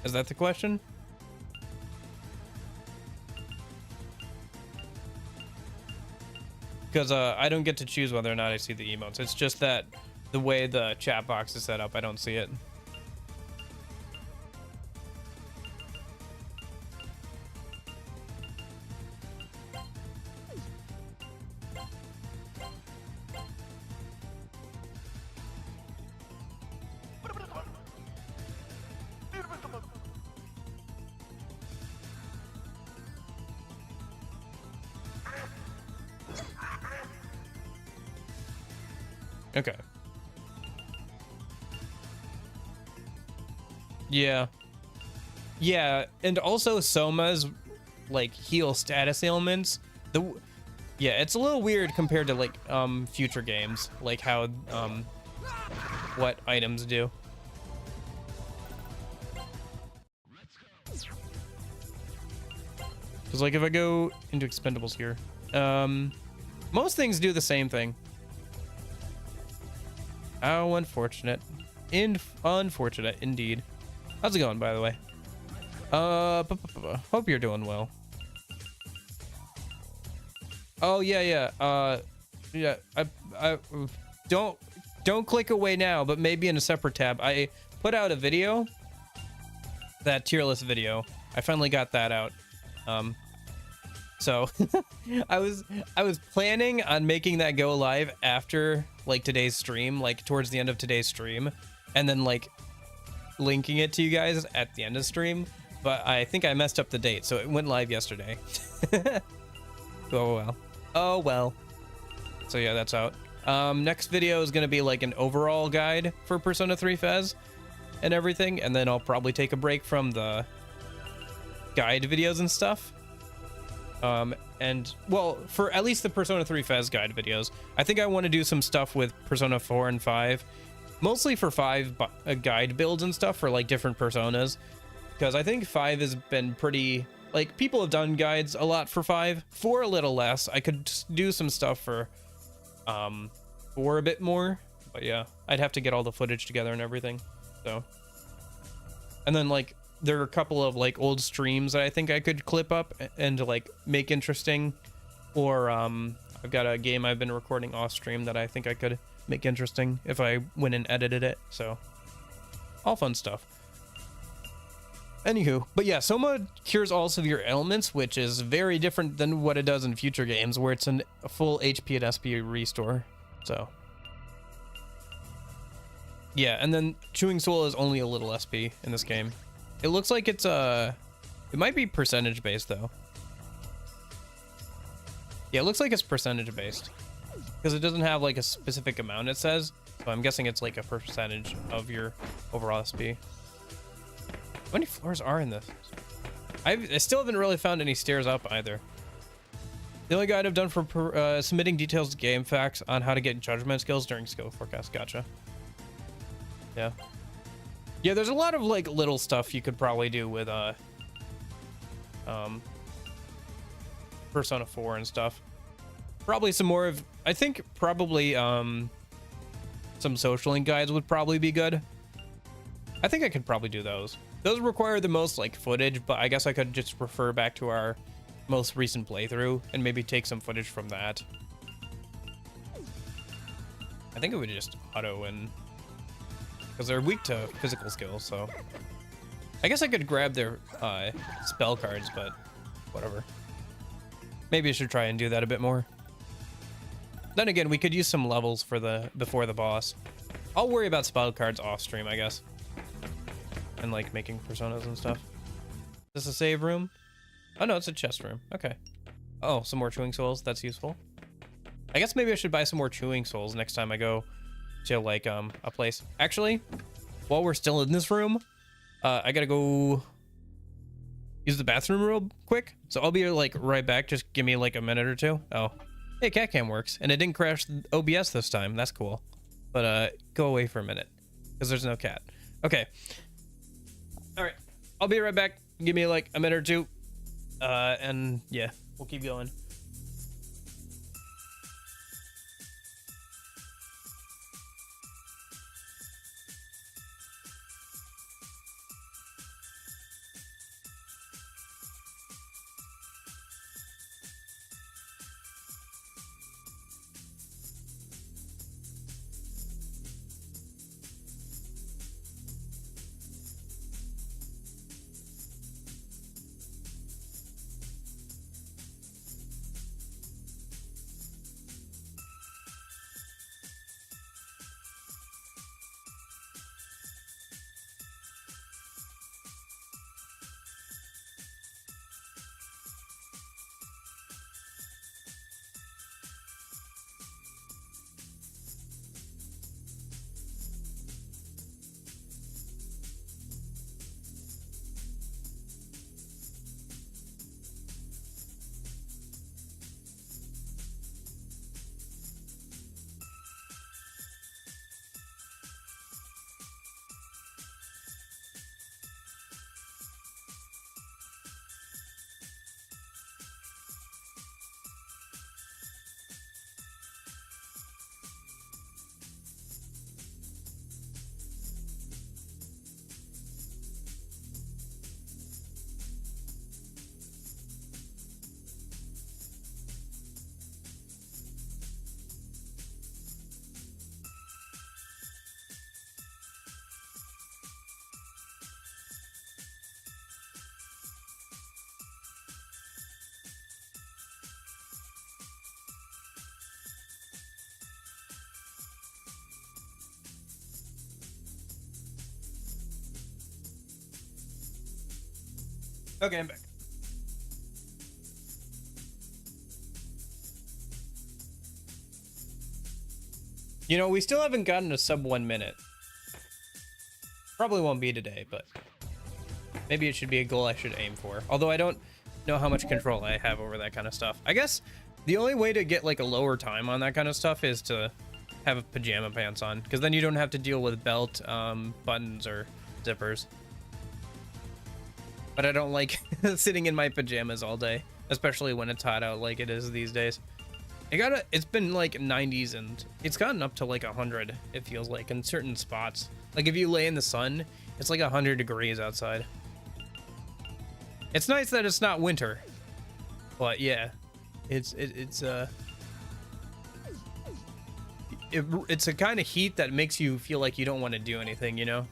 Is that the question? Because I don't get to choose whether or not I see the emotes. It's just that the way the chat box is set up, I don't see it. Okay. Yeah. Yeah, and also Soma's like heal status ailments. Yeah, it's a little weird compared to like future games, like how what items do. Cuz like if I go into expendables here, most things do the same thing. How unfortunate. Unfortunate indeed. How's it going, by the way? Hope you're doing well. Oh, yeah. Yeah, I don't click away now, but maybe in a separate tab. I put out a video, that tier list video. I finally got that out. So I was planning on making that go live after like today's stream, like towards the end of today's stream, and then like linking it to you guys at the end of stream. But I think I messed up the date, so it went live yesterday. Oh well. Oh well. So yeah, that's out. Next video is gonna be like an overall guide for Persona 3 Fez and everything, and then I'll probably take a break from the guide videos and stuff. And well, for at least the Persona 3 Fez guide videos, I think I want to do some stuff with Persona 4 and 5, mostly for 5 guide builds and stuff for like different personas, because I think 5 has been pretty, like, people have done guides a lot for 5, 4 a little less. I could do some stuff for 4 a bit more, but yeah, I'd have to get all the footage together and everything. So, and then like there are a couple of like old streams that I think I could clip up and like make interesting, or I've got a game I've been recording off stream that I think I could make interesting if I went and edited it. So all fun stuff. Anywho, but yeah, Soma cures all severe ailments, which is very different than what it does in future games, where it's a full HP and SP restore. So yeah, and then Chewing Soul is only a little SP in this game. It looks like it's it might be percentage based though. Yeah, it looks like it's percentage based because it doesn't have like a specific amount, it says. So I'm guessing it's like a percentage of your overall SP. How many floors are in this? I still haven't really found any stairs up either. The only guide I've done for submitting details to game facts on how to get judgment skills during skill forecast. Gotcha. Yeah. Yeah, there's a lot of like little stuff you could probably do with Persona 4 and stuff. Probably some more of, I think probably some social link guides would probably be good. I think I could probably do those. Those require the most like footage, but I guess I could just refer back to our most recent playthrough and maybe take some footage from that. I think it would just auto and because they're weak to physical skills, so I guess I could grab their spell cards, but whatever. Maybe I should try and do that a bit more. Then again, we could use some levels for the before the boss. I'll worry about spell cards off stream, I guess. And like making personas and stuff. Is this a save room? Oh no, it's a chest room. Okay. Oh, some more chewing souls. That's useful. I guess maybe I should buy some more chewing souls next time I go to like a place. Actually, while we're still in this room, I gotta go use the bathroom real quick. So I'll be like right back. Just give me like a minute or two. Oh, hey, cat cam works, and it didn't crash the OBS this time. That's cool. But go away for a minute because there's no cat. Okay. All right, I'll be right back. Give me like a minute or two, and yeah, we'll keep going. Okay, I'm back. You know, we still haven't gotten a sub 1 minute. Probably won't be today, but maybe it should be a goal I should aim for. Although I don't know how much control I have over that kind of stuff. I guess the only way to get like a lower time on that kind of stuff is to have pajama pants on, because then you don't have to deal with belt, buttons, or zippers. But I don't like sitting in my pajamas all day, especially when it's hot out like it is these days. It's been like 90s and it's gotten up to like 100, it feels like, in certain spots. Like if you lay in the sun, it's like 100 degrees outside. It's nice that it's not winter, but yeah, it's a kind of heat that makes you feel like you don't want to do anything, you know?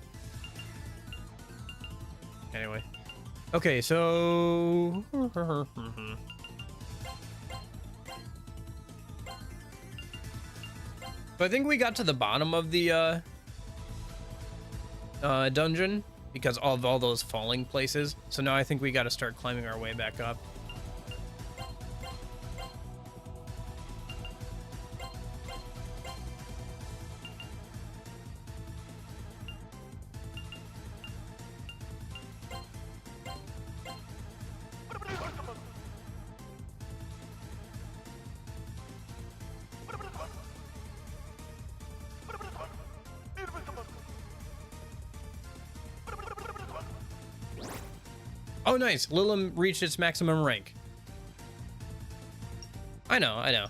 Anyway. Okay, so... So I think we got to the bottom of the dungeon because of all those falling places. So now I think we got to start climbing our way back up. Oh, nice. Lilim reached its maximum rank. I know, I know.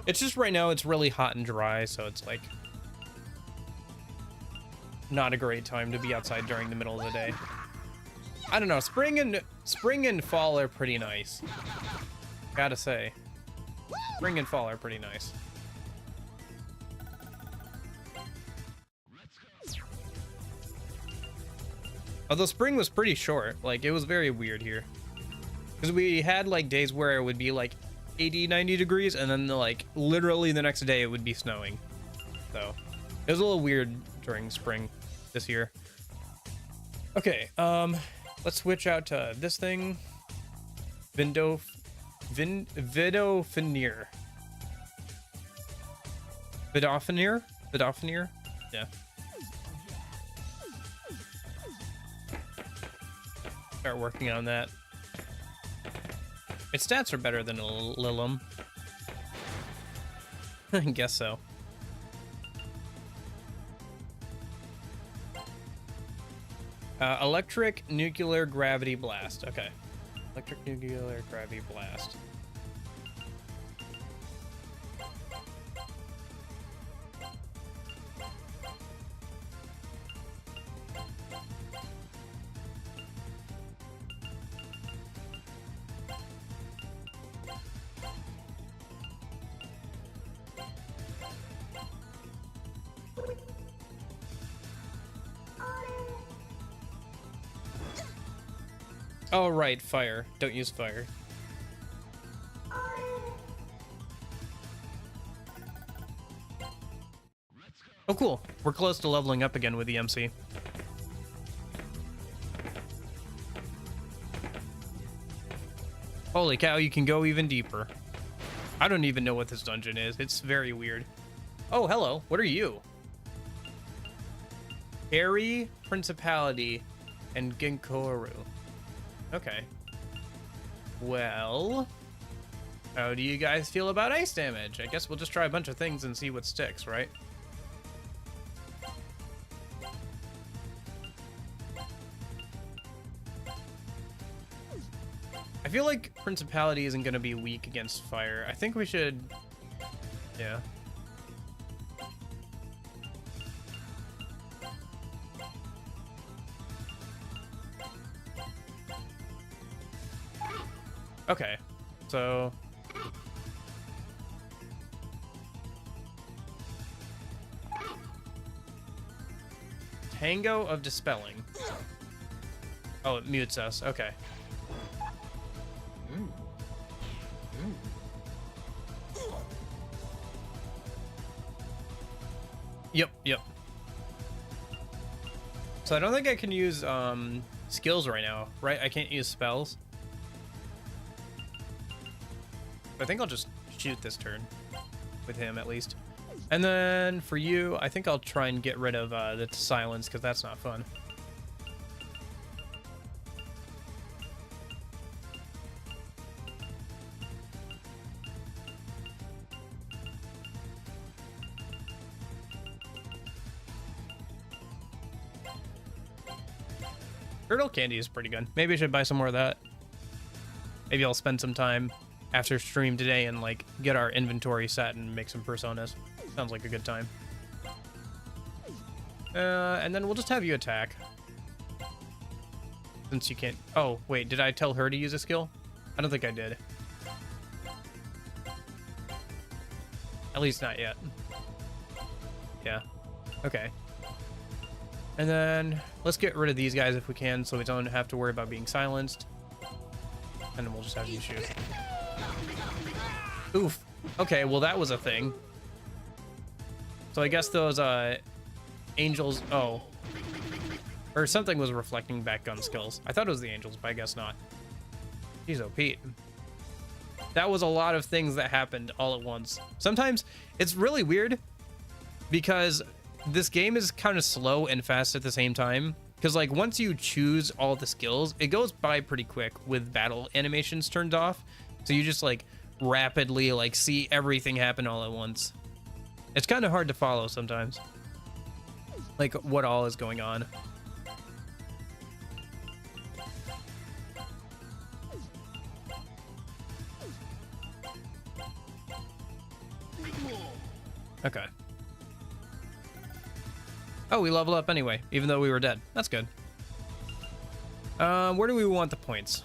It's just right now it's really hot and dry, so it's like not a great time to be outside during the middle of the day. I don't know. Spring and fall are pretty nice. Gotta say. Spring and fall are pretty nice. Although spring was pretty short, like it was very weird here. Because we had like days where it would be like 80, 90 degrees and then like literally the next day it would be snowing. So it was a little weird during spring this year. Okay, let's switch out to this thing. Vidofenir. Vidofenir? Yeah. Start working on that. Its stats are better than Lilim. I guess so. Electric nuclear gravity blast. Okay. Electric nuclear gravity blast. Oh, right, fire. Don't use fire. Oh, cool. We're close to leveling up again with the MC. Holy cow, you can go even deeper. I don't even know what this dungeon is. It's very weird. Oh, hello. What are you? Harry, Principality, and Ginkoru. Okay. Well, how do you guys feel about ice damage? I guess we'll just try a bunch of things and see what sticks, right? I feel like Principality isn't going to be weak against fire. I think we should... Yeah. Okay, so... Tango of Dispelling. Oh, it mutes us. Okay. Yep, yep. So I don't think I can use skills right now, right? I can't use spells. I think I'll just shoot this turn with him at least. And then for you, I think I'll try and get rid of the silence because that's not fun. Turtle candy is pretty good. Maybe I should buy some more of that. Maybe I'll spend some time after stream today and like get our inventory set and make some personas. Sounds like a good time. And then we'll just have you attack. Since you can't... Oh, wait, did I tell her to use a skill? I don't think I did. At least not yet. Yeah. Okay. And then let's get rid of these guys if we can so we don't have to worry about being silenced. And then we'll just have you shoot. Oof. Okay, well that was a thing. So I guess those angels... Oh. Or something was reflecting back gun skills. I thought it was the angels, but I guess not. Jeez, oh Pete. That was a lot of things that happened all at once. Sometimes it's really weird because this game is kind of slow and fast at the same time. Because like once you choose all the skills, it goes by pretty quick with battle animations turned off. So you just like rapidly like see everything happen all at once. It's kind of hard to follow sometimes. Like what all is going on. Okay. Oh, we level up anyway, even though we were dead. That's good. Where do we want the points?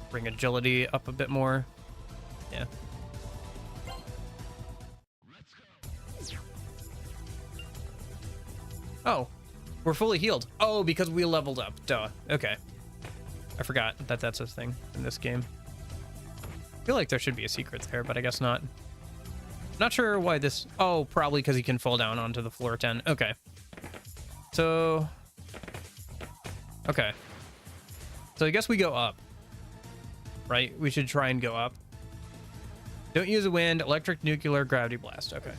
Bring agility up a bit more. Yeah. Oh, we're fully healed. Oh, because we leveled up. Duh. Okay. I forgot that that's a thing in this game. I feel like there should be a secret there, but I guess not. Not sure why this... Oh, probably because he can fall down onto the floor 10. Okay. So... Okay. So I guess we go up. Right? We should try and go up. Don't use a wind, electric, nuclear, gravity blast. Okay.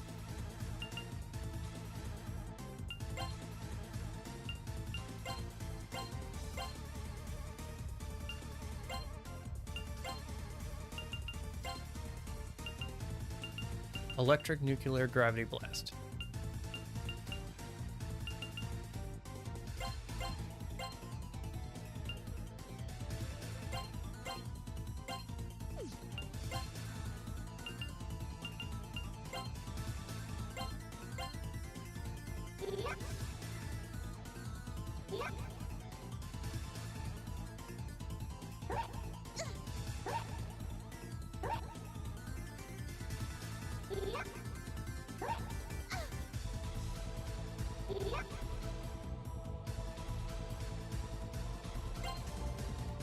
Electric, nuclear, gravity blast.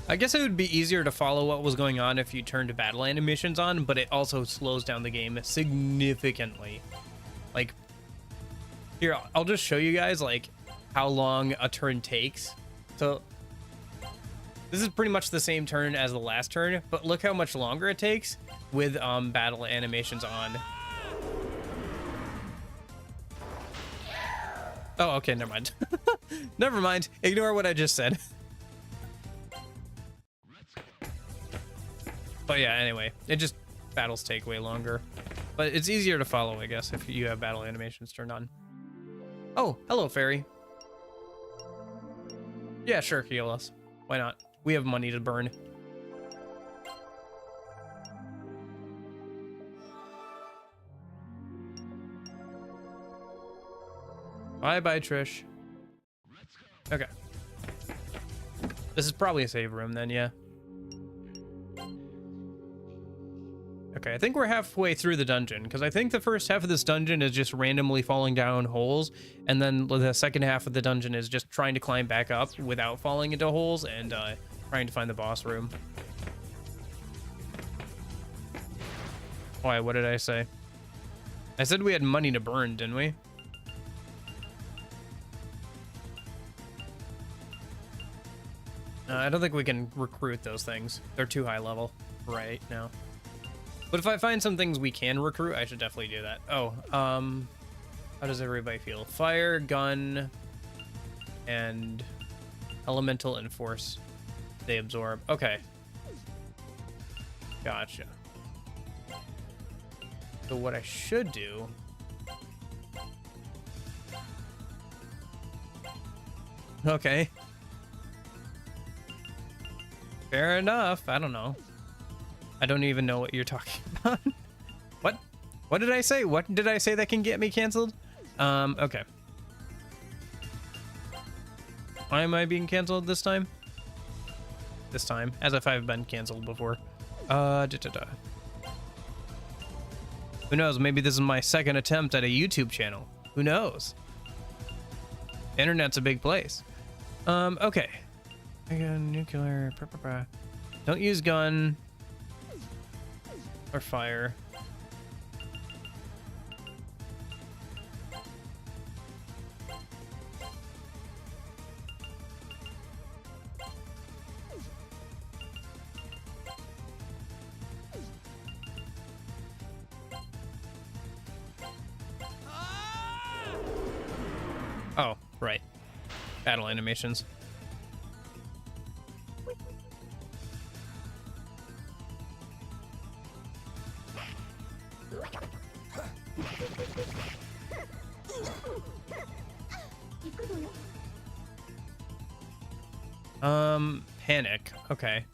I guess it would be easier to follow what was going on if you turned battle animations on, but it also slows down the game significantly. Like, here, I'll just show you guys, like, how long a turn takes. So, this is pretty much the same turn as the last turn, but look how much longer it takes with battle animations on. Oh, okay, never mind. Never mind. Ignore what I just said. But yeah, anyway, it just battles take way longer, but it's easier to follow, I guess, if you have battle animations turned on. Oh, hello, fairy. Yeah, sure, heal us. Why not? We have money to burn. Bye, Trish. Okay. This is probably a save room then, yeah. Okay, I think we're halfway through the dungeon, because I think the first half of this dungeon is just randomly falling down holes, and then the second half of the dungeon is just trying to climb back up without falling into holes and trying to find the boss room. Why, what did I say? I said we had money to burn, didn't we? I don't think we can recruit those things. They're too high level right now. But if I find some things we can recruit, I should definitely do that. Oh, how does everybody feel? Fire, gun, and elemental and force. They absorb. Okay. Gotcha. So what I should do... Okay. Fair enough. I don't know. I don't even know what you're talking about. What? What did I say? What did I say that can get me canceled? Okay. Why am I being canceled this time? This time, as if I've been canceled before. Who knows? Maybe this is my second attempt at a YouTube channel. Who knows? Internet's a big place. Okay. I got nuclear. Don't use gun or fire. Oh, right. Battle animations. Panic. Okay.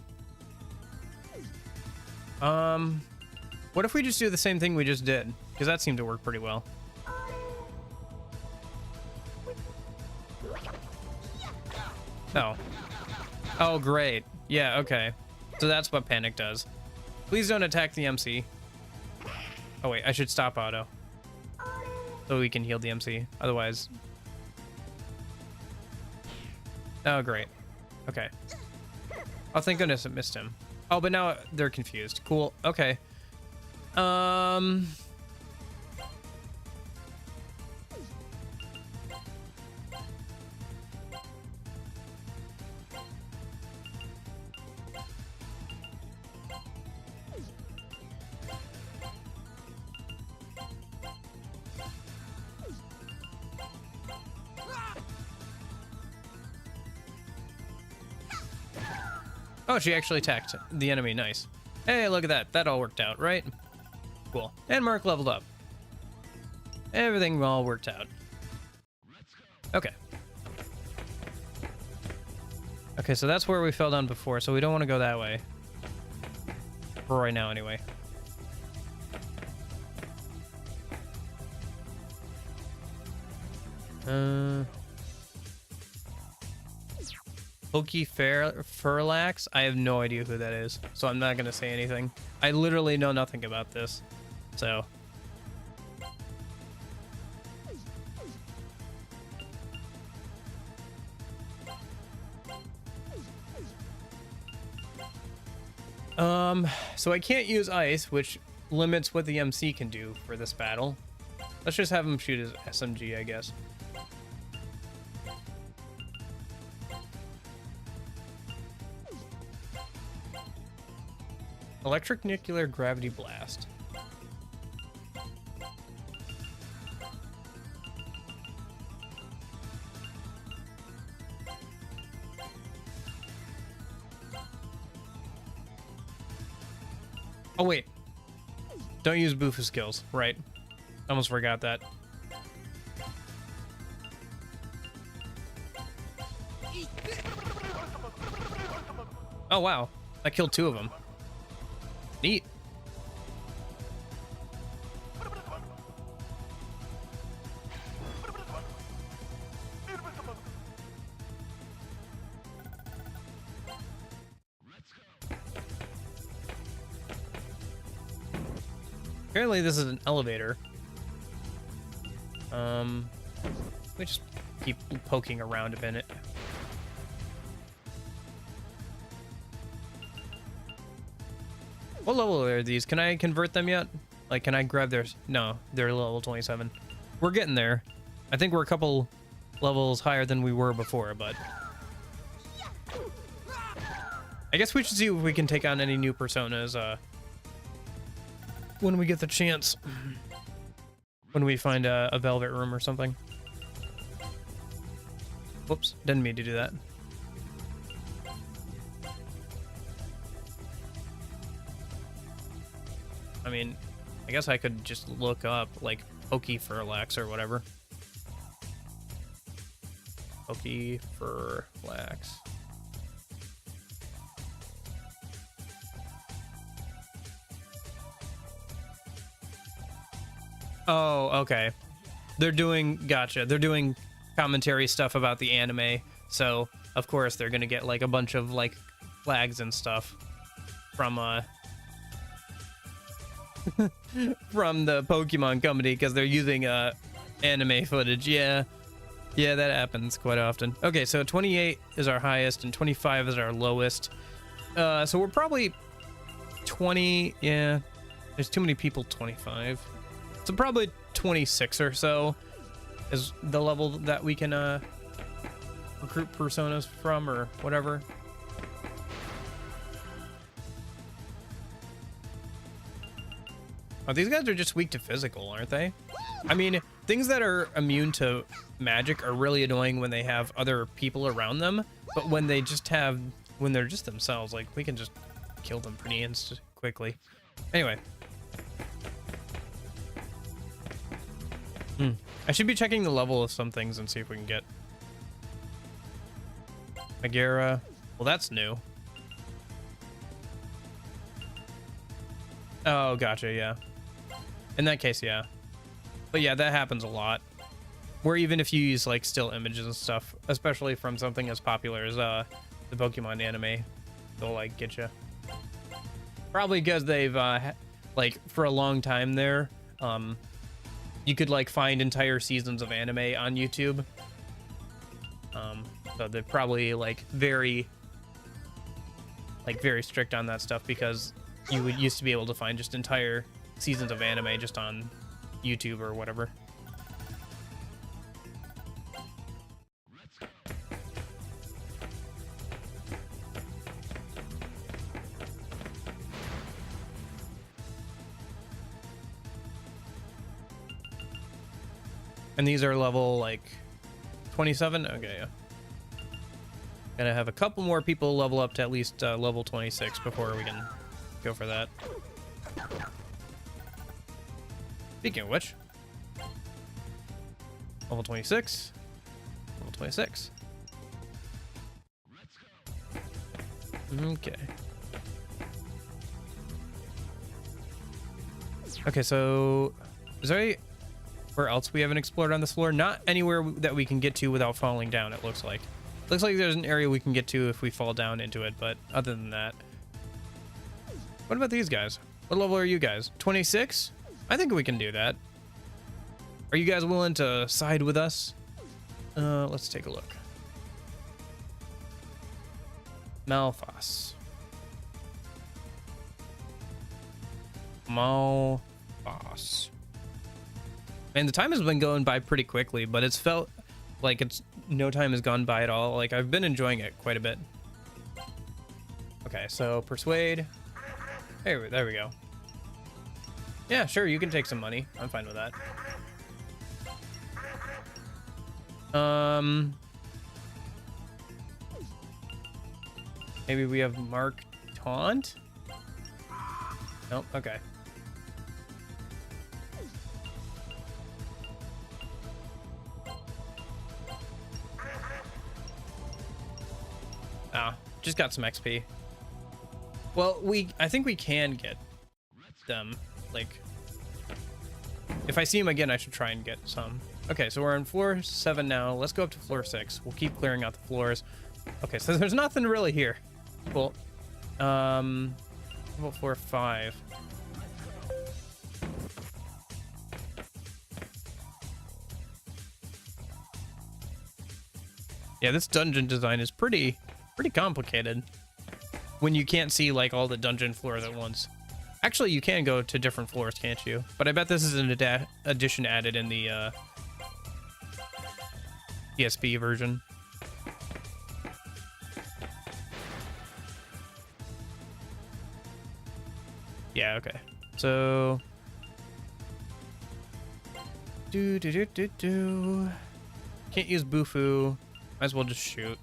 What if we just do the same thing we just did? Because that seemed to work pretty well. Oh. Oh, great. Yeah, okay. So that's what panic does. Please don't attack the MC. Oh, wait, I should stop auto. So we can heal the MC. Otherwise... Oh, great. Okay. Oh, thank goodness it missed him. Oh, but now they're confused. Cool. Okay. Oh, she actually attacked the enemy. Nice. Hey, look at that. That all worked out, right? Cool. And Mark leveled up. Everything all worked out. Okay. Okay, so that's where we fell down before, so we don't want to go that way. For right now, anyway. Pokey Furlax? I have no idea who that is, so I'm not gonna say anything. I literally know nothing about this, so. So I can't use ice, which limits what the MC can do for this battle. Let's just have him shoot his SMG, I guess. Electric nuclear gravity blast. Oh wait. Don't use Boofa skills, right? Almost forgot that. Oh wow. I killed 2 of them. Neat. Apparently this is an elevator. We just keep poking around a minute. What level are these? Can I convert them yet? Like, can I grab theirs? No, they're level 27. We're getting there. I think we're a couple levels higher than we were before, but... I guess we should see if we can take on any new personas when we get the chance. When we find a velvet room or something. Whoops, didn't mean to do that. I mean, I guess I could just look up like Pokefurlax or whatever. Pokefurlax. Oh, okay. They're doing, gotcha. They're doing commentary stuff about the anime, so of course they're gonna get like a bunch of like flags and stuff from from the Pokemon company because they're using anime footage. Yeah, that happens quite often. Okay, so 28 is our highest and 25 is our lowest. So we're probably 20. Yeah, there's too many people. 25. So probably 26 or so is the level that we can recruit personas from or whatever. Oh, these guys are just weak to physical, aren't they? I mean, things that are immune to magic are really annoying when they have other people around them, but when they're just themselves, like, we can just kill them pretty quickly. Anyway. I should be checking the level of some things and see if we can get Megara. Well, that's new. Oh, gotcha, yeah. In that case, yeah. But yeah, that happens a lot. Where even if you use like still images and stuff, especially from something as popular as the Pokemon anime, they'll like get you. Probably because they've like for a long time there, you could like find entire seasons of anime on YouTube. So they're probably like very strict on that stuff because you would used to be able to find just entire seasons of anime just on YouTube or whatever. And these are level like 27. Okay, yeah. Gotta have a couple more people level up to at least level 26 before we can go for that. Speaking of which, level 26, level 26. Okay. Okay, so is there anywhere else we haven't explored on this floor? Not anywhere that we can get to without falling down, it looks like. Looks like there's an area we can get to if we fall down into it, but other than that. What about these guys? What level are you guys? 26? I think we can do that. Are you guys willing to side with us? Let's take a look. Malphas. Malphas. Man, the time has been going by pretty quickly, but it's felt like no time has gone by at all. Like, I've been enjoying it quite a bit. Okay, so persuade. There we go. Yeah, sure, you can take some money. I'm fine with that. Maybe we have Mark Taunt? Nope, okay. Ah, just got some XP. Well, I think we can get them. Like, if I see him again, I should try and get some. Okay, so we're on floor 7 now. Let's go up to floor 6. We'll keep clearing out the floors. Okay, so there's nothing really here. Cool. How about floor 5? Yeah, this dungeon design is pretty complicated when you can't see like all the dungeon floors at once. Actually, you can go to different floors, can't you? But I bet this is an addition added in the PSP version. Yeah, okay. So can't use Bufu. Might as well just shoot.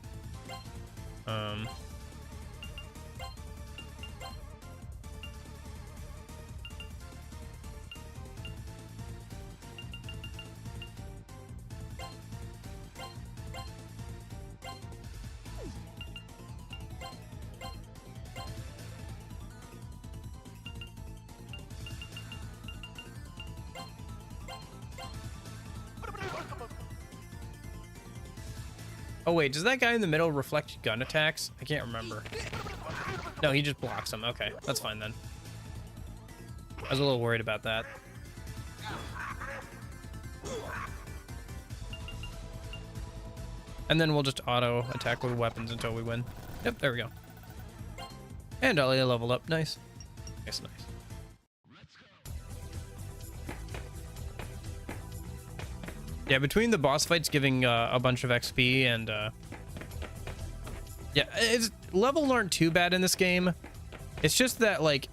Oh wait, does that guy in the middle reflect gun attacks? I can't remember. No, he just blocks them. Okay, that's fine then. I was a little worried about that. And then we'll just auto attack with weapons until we win. Yep, there we go. And Dahlia leveled up. Nice. Nice, nice. Yeah, between the boss fights giving a bunch of XP and yeah, levels aren't too bad in this game. It's just that like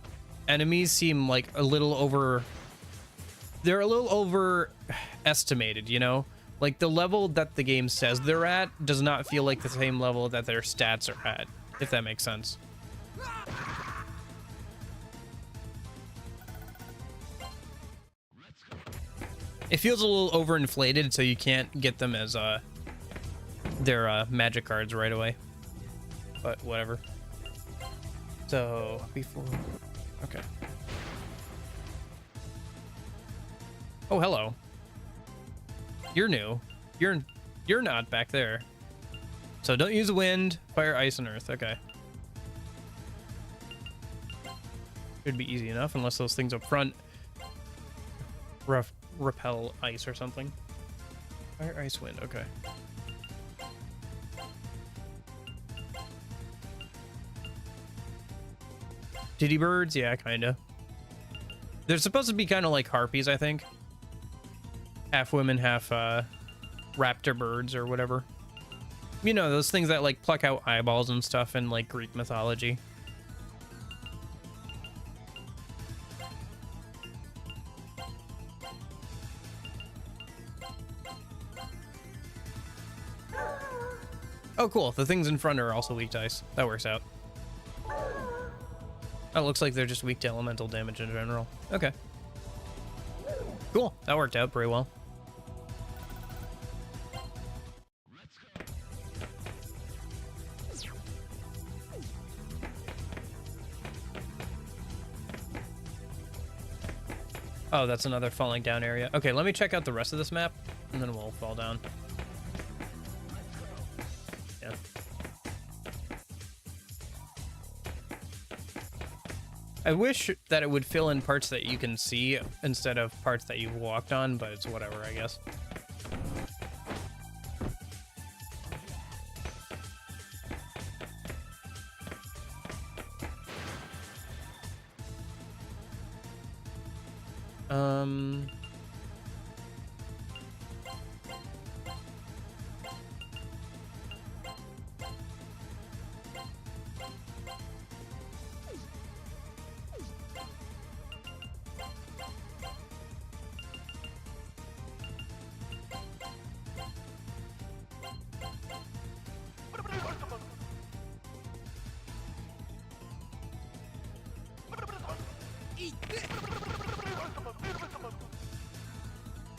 enemies seem like a little they're a little overestimated, you know? Like the level that the game says they're at does not feel like the same level that their stats are at, if that makes sense. It feels a little overinflated, so you can't get them as their magic cards right away. But whatever. So before, okay. Oh, hello. You're new. You're not back there. So don't use wind, fire, ice, and earth. Okay. Should be easy enough, unless those things up front repel ice or something. Fire, ice, wind. Okay. Titty birds? Yeah, kinda. They're supposed to be kind of like harpies, I think. Half women, half raptor birds or whatever. You know, those things that like pluck out eyeballs and stuff in like Greek mythology. Oh, cool. The things in front are also weak to ice. That works out. Oh, it looks like they're just weak to elemental damage in general. Okay. Cool. That worked out pretty well. Oh, that's another falling down area. Okay, let me check out the rest of this map, and then we'll fall down. Yeah. I wish that it would fill in parts that you can see instead of parts that you've walked on, but it's whatever, I guess.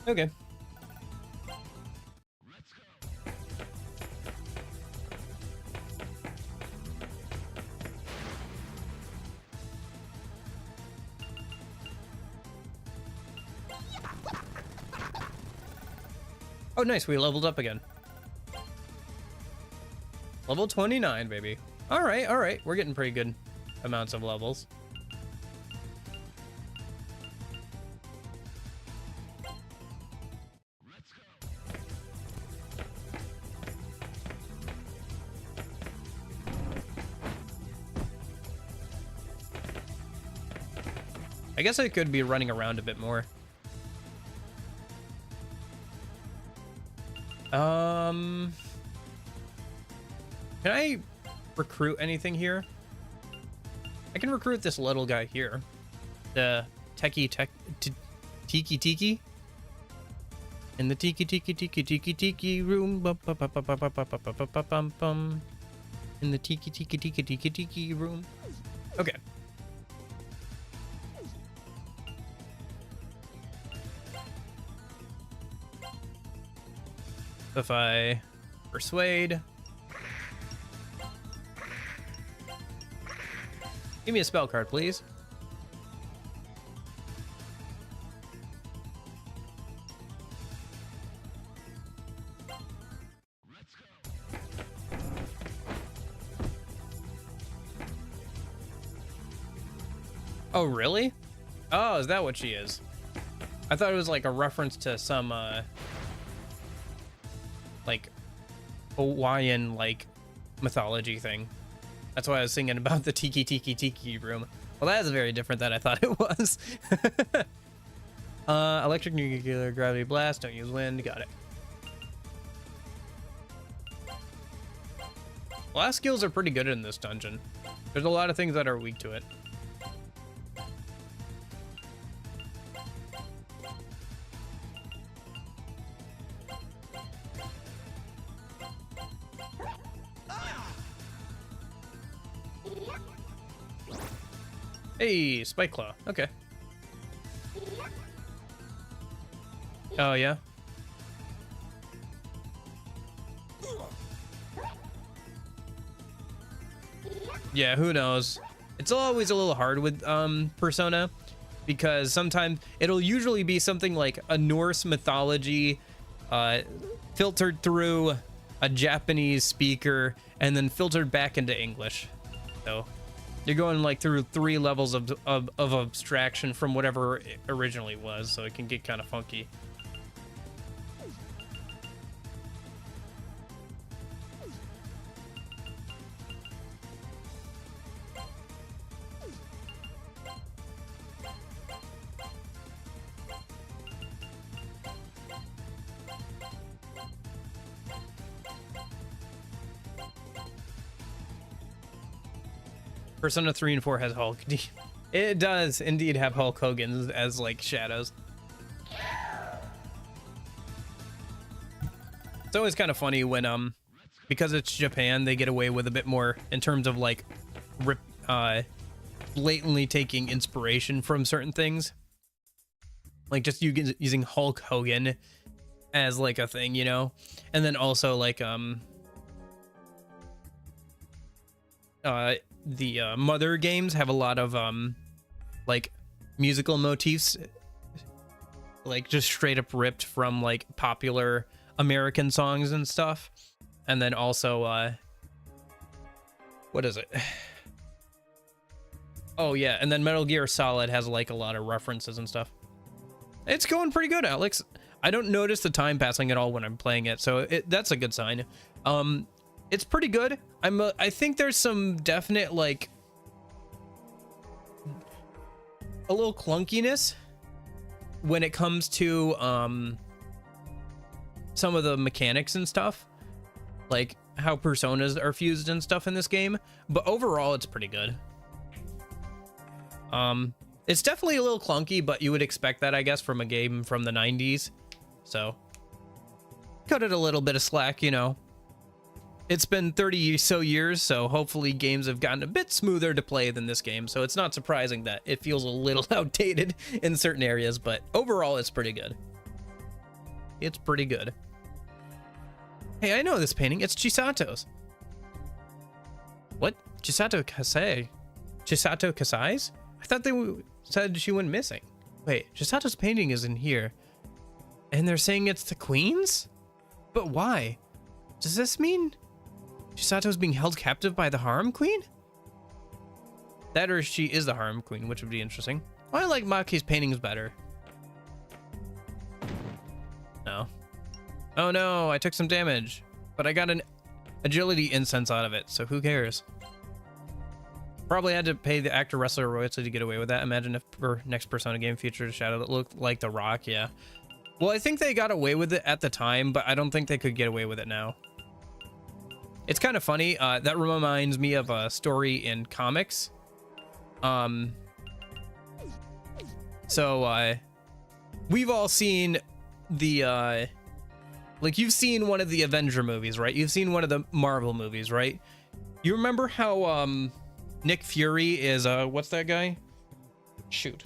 Okay. Oh, nice. We leveled up again. Level 29, baby. All right, all right. We're getting pretty good amounts of levels. I guess I could be running around a bit more. Can I recruit anything here? I can recruit this little guy here. the tiki in the tiki room. In the tiki room. Okay. If I persuade, give me a spell card, please. Oh, really? Oh, is that what she is? I thought it was like a reference to some, like, Hawaiian, like, mythology thing. That's why I was thinking about the tiki room. Well, that is very different than I thought it was. Electric, nuclear, gravity blast, don't use wind, got it. Blast skills are pretty good in this dungeon. There's a lot of things that are weak to it. Hey, Spike Claw. Okay. Oh, yeah? Yeah, who knows? It's always a little hard with Persona, because sometimes it'll usually be something like a Norse mythology filtered through a Japanese speaker and then filtered back into English. So you're going like through 3 levels of abstraction from whatever it originally was, so it can get kind of funky. Persona 3 and 4 has Hulk. It does indeed have Hulk Hogan as like shadows. It's always kind of funny when because it's Japan, they get away with a bit more in terms of like blatantly taking inspiration from certain things. Like just using Hulk Hogan as like a thing, you know? And then also like the Mother games have a lot of like musical motifs, like just straight up ripped from like popular American songs and stuff. And then also what is it? Oh yeah, and then Metal Gear Solid has like a lot of references and stuff. It's going pretty good, Alex. I don't notice the time passing at all when I'm playing it, so that's a good sign. It's pretty good. I think there's some definite like a little clunkiness when it comes to some of the mechanics and stuff, like how personas are fused and stuff in this game, but overall it's pretty good. It's definitely a little clunky, but you would expect that, I guess, from a game from the 90s. So cut it a little bit of slack, you know. It's been 30 so years, so hopefully games have gotten a bit smoother to play than this game, so it's not surprising that it feels a little outdated in certain areas, but overall it's pretty good. It's pretty good. Hey, I know this painting. It's Chisato's. What? Chisato Kasei? Chisato Kasai's? I thought they said she went missing. Wait, Chisato's painting is in here. And they're saying it's the queen's? But why? Does this mean Chisato's being held captive by the harem queen? That or she is the harem queen, which would be interesting. I like Maki's paintings better. No. Oh no, I took some damage. But I got an agility incense out of it, so who cares? Probably had to pay the actor wrestler royalty to get away with that. Imagine if her next Persona game featured a shadow that looked like The Rock, yeah. Well, I think they got away with it at the time, but I don't think they could get away with it now. It's kind of funny. That reminds me of a story in comics. So we've all seen the like, you've seen one of the Avenger movies, right? You've seen one of the Marvel movies, right? You remember how Nick Fury is what's that guy? Shoot.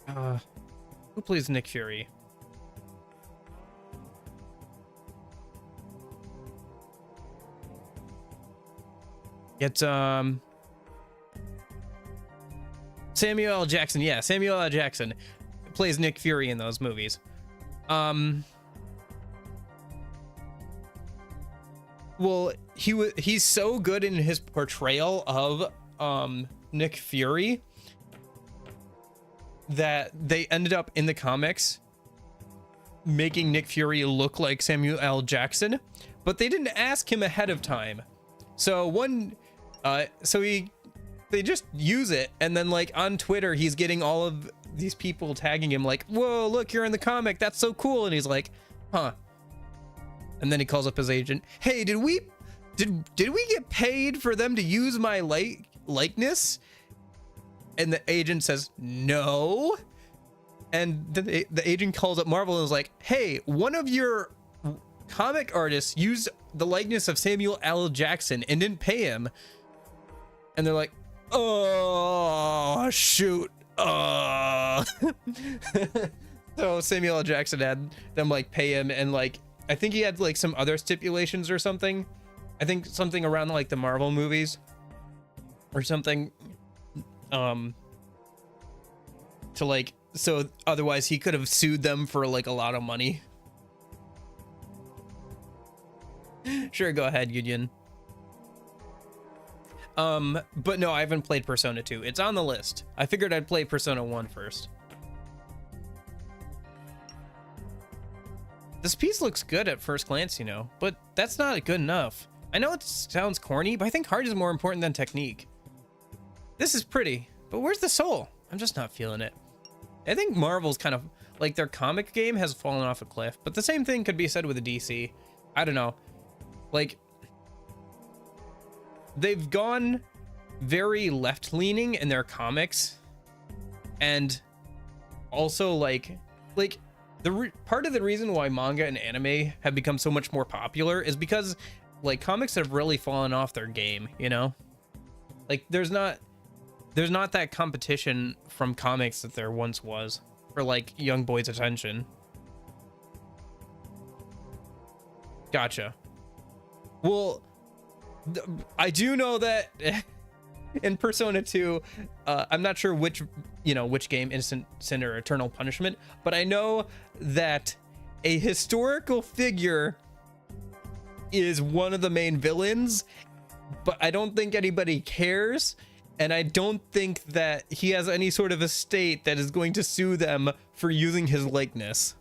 Who plays Nick Fury? It's Samuel L. Jackson. Yeah, Samuel L. Jackson plays Nick Fury in those movies. Well, he's so good in his portrayal of Nick Fury that they ended up in the comics making Nick Fury look like Samuel L. Jackson, but they didn't ask him ahead of time. So they just use it, and then like on Twitter he's getting all of these people tagging him like, whoa, look, you're in the comic, that's so cool. And he's like, huh. And then he calls up his agent. Hey, did we get paid for them to use my likeness? And the agent says no. And then the agent calls up Marvel and is like, hey, one of your comic artists used the likeness of Samuel L. Jackson and didn't pay him. And they're like, oh shoot. So Samuel L. Jackson had them like pay him, and like I think he had like some other stipulations or something. I think something around like the Marvel movies or something. To like, so otherwise he could have sued them for like a lot of money. Sure, go ahead, Yudin. But no, I haven't played Persona 2. It's on the list. I figured I'd play Persona 1 first. This piece looks good at first glance, you know, but that's not good enough. I know it sounds corny, but I think heart is more important than technique. This is pretty, but where's the soul? I'm just not feeling it. I think Marvel's kind of, like, their comic game has fallen off a cliff, but the same thing could be said with a DC. I don't know. Like, they've gone very left-leaning in their comics, and also like the part of the reason why manga and anime have become so much more popular is because like comics have really fallen off their game, you know? Like there's not that competition from comics that there once was for like young boys' attention. Gotcha. Well, I do know that in Persona 2, I'm not sure which game, Innocent Sin or Eternal Punishment, but I know that a historical figure is one of the main villains, but I don't think anybody cares, and I don't think that he has any sort of estate that is going to sue them for using his likeness.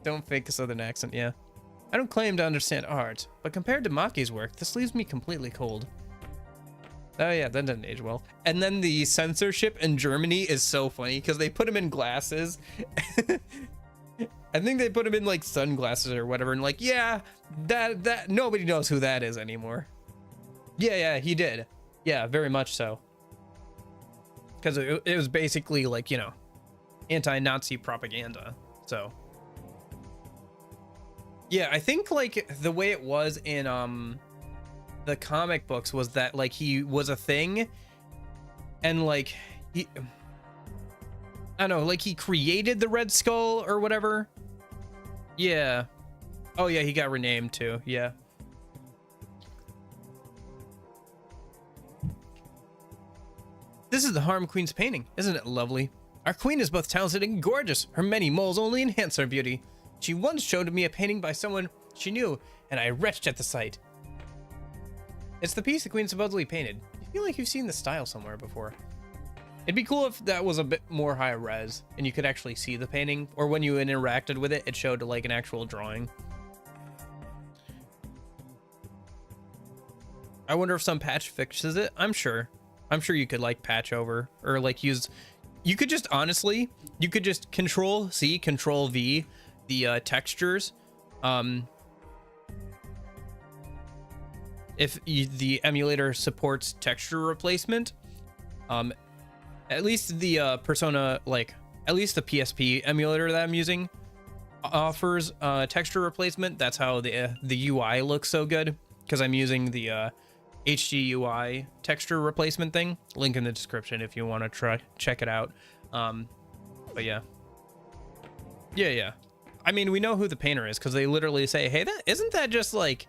Don't fake a southern accent, yeah. I don't claim to understand art, but compared to Maki's work, this leaves me completely cold. Oh yeah, that doesn't age well. And then the censorship in Germany is so funny because they put him in glasses. I think they put him in like sunglasses or whatever, and like, yeah, that nobody knows who that is anymore. Yeah, he did. Yeah, very much so. Because it was basically like, you know, anti-Nazi propaganda. So yeah, I think like the way it was in the comic books was that like he was a thing, and like I don't know, like he created the Red Skull or whatever. Yeah. Oh yeah, he got renamed too. Yeah. This is the Harem Queen's painting. Isn't it lovely? Our queen is both talented and gorgeous. Her many moles only enhance her beauty. She once showed me a painting by someone she knew, and I retched at the sight. It's the piece the queen supposedly painted. I feel like you've seen the style somewhere before. It'd be cool if that was a bit more high res, and you could actually see the painting, or when you interacted with it, it showed like an actual drawing. I wonder if some patch fixes it. I'm sure you could like patch over, or like use, you could just honestly, you could just Control C, Control V, the textures. If the emulator supports texture replacement, At least the Persona, like at least the PSP emulator that I'm using offers texture replacement. That's how the UI looks so good, because I'm using the HD UI texture replacement thing. Link in the description if you want to try check it out. But yeah. I mean, we know who the painter is because they literally say, "Hey, that isn't that just like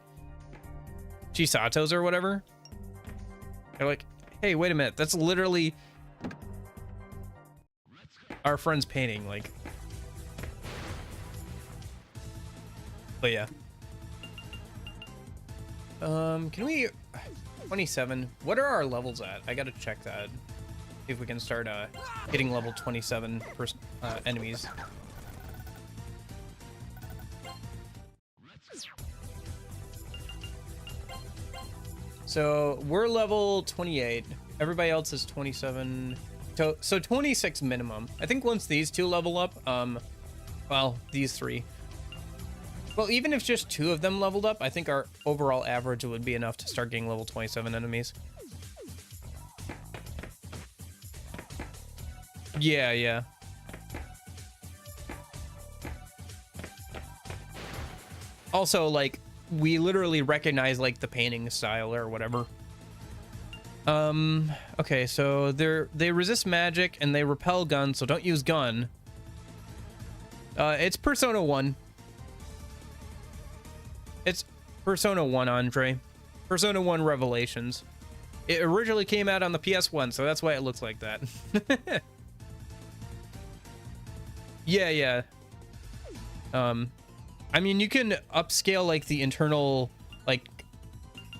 Chisato's or whatever?" They're like, "Hey, wait a minute, that's literally our friend's painting." Like, but yeah. Can we 27? What are our levels at? I gotta check that. See if we can start hitting level 27 enemies. So we're level 28. Everybody else is 27. So 26 minimum. I think once these two level up, well, these three. Well, even if just two of them leveled up, I think our overall average would be enough to start getting level 27 enemies. Yeah. Also, like, we literally recognize like the painting style or whatever. Okay, so they resist magic and they repel guns, so don't use gun. It's Persona 1. It's Persona 1, Andre. Persona 1 Revelations. It originally came out on the PS1, so that's why it looks like that. Yeah. I mean, you can upscale like the internal like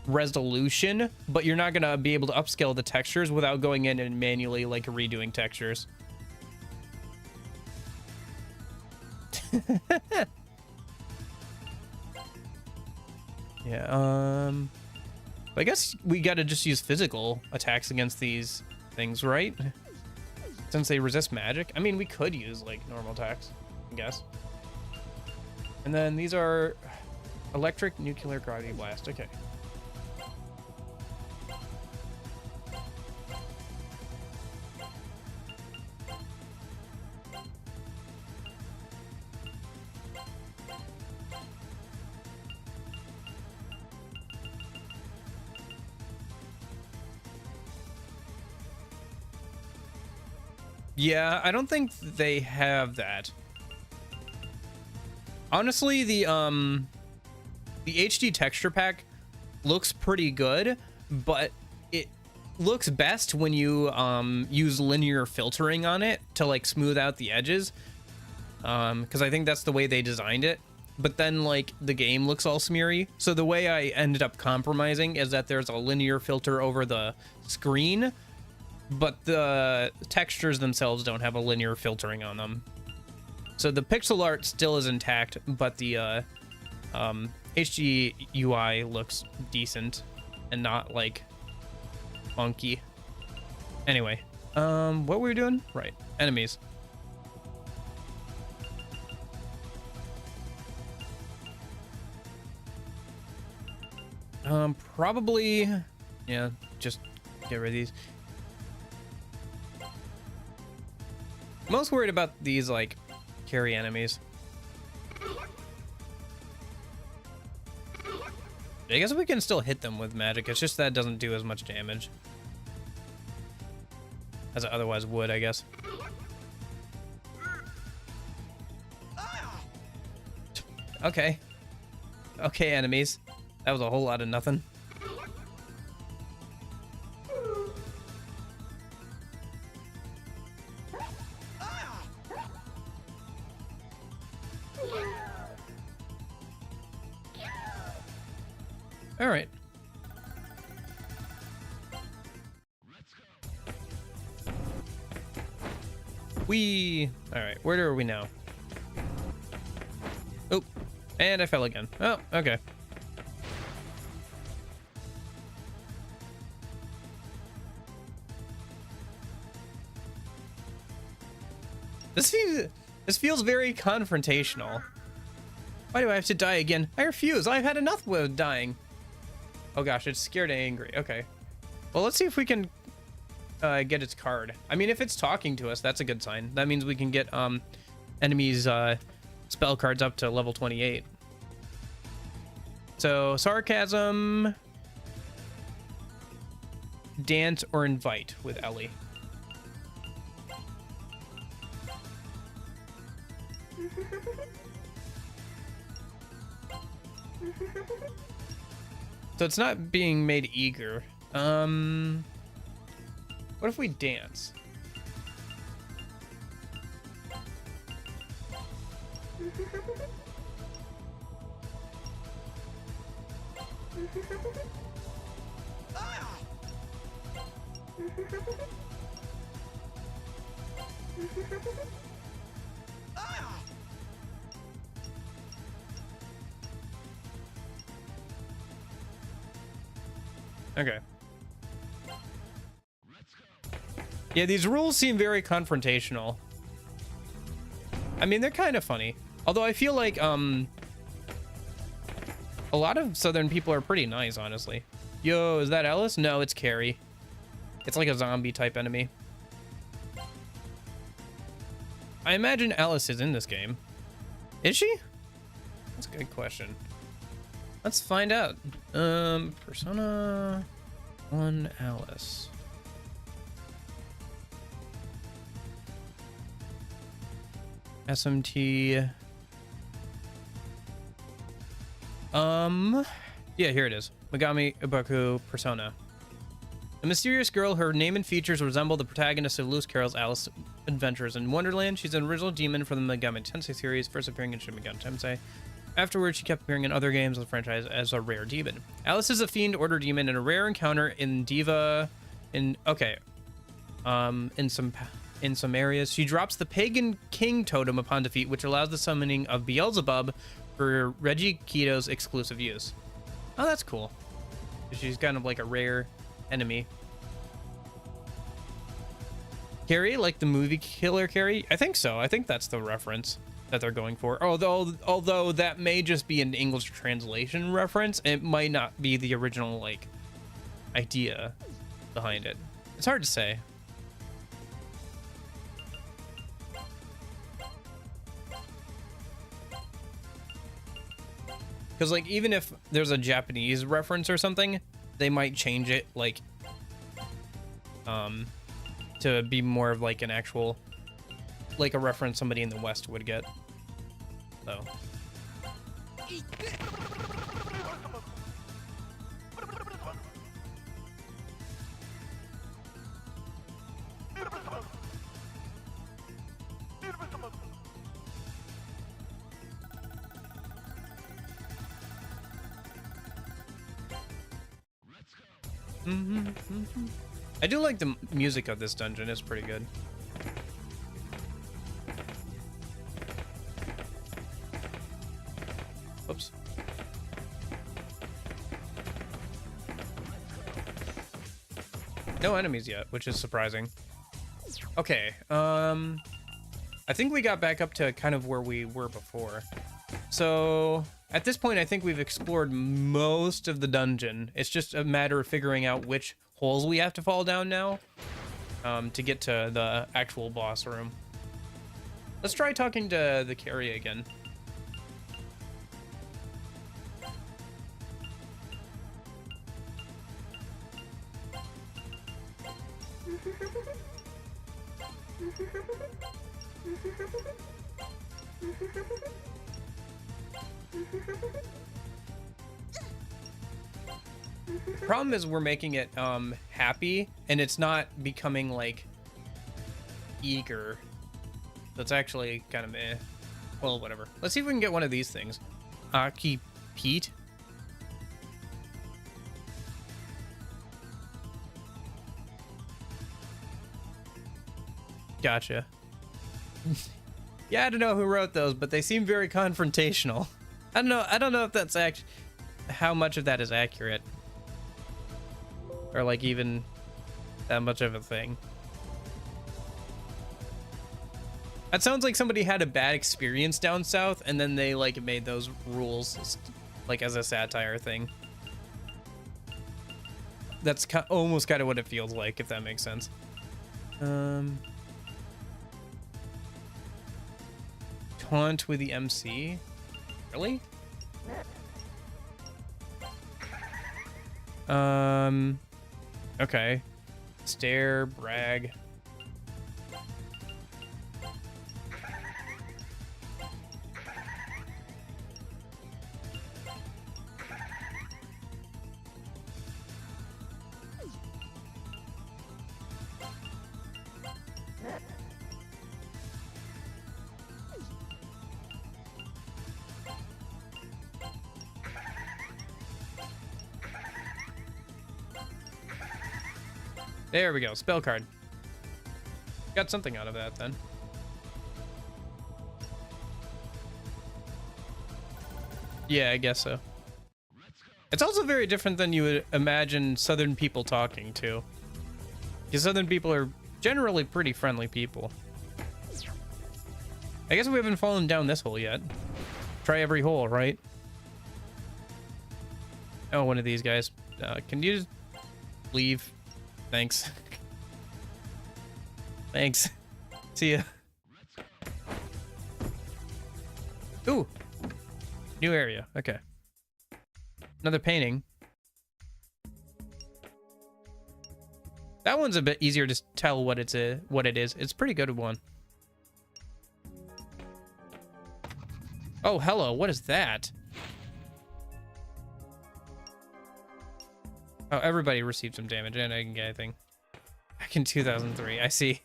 resolution, but you're not gonna be able to upscale the textures without going in and manually like redoing textures. Yeah, I guess we gotta just use physical attacks against these things, right? Since they resist magic. I mean, we could use like normal attacks, I guess. And then these are electric, nuclear, gravity blast. Okay. Yeah, I don't think they have that. Honestly, the HD texture pack looks pretty good, but it looks best when you use linear filtering on it to like smooth out the edges, because I think that's the way they designed it. But then like the game looks all smeary, so the way I ended up compromising is that there's a linear filter over the screen, but the textures themselves don't have a linear filtering on them. So the pixel art still is intact, but the HD UI looks decent and not like funky. Anyway, what were we doing? Right, enemies. Probably, yeah, just get rid of these. Most worried about these like carry enemies. I guess we can still hit them with magic. It's just that it doesn't do as much damage as it otherwise would, I guess. Okay. Okay, enemies. That was a whole lot of nothing. All right. All right, where are we now? Oh, and I fell again. Oh, okay. This feels very confrontational. Why do I have to die again? I refuse. I've had enough with dying. Oh gosh, it's scared and angry. Okay. Well, let's see if we can get its card. I mean, if it's talking to us, that's a good sign. That means we can get enemies spell cards up to level 28. So sarcasm, dance, or invite with Ellie. So it's not being made eager. What if we dance? Okay. Yeah, these rules seem very confrontational. I mean, they're kind of funny. Although I feel like a lot of Southern people are pretty nice, honestly. Yo, is that Alice? No, it's Carrie. It's like a zombie type enemy. I imagine Alice is in this game. Is she? That's a good question. Let's find out. Persona 1 Alice. SMT. Yeah, here it is. Megami Ibuku Persona. A mysterious girl, her name and features resemble the protagonist of Lewis Carroll's Alice Adventures in Wonderland. She's an original demon from the Megami Tensei series, first appearing in Shin Megami Tensei. Afterwards, she kept appearing in other games of the franchise as a rare demon. Alice is a fiend order demon in a rare encounter in in some areas. She drops the pagan king totem upon defeat, which allows the summoning of Beelzebub for Reggie Kito's exclusive use. Oh, that's cool. She's kind of like a rare enemy. Carrie, like the movie Killer Carrie? I think so. I think that's the reference that they're going for. Although that may just be an English translation reference. It might not be the original like idea behind it. It's hard to say. Because like even if there's a Japanese reference or something, they might change it like to be more of like an actual like a reference somebody in the West would get. So I do like the music of this dungeon. It's pretty good. Oops. No enemies yet, which is surprising. Okay, I think we got back up to kind of where we were before. So at this point, I think we've explored most of the dungeon. It's just a matter of figuring out which holes we have to fall down now to get to the actual boss room. Let's try talking to the Carrie again. The problem is we're making it happy and it's not becoming like eager. So it's actually kind of eh. Well, whatever. Let's see if we can get one of these things. Aki Pete. Gotcha. Yeah, I don't know who wrote those, but they seem very confrontational. I don't know if that's actually how much of that is accurate. Or like even that much of a thing. That sounds like somebody had a bad experience down south and then they like made those rules like as a satire thing. That's almost kind of what it feels like, if that makes sense. Taunt with the MC? Really? Okay. Stare, brag. There we go, spell card. Got something out of that then. Yeah, I guess so. It's also very different than you would imagine Southern people talking to. Because Southern people are generally pretty friendly people. I guess we haven't fallen down this hole yet. Try every hole, right? Oh, one of these guys. Can you just leave? Thanks. Thanks. See ya. Ooh. New area. Okay. Another painting. That one's a bit easier to tell what it is. It's a pretty good one. Oh, hello. What is that? Oh, everybody received some damage, and I didn't get anything. Back in 2003, I see.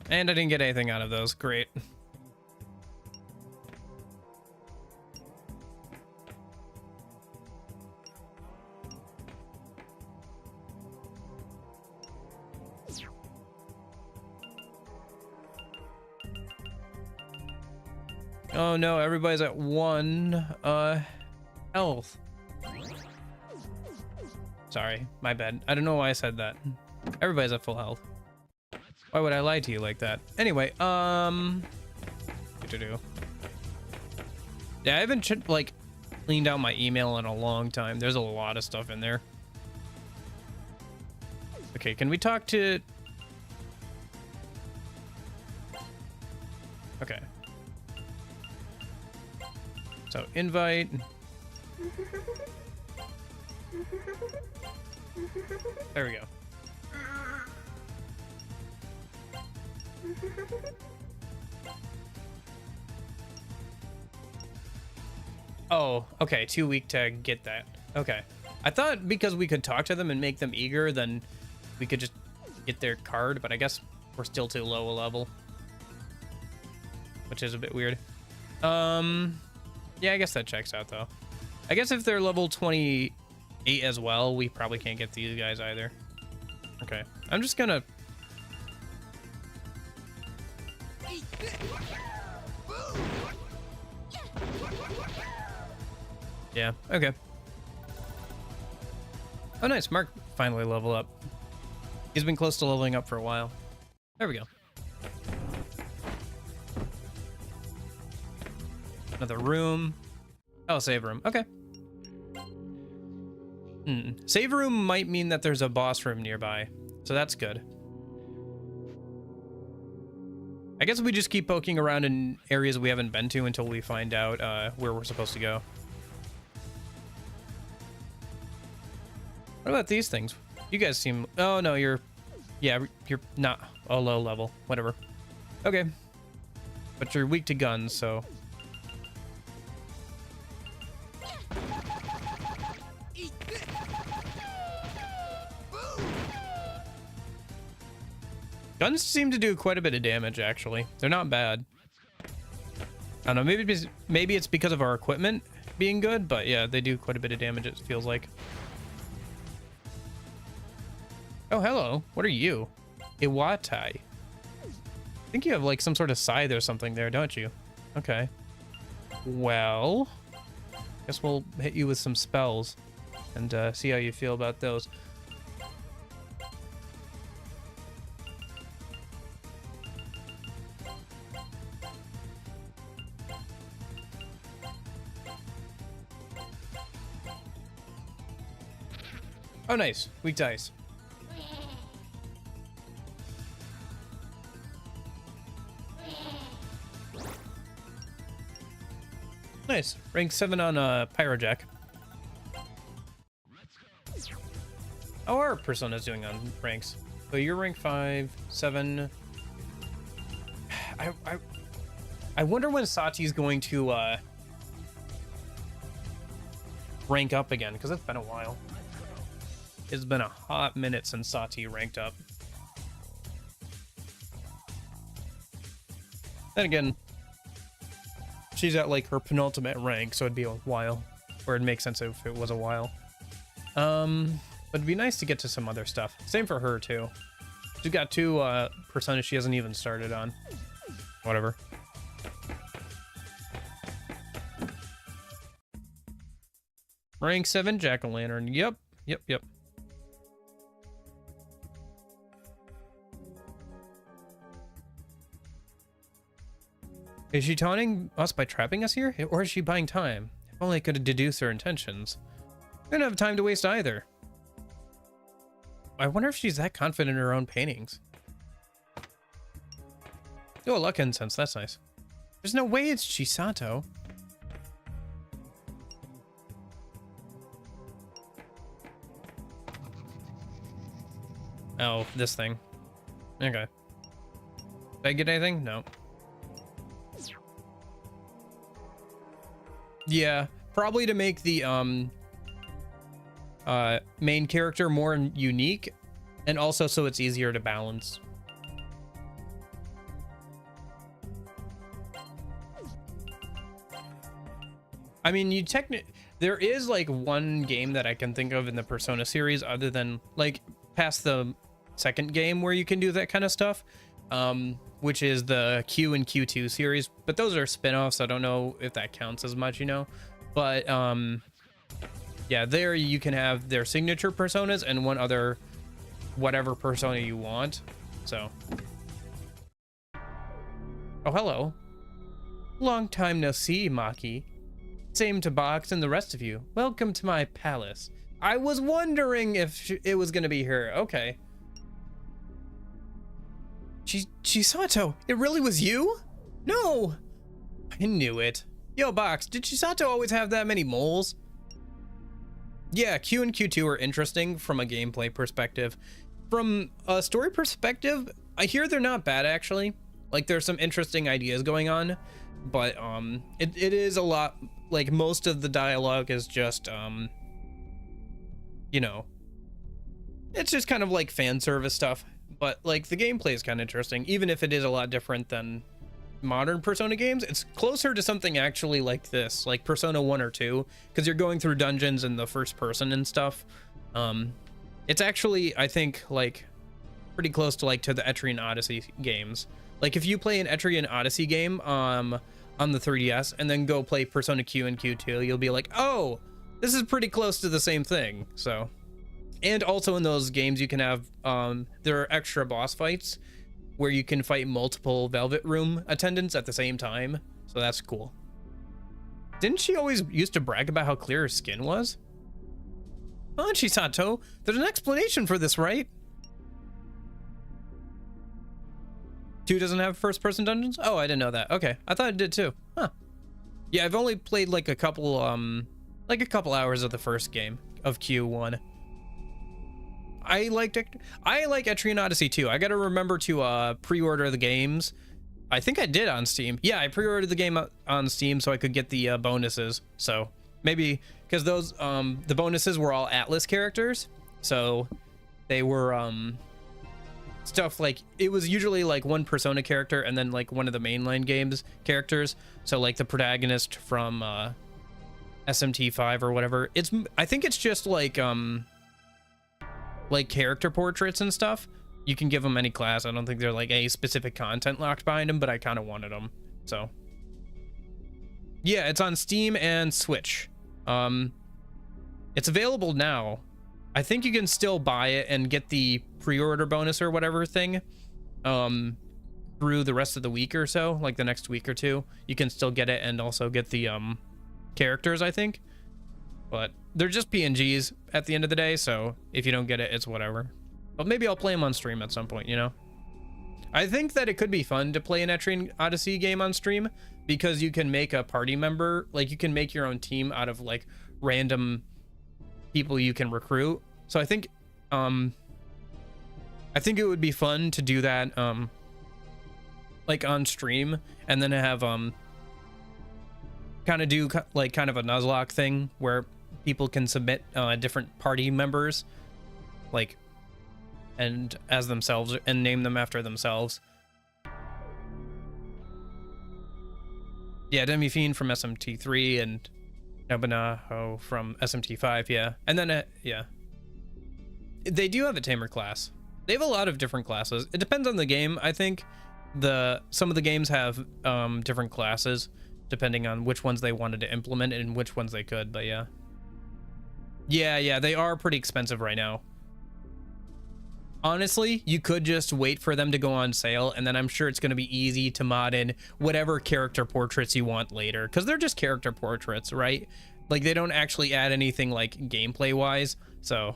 And I didn't get anything out of those. Great. Oh no, everybody's at 1 health. Sorry, my bad. I don't know why I said that. Everybody's at full health. Why would I lie to you like that? Anyway, Yeah, I haven't like cleaned out my email in a long time. There's a lot of stuff in there. Okay, can we talk to... Okay. So, invite. There we go. Oh, okay. Too weak to get that. Okay. I thought because we could talk to them and make them eager, then we could just get their card, but I guess we're still too low a level. Which is a bit weird. Yeah, I guess that checks out, though. I guess if they're level 28 as well, we probably can't get these guys either. Okay. I'm just gonna... Yeah, okay. Oh, nice. Mark finally level up. He's been close to leveling up for a while. There we go. Another room. Oh, save room. Okay. Save room might mean that there's a boss room nearby, so that's good. I guess we just keep poking around in areas we haven't been to until we find out where we're supposed to go. What about these things? You guys seem... Oh, no, you're... Yeah, you're not a low level. Whatever. Okay. But you're weak to guns, so... Guns seem to do quite a bit of damage, actually. They're not bad. I don't know, maybe it's because of our equipment being good, but yeah, they do quite a bit of damage, it feels like. Oh, hello. What are you? Iwatai. I think you have like some sort of scythe or something there, don't you? Okay. Well, guess we'll hit you with some spells and see how you feel about those. Oh, nice. Weak dice. Nice. Rank 7 on Pyrojack. How are Personas doing on ranks? So you're rank 5, 7. I wonder when Sati's going to rank up again, because it's been a while. It's been a hot minute since Sati ranked up. Then again, she's at like her penultimate rank, so it'd be a while. Or it'd make sense if it was a while. But it'd be nice to get to some other stuff. Same for her too. She's got 2 personas she hasn't even started on. Whatever. Rank 7 Jack-o'-lantern. Yep. Is she taunting us by trapping us here? Or is she buying time? If only I could deduce her intentions. I don't have time to waste either. I wonder if she's that confident in her own paintings. Oh, a luck incense. That's nice. There's no way it's Chisato. Oh, this thing. Okay. Did I get anything? No. Yeah, probably to make the main character more unique, and also so it's easier to balance. I mean, there is like one game that I can think of in the Persona series other than like past the second game where you can do that kind of stuff, which is the Q and Q2 series, but those are spin-offs. I don't know if that counts as much, you know, but yeah, there you can have their signature personas and one other whatever persona you want. So, oh, hello. Long time no see, Maki. Same to Box and the rest of you. Welcome to my palace. I was wondering if it was gonna be her. Okay. Chisato, it really was you? No! I knew it. Yo, Box, did Chisato always have that many moles? Yeah, Q and Q2 are interesting from a gameplay perspective. From a story perspective, I hear they're not bad, actually. Like, there's some interesting ideas going on, but it is a lot, like, most of the dialogue is just, you know, it's just kind of like fan service stuff. But like the gameplay is kind of interesting, even if it is a lot different than modern Persona games. It's closer to something actually like this, like Persona 1 or 2, because you're going through dungeons in the first person and stuff. It's actually, I think, like pretty close to like to the Etrian Odyssey games. Like if you play an Etrian Odyssey game on the 3DS and then go play Persona Q and Q2, you'll be like, oh, this is pretty close to the same thing. So. And also in those games, you can have, there are extra boss fights where you can fight multiple Velvet Room attendants at the same time. So that's cool. Didn't she always used to brag about how clear her skin was? Oh, Chisato, there's an explanation for this, right? 2 doesn't have first-person dungeons? Oh, I didn't know that. Okay, I thought it did too. Huh. Yeah, I've only played like a couple hours of the first game of Q1. I like Etrian Odyssey too. I gotta remember to pre-order the games. I think I did on Steam. Yeah, I pre-ordered the game on Steam so I could get the bonuses. So maybe because those the bonuses were all Atlus characters, so they were stuff like it was usually like one Persona character and then like one of the mainline games characters. So like the protagonist from SMT5 or whatever. I think it's just like character portraits and stuff. You can give them any class. I don't think they're like any specific content locked behind them, but I kind of wanted them. So yeah, it's on Steam and Switch. It's available now. I think you can still buy it and get the pre-order bonus or whatever thing through the rest of the week or so, like the next week or two. You can still get it and also get the characters, I think. But they're just PNGs at the end of the day, so if you don't get it, it's whatever. But maybe I'll play them on stream at some point, you know? I think that it could be fun to play an Etrian Odyssey game on stream because you can make a party member, like you can make your own team out of like random people you can recruit. So I think it would be fun to do that like on stream, and then have kind of do like kind of a Nuzlocke thing where people can submit different party members like and as themselves and name them after themselves. Yeah, Demi-Fiend from SMT3 and Nobunaho from SMT5, yeah. And then yeah. They do have a tamer class. They have a lot of different classes. It depends on the game. I think some of the games have different classes depending on which ones they wanted to implement and which ones they could, but yeah. Yeah, they are pretty expensive right now. Honestly, you could just wait for them to go on sale, and then I'm sure it's going to be easy to mod in whatever character portraits you want later, because they're just character portraits, right? Like, they don't actually add anything, like, gameplay-wise, so...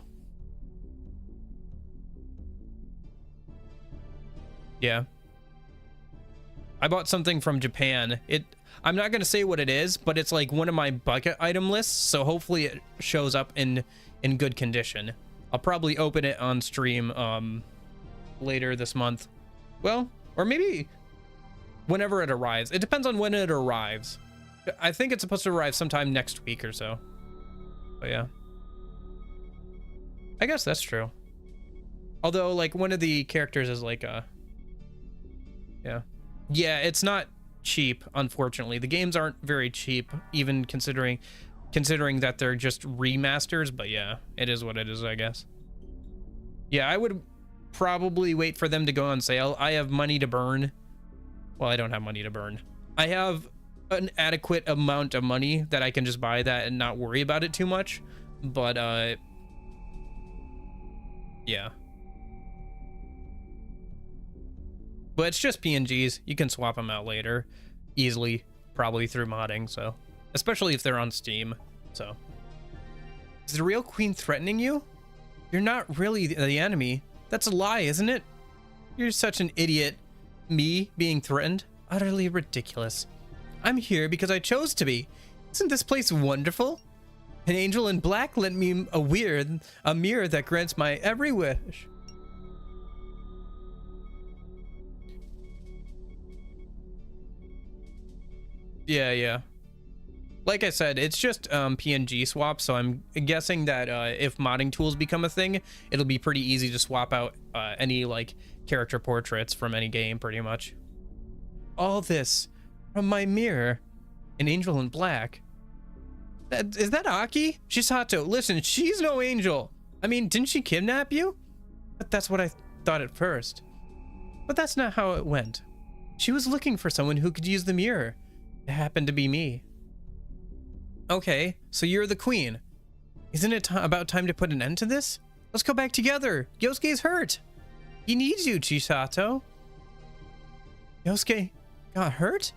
Yeah. I bought something from Japan. I'm not going to say what it is, but it's, like, one of my bucket item lists, so hopefully it shows up in good condition. I'll probably open it on stream later this month. Well, or maybe whenever it arrives. It depends on when it arrives. I think it's supposed to arrive sometime next week or so. But yeah. I guess that's true. Although, like, one of the characters is like yeah. Yeah, it's not cheap, unfortunately. The games aren't very cheap, even considering that they're just remasters, but yeah, it is what it is, I guess. Yeah, I would probably wait for them to go on sale. I have money to burn. Well, I don't have money to burn. I have an adequate amount of money that I can just buy that and not worry about it too much, but yeah. But it's just PNGs. You can swap them out later easily, probably through modding, so... Especially if they're on Steam, so. Is the real queen threatening you? You're not really the enemy. That's a lie, isn't it? You're such an idiot. Me being threatened? Utterly ridiculous. I'm here because I chose to be. Isn't this place wonderful? An angel in black lent me a mirror that grants my every wish. Yeah. Like I said, it's just PNG swap, so I'm guessing that if modding tools become a thing, it'll be pretty easy to swap out any, like, character portraits from any game, pretty much. All this from my mirror, an angel in black. Is that Aki? Shisato, listen, she's no angel. I mean, didn't she kidnap you? But that's what I thought at first. But that's not how it went. She was looking for someone who could use the mirror. It happened to be me. Okay, so you're the queen. Isn't it about time to put an end to this? Let's go back together. Yosuke's hurt. He needs you, Chisato. Yosuke got hurt?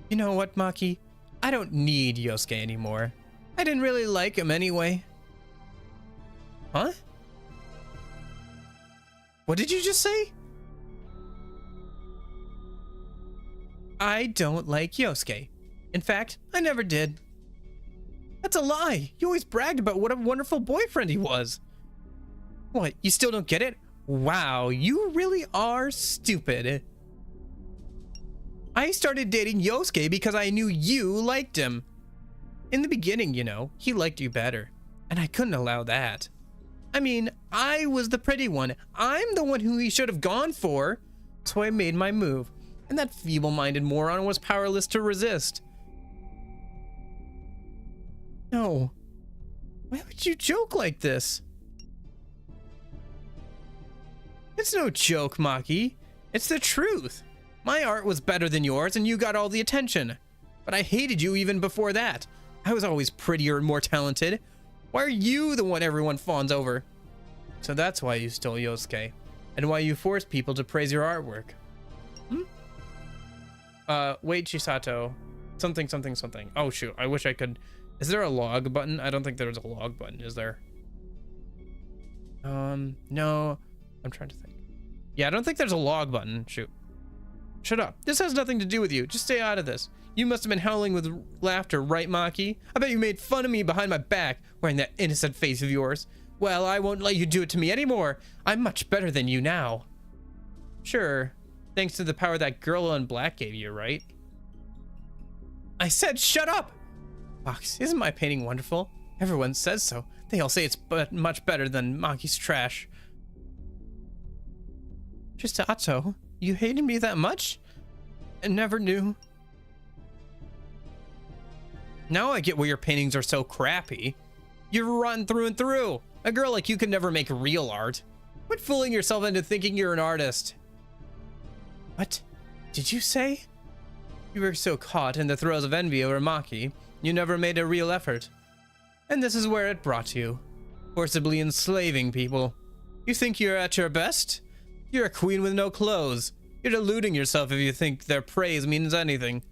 You know what, Maki? I don't need Yosuke anymore. I didn't really like him anyway. Huh? What did you just say? I don't like Yosuke. In fact, I never did. That's a lie. You always bragged about what a wonderful boyfriend he was. What, you still don't get it? Wow, you really are stupid. I started dating Yosuke because I knew you liked him. In the beginning, you know, he liked you better. And I couldn't allow that. I mean, I was the pretty one. I'm the one who he should have gone for. So I made my move. And that feeble-minded moron was powerless to resist. No. Why would you joke like this? It's no joke, Maki. It's the truth. My art was better than yours, and you got all the attention. But I hated you even before that. I was always prettier and more talented. Why are you the one everyone fawns over? So that's why you stole Yosuke, and why you forced people to praise your artwork. Wait, Chisato. Something, something, something. Oh, shoot. I wish I could... Is there a log button? I don't think there's a log button, is there? No. I'm trying to think. Yeah, I don't think there's a log button. Shoot. Shut up. This has nothing to do with you. Just stay out of this. You must have been howling with laughter, right, Maki? I bet you made fun of me behind my back, wearing that innocent face of yours. Well, I won't let you do it to me anymore. I'm much better than you now. Sure. Thanks to the power that girl in black gave you, right? I said shut up! Fox, isn't my painting wonderful? Everyone says so. They all say it's much better than Maki's trash. Chisato, you hated me that much? I never knew. Now I get why your paintings are so crappy. You're rotten through and through. A girl like you could never make real art. Quit fooling yourself into thinking you're an artist. What did you say? You were so caught in the throes of envy over Maki, you never made a real effort. And this is where it brought you. Forcibly enslaving people. You think you're at your best? You're a queen with no clothes. You're deluding yourself if you think their praise means anything.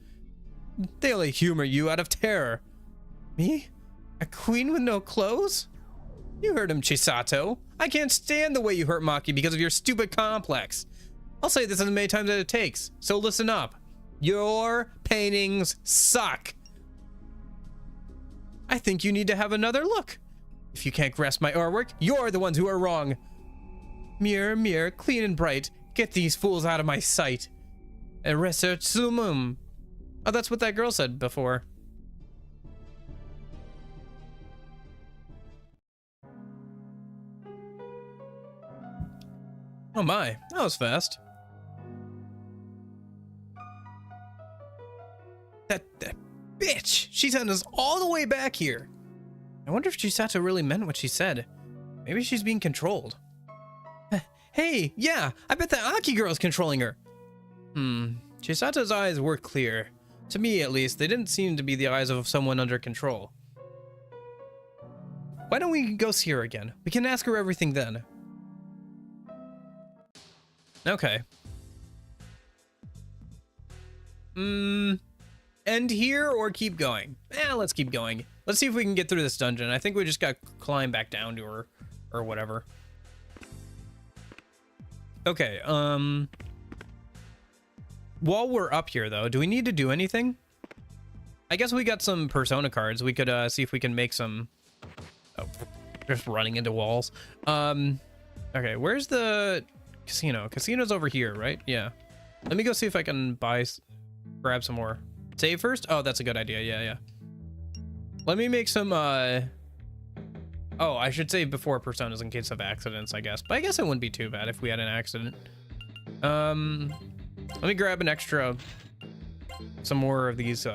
They only humor you out of terror. Me? A queen with no clothes? You heard him, Chisato. I can't stand the way you hurt Maki because of your stupid complex. I'll say this as many times as it takes, so listen up. Your paintings suck. I think you need to have another look. If you can't grasp my artwork, you're the ones who are wrong. Mirror, mirror, clean and bright, get these fools out of my sight. Eresa sumum. Oh, that's what that girl said before. Oh my, that was fast. That bitch! She sent us all the way back here. I wonder if Chisato really meant what she said. Maybe she's being controlled. Hey, yeah, I bet that Aki girl is controlling her. Chisato's eyes were clear. To me, at least, they didn't seem to be the eyes of someone under control. Why don't we go see her again? We can ask her everything then. Okay. End here or keep going? Let's keep going. Let's see if we can get through this dungeon. I think we just got to climb back down to her or whatever. Okay, while we're up here though, do we need to do anything? I guess we got some persona cards. We could see if we can make some... Oh, just running into walls. Okay, where's the casino? Casino's over here, right? Yeah. Let me go see if I can grab some more. Save first? Oh, that's a good idea. Yeah. Let me make some, Oh, I should save before personas in case of accidents, I guess. But I guess it wouldn't be too bad if we had an accident. Let me grab an extra... Some more of these,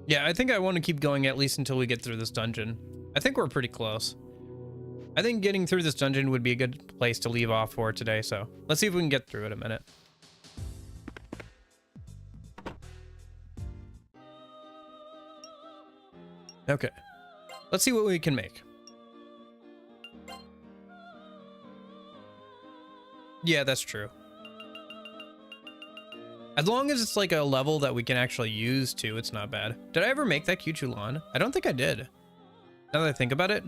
Yeah, I think I want to keep going at least until we get through this dungeon. I think we're pretty close. I think getting through this dungeon would be a good place to leave off for today, so let's see if we can get through it a minute. Okay, let's see what we can make. Yeah, that's true. As long as it's like a level that we can actually use too, it's not bad. Did I ever make that Kyuchulan? I don't think I did. Now that I think about it.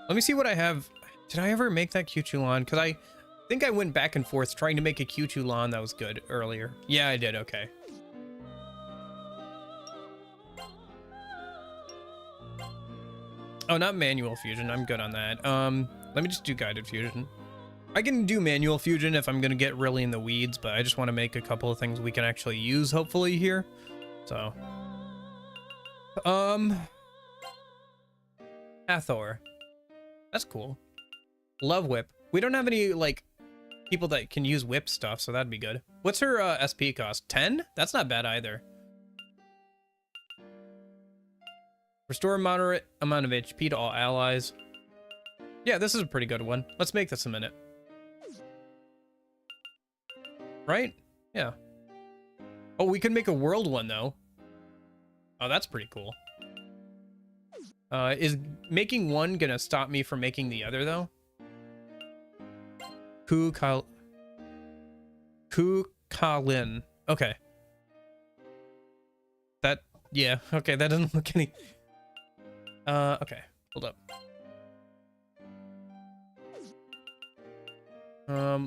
Let me see what I have. Did I ever make that Kyuchulan? Because I think I went back and forth trying to make a Kyuchulan that was good earlier. Yeah, I did. Okay. Oh, not manual fusion. I'm good on that. Let me just do guided fusion. I can do manual fusion if I'm gonna get really in the weeds, but I just want to make a couple of things we can actually use, hopefully, here. So, Hathor. That's cool. Love whip. We don't have any like people that can use whip stuff, so that'd be good. What's her SP cost? 10? That's not bad either. Restore a moderate amount of HP to all allies. Yeah, this is a pretty good one. Let's make this a minute. Right? Yeah. Oh, we could make a world one though. Oh, that's pretty cool. Is making one gonna stop me from making the other though? Kukalin. Okay. That, yeah, okay, that doesn't look any... okay, hold up.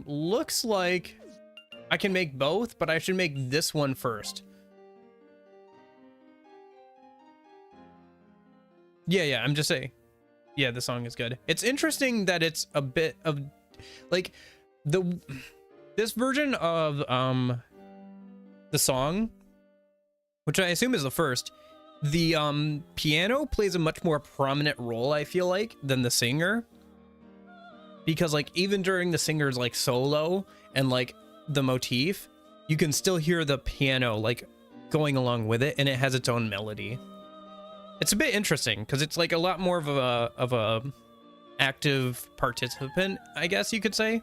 Looks like I can make both, but I should make this one first. Yeah, I'm just saying. Yeah, the song is good. It's interesting that it's a bit of like this version of the song, which I assume is the first, the piano plays a much more prominent role, I feel like, than the singer. Because like even during the singer's like solo and like the motif, you can still hear the piano like going along with it, and it has its own melody. It's a bit interesting because it's like a lot more of a active participant, I guess you could say,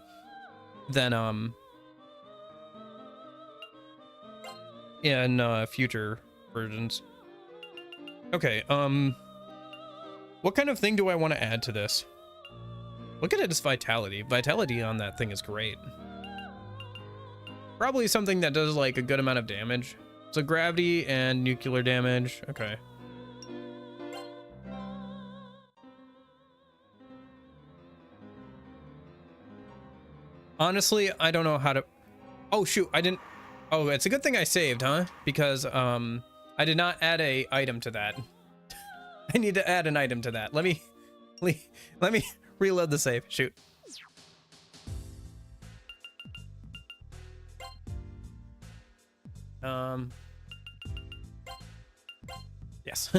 than in future versions. Okay, what kind of thing do I want to add to this? Look at its vitality. Vitality on that thing is great. Probably something that does like a good amount of damage. So gravity and nuclear damage. Okay. Honestly, I don't know how to... Oh, shoot. I didn't... Oh, it's a good thing I saved, huh? Because I did not add a item to that. I need to add an item to that. Let me reload the save. Shoot. Yes.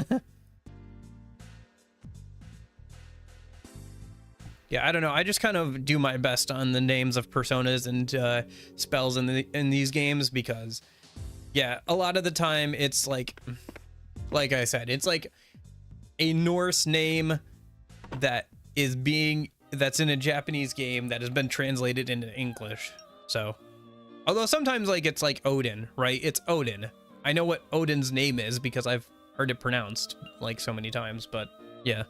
Yeah, I don't know. I just kind of do my best on the names of personas and spells in these games because, yeah, a lot of the time it's like I said, it's like a Norse name that's in a Japanese game that has been translated into English. So, although sometimes like it's like Odin, right? It's Odin. I know what Odin's name is because I've heard it pronounced like so many times, but yeah.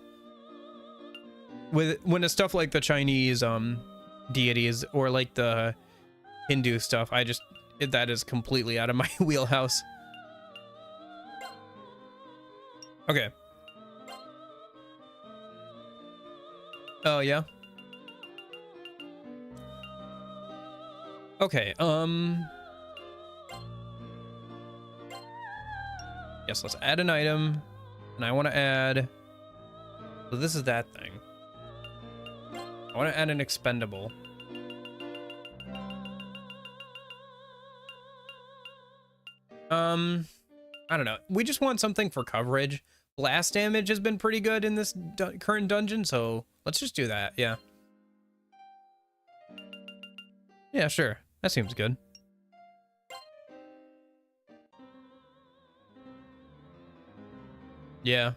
When it's stuff like the Chinese deities or like the Hindu stuff, that is completely out of my wheelhouse. Okay. Oh yeah. Okay, yes, let's add an item, and I want to add, so this is that thing. I want to add an expendable. I don't know. We just want something for coverage. Blast damage has been pretty good in this current dungeon, so let's just do that. Yeah. Yeah, sure. That seems good. Yeah.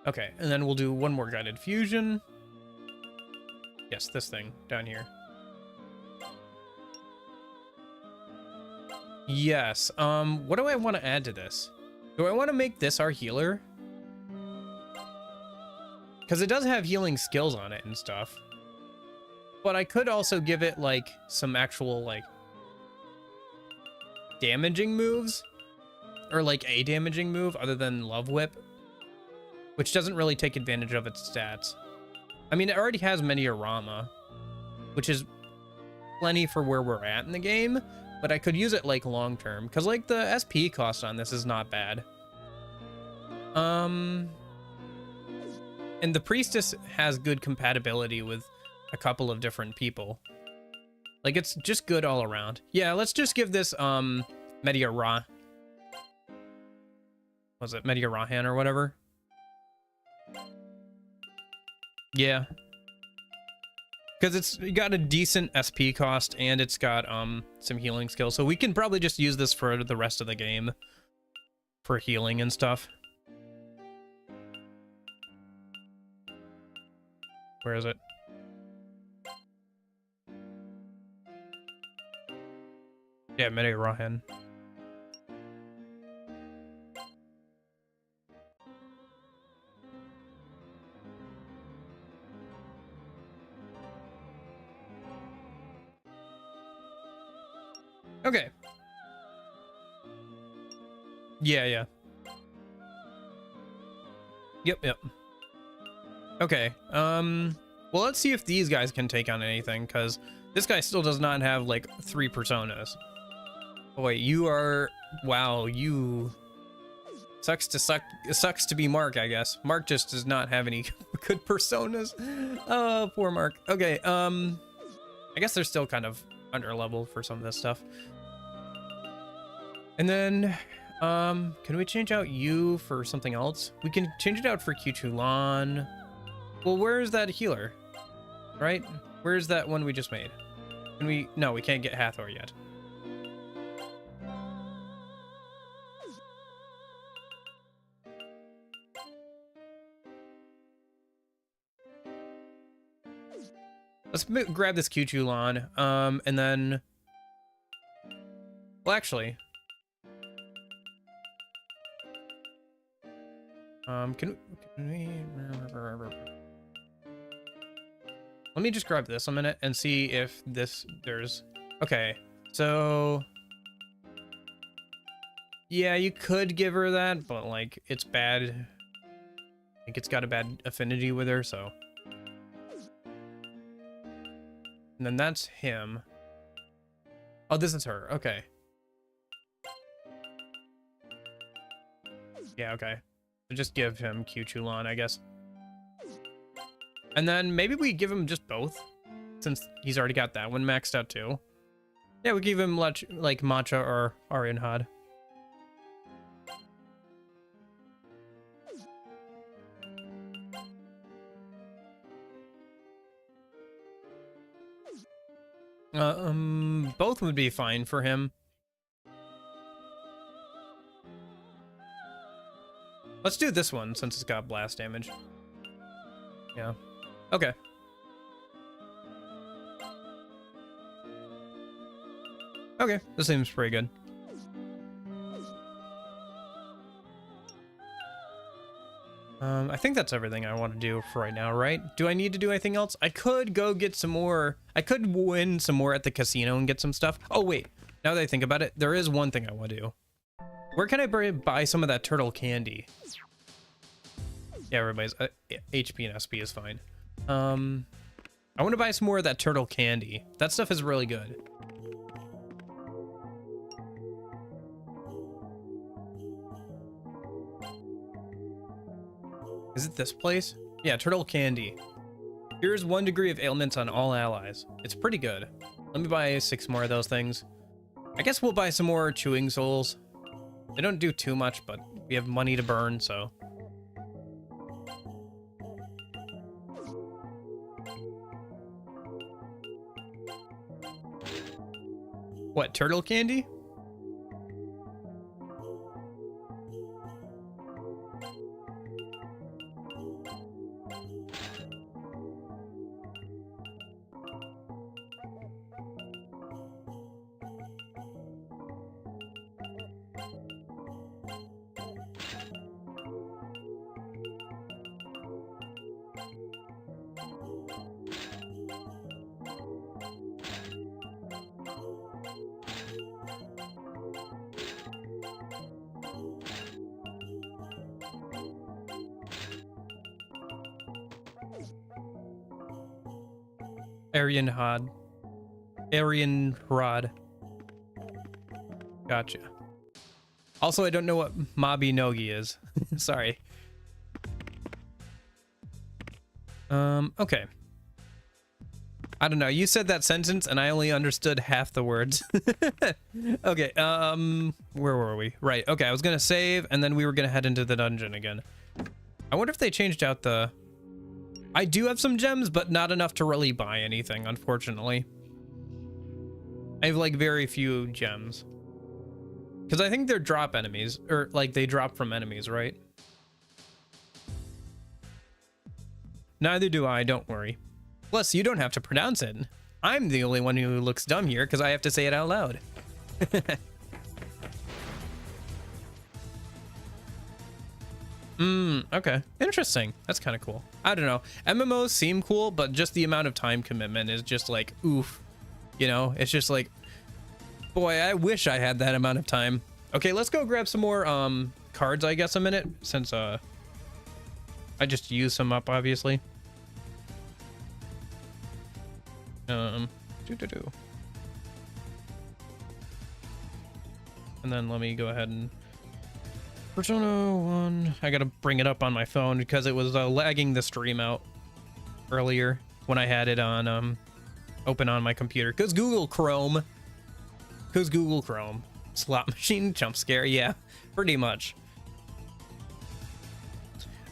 Okay, and then we'll do one more guided fusion. Yes, this thing down here. Yes, what do I want to add to this? Do I want to make this our healer? Because it does have healing skills on it and stuff. But I could also give it, like, some actual, like, damaging moves. Or, like, a damaging move other than Love Whip. Which doesn't really take advantage of its stats. I mean, it already has Mediarama, which is plenty for where we're at in the game, but I could use it, like, long-term, because, like, the SP cost on this is not bad. And the Priestess has good compatibility with a couple of different people. Like, it's just good all around. Yeah, let's just give this, Mediara. was it Media Rahan or whatever? Yeah. Because it's got a decent SP cost and it's got some healing skills. So we can probably just use this for the rest of the game for healing and stuff. Where is it? Yeah, Media Rahan. Okay. Yeah. Yep. Okay. Well, let's see if these guys can take on anything, because this guy still does not have like 3 personas. Oh, wait, you are... Wow, you... Sucks to be Mark, I guess. Mark just does not have any good personas. Oh, poor Mark. Okay, I guess they're still kind of under level for some of this stuff. And then, can we change out you for something else? We can change it out for Q2Lan. Well, where's that healer? Right? Where's that one we just made? Can we... No, we can't get Hathor yet. Let's grab this Q2Lan, and then... Well, actually... Can we... Let me just grab this a minute and see if there's... Okay, so... Yeah, you could give her that, but, like, it's bad. I think it's got a bad affinity with her, so... And then that's him. Oh, this is her. Okay. Yeah, okay. So just give him Q2Lan, I guess. And then maybe we give him just both, since he's already got that one maxed out too. Yeah, we give him like Matcha or Aryanhad. Both would be fine for him. Let's do this one since it's got blast damage. Yeah. Okay. Okay, this seems pretty good. I think that's everything I want to do for right now, right? Do I need to do anything else? I could go get some more. I could win some more at the casino and get some stuff. Oh, wait. Now that I think about it, there is one thing I want to do. Where can I buy some of that turtle candy? Yeah, everybody's HP and SP is fine. I want to buy some more of that turtle candy. That stuff is really good. Is it this place? Yeah, turtle candy. Here's 1 degree of ailments on all allies. It's pretty good. Let me buy 6 more of those things. I guess we'll buy some more chewing souls. They don't do too much, but we have money to burn, so. What, turtle candy? Aryan Rod. Gotcha. Also, I don't know what Mabi Nogi is. Sorry. Okay. I don't know. You said that sentence and I only understood half the words. Okay, where were we? Right, okay, I was gonna save and then we were gonna head into the dungeon again. I wonder if they changed out the... I do have some gems, but not enough to really buy anything, unfortunately. I have, like, very few gems. Because I think they're drop enemies, or, like, they drop from enemies, right? Neither do I, don't worry. Plus, you don't have to pronounce it. I'm the only one who looks dumb here because I have to say it out loud. Okay. Interesting. That's kind of cool. I don't know. MMOs seem cool, but just the amount of time commitment is just like, oof. You know, it's just like, boy, I wish I had that amount of time. Okay, let's go grab some more cards, I guess, a minute, since I just used some up, obviously. And then let me go ahead and Persona 1. I gotta bring it up on my phone because it was lagging the stream out earlier when I had it on open on my computer. Cause Google Chrome. Slot machine jump scare, yeah, pretty much.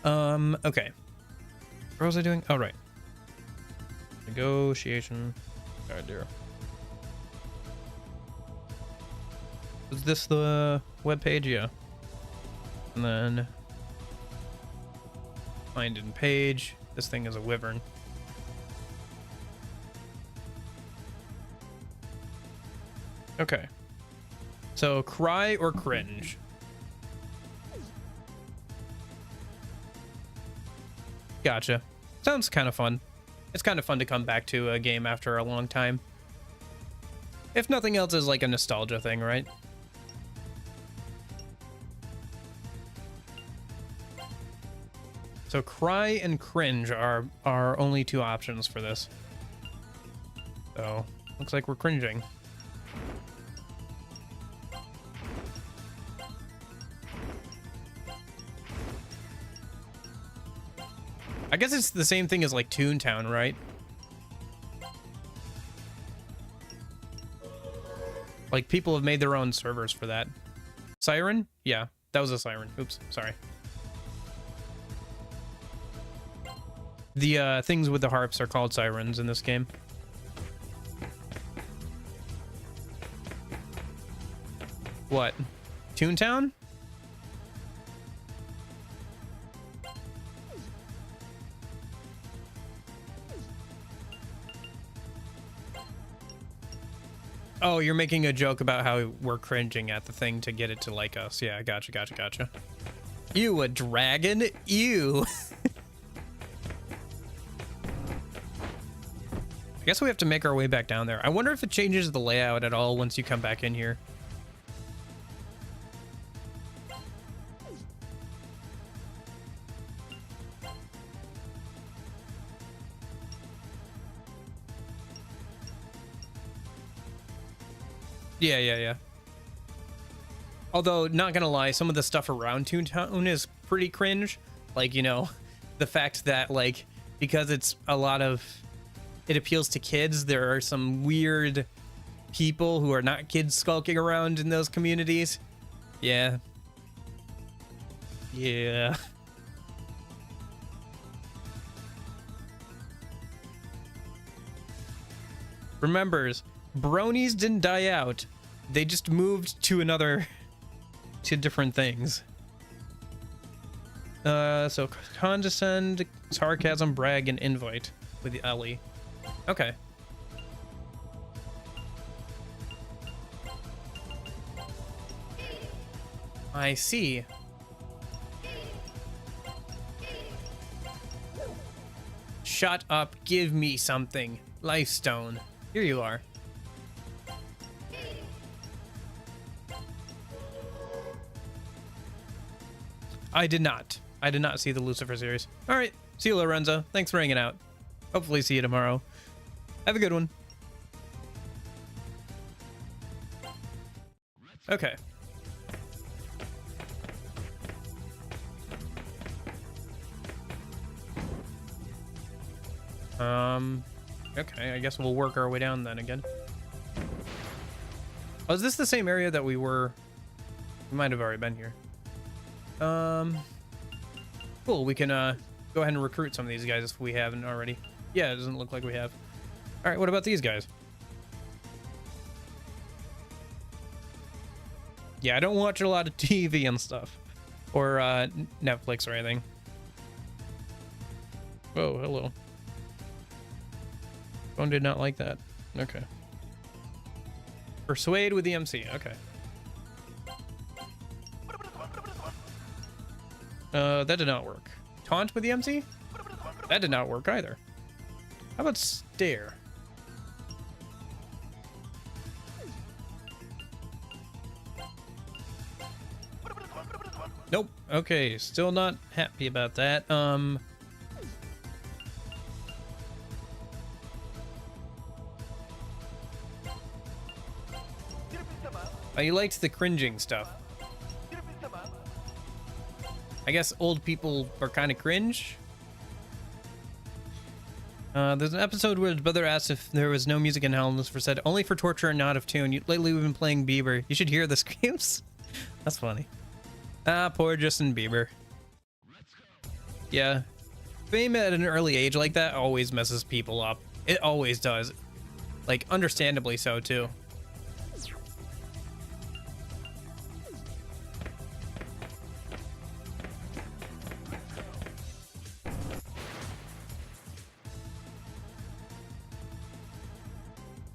Okay. What was I doing? Oh, right. Negotiation. Oh dear. Is this the web page? Yeah. And then find in page. This thing is a wyvern. Okay. So cry or cringe? Gotcha. Sounds kind of fun. It's kind of fun to come back to a game after a long time. If nothing else, is like a nostalgia thing, right? So cry and cringe are our only two options for this. So looks like we're cringing. I guess it's the same thing as like Toontown, right? Like people have made their own servers for that. Siren? Yeah, that was a siren. Oops, sorry. The things with the harps are called sirens in this game. What? Toontown? Oh, you're making a joke about how we're cringing at the thing to get it to like us. Yeah, gotcha. You a dragon? Ew. I guess we have to make our way back down there. I wonder if it changes the layout at all once you come back in here. Yeah. Although, not gonna lie, some of the stuff around Toontown is pretty cringe. Like, you know, the fact that, like, because it's a lot of... it appeals to kids, there are some weird people who are not kids skulking around in those communities. Yeah. Remembers, bronies didn't die out. They just moved to to different things. So condescend, sarcasm, brag, and invite with the Ellie. Okay. I see. Shut up, give me something. Lifestone. Here you are. I did not see the Lucifer series. All right, see you, Lorenzo. Thanks for hanging out. Hopefully see you tomorrow. Have a good one. Okay. Okay, I guess we'll work our way down then again. Oh, is this the same area that we were? We might have already been here. Cool, we can go ahead and recruit some of these guys if we haven't already. Yeah, it doesn't look like we have. All right, what about these guys? Yeah, I don't watch a lot of TV and stuff, or Netflix or anything. Oh, hello. Phone did not like that. Okay. Persuade with the MC. Okay. That did not work. Taunt with the MC? That did not work either. How about stare? Nope. Okay, still not happy about that. Oh, you liked the cringing stuff. I guess old people are kind of cringe. There's an episode where his brother asked if there was no music in Hell, and Lucifer said, only for torture and not of tune. Lately we've been playing Bieber. You should hear the screams. That's funny. Ah, poor Justin Bieber. Yeah. Fame at an early age like that always messes people up. It always does. Like, understandably so, too.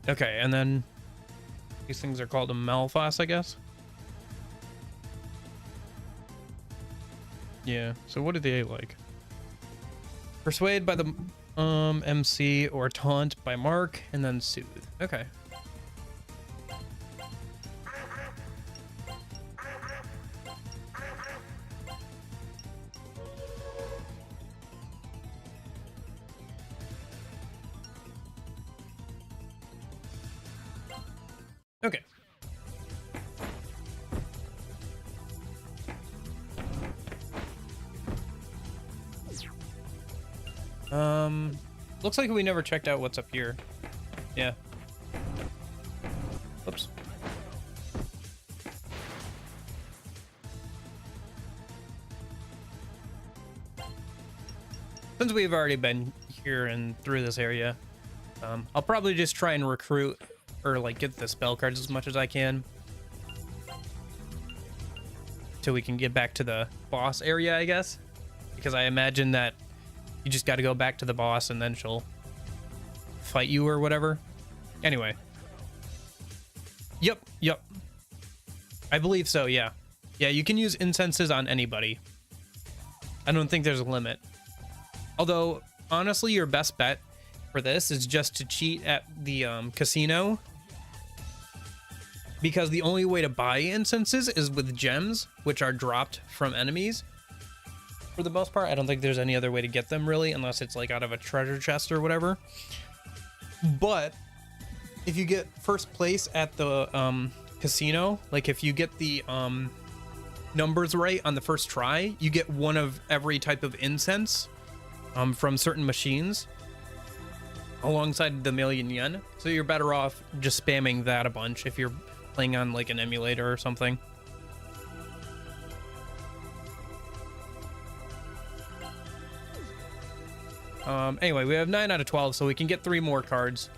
Okay, and then these things are called a Malphas, I guess. Yeah, so what do they like? Persuade by the MC, or taunt by Mark, and then soothe. Okay. Okay. Looks like we never checked out what's up here. Yeah. Oops. Since we've already been here and through this area, I'll probably just try and recruit or like get the spell cards as much as I can till we can get back to the boss area, I guess, because I imagine that you just got to go back to the boss and then she'll fight you or whatever. Anyway. Yep. I believe so, yeah. Yeah, you can use incenses on anybody. I don't think there's a limit. Although, honestly, your best bet for this is just to cheat at the casino, because the only way to buy incenses is with gems, which are dropped from enemies. For the most part, I don't think there's any other way to get them, really, unless it's like out of a treasure chest or whatever. But if you get first place at the casino, like if you get the numbers right on the first try, you get one of every type of incense from certain machines alongside the 1,000,000 yen. So you're better off just spamming that a bunch if you're playing on like an emulator or something. Anyway, we have 9 out of 12, so we can get 3 more cards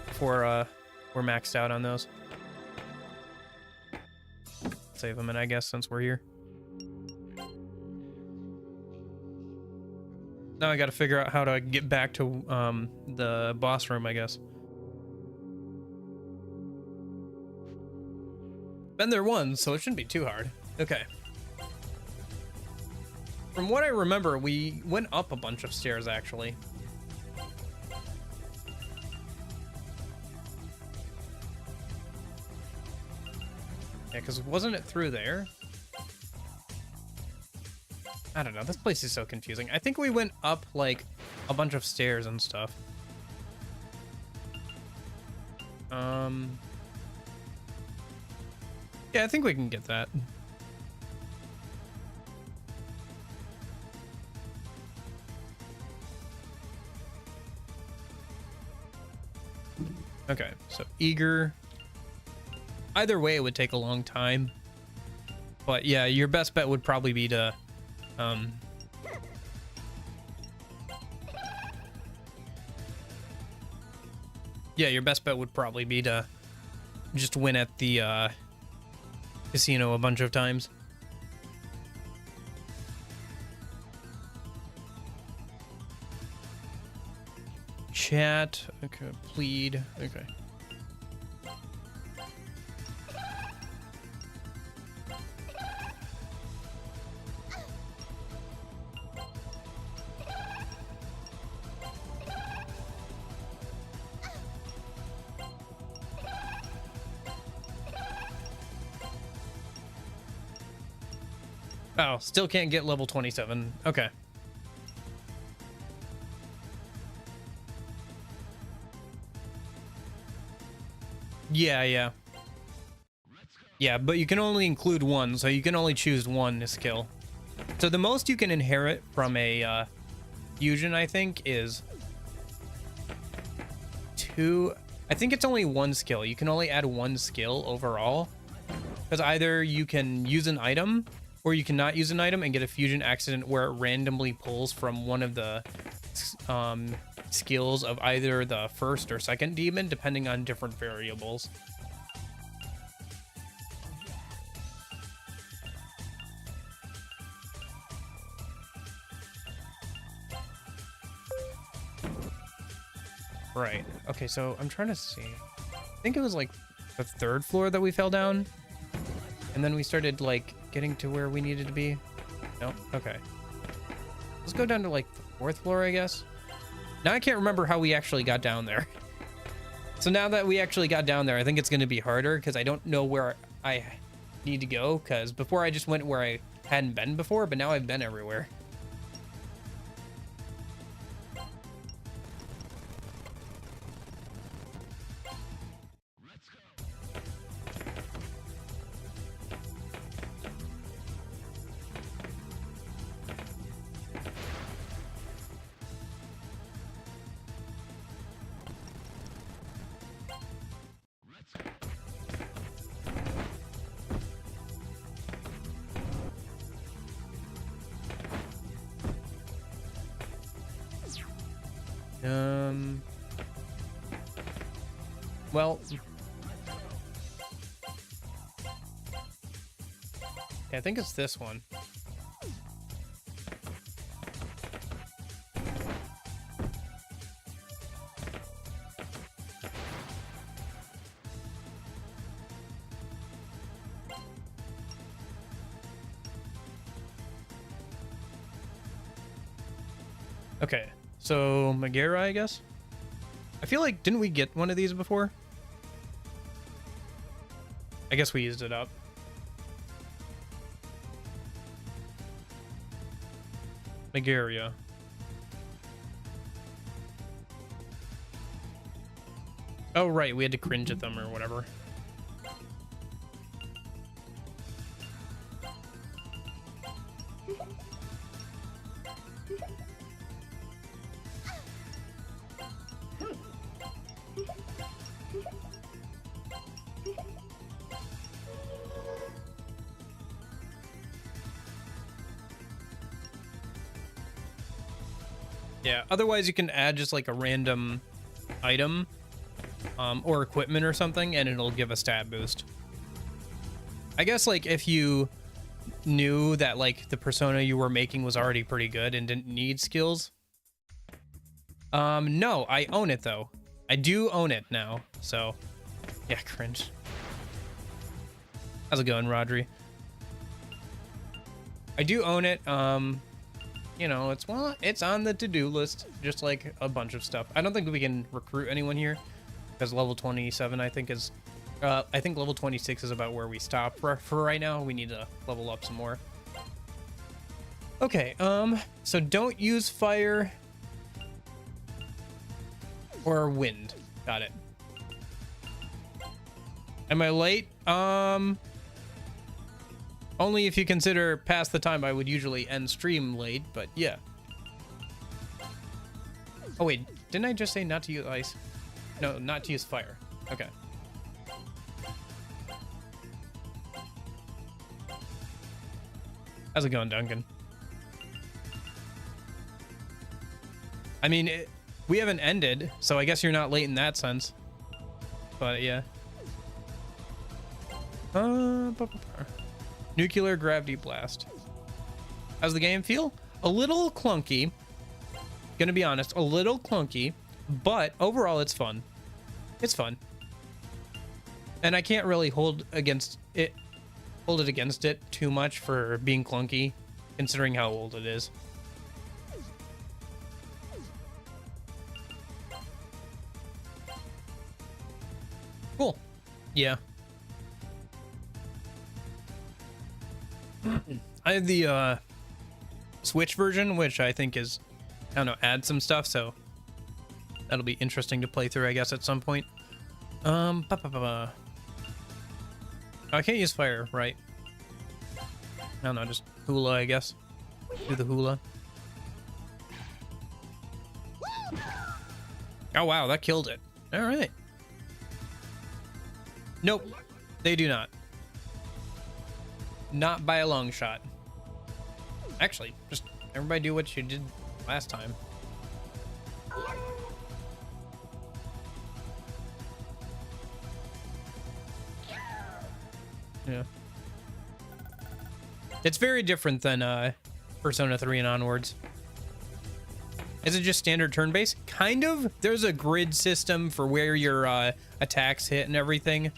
before we're maxed out on those. Save them in, I guess, since we're here. Now I gotta figure out how to get back to the boss room, I guess. Been there once, so it shouldn't be too hard. Okay. From what I remember, we went up a bunch of stairs, actually. Yeah, because wasn't it through there? I don't know. This place is so confusing. I think we went up, like, a bunch of stairs and stuff. Yeah, I think we can get that. Okay, so eager. Either way, it would take a long time. But yeah, your best bet would probably be to, yeah, your best bet would probably be to just win at the casino a bunch of times. Chat. Okay, plead. Okay. Oh, still can't get level 27. Okay. Yeah. Yeah, but you can only include one, so you can only choose one skill. So the most you can inherit from a fusion, I think, is 2. I think it's only 1 skill. You can only add 1 skill overall. Because either you can use an item, or you cannot use an item and get a fusion accident where it randomly pulls from one of the skills of either the first or second demon, depending on different variables. Right. Okay, so I'm trying to see. I think it was like the 3rd floor that we fell down. And then we started like getting to where we needed to be. No? Okay. Let's go down to like the 4th floor, I guess. Now I can't remember how we actually got down there. So now that we actually got down there, I think it's going to be harder because I don't know where I need to go. Because before I just went where I hadn't been before, but now I've been everywhere. Well, yeah, I think it's this one. Okay, so Megara, I guess? I feel like, didn't we get one of these before? I guess we used it up. Megara. Oh, right, we had to cringe at them or whatever. Yeah, otherwise you can add just like a random item or equipment or something and it'll give a stat boost. I guess like if you knew that like the persona you were making was already pretty good and didn't need skills. No, I own it though. I do own it now, so yeah, cringe. How's it going, Rodri? I do own it. You know, it's on the to-do list, just like a bunch of stuff. I don't think we can recruit anyone here because level 27 I think is I think level 26 is about where we stop for right now. We need to level up some more. Okay, so don't use fire or wind. Got it. Am I late? Only if you consider past the time I would usually end stream late, but yeah. Oh wait, didn't I just say not to use ice? No, not to use fire. Okay. How's it going, Duncan? I mean, we haven't ended, so I guess you're not late in that sense. But yeah. Nuclear gravity blast. How's the game feel? A little clunky. Gonna be honest, a little clunky, but overall it's fun. It's fun. And I can't really hold it against it too much for being clunky, considering how old it is. Cool. Yeah. I have the Switch version, which I think is, I don't know, add some stuff, so that'll be interesting to play through, I guess, at some point. Oh, I can't use fire, right? I don't know, just hula, I guess. Do the hula. Oh, wow, that killed it. All right. Nope, they do not. Not by a long shot. Actually, just everybody do what you did last time. Yeah. It's very different than Persona 3 and onwards. Is it just standard turn-based? Kind of. There's a grid system for where your attacks hit and everything.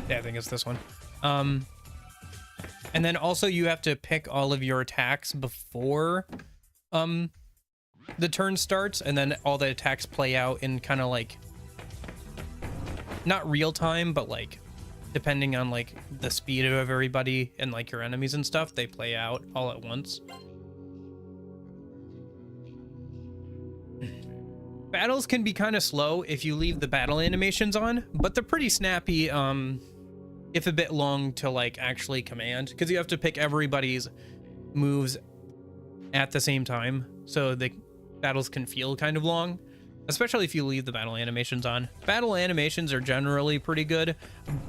Yeah, I think it's this one. And then also you have to pick all of your attacks before the turn starts, and then all the attacks play out in kind of like, not real time, but like depending on like the speed of everybody and like your enemies and stuff, they play out all at once. Battles can be kind of slow if you leave the battle animations on, but they're pretty snappy, if a bit long to like actually command, because you have to pick everybody's moves at the same time, so the battles can feel kind of long, especially if you leave the battle animations on. Battle animations are generally pretty good,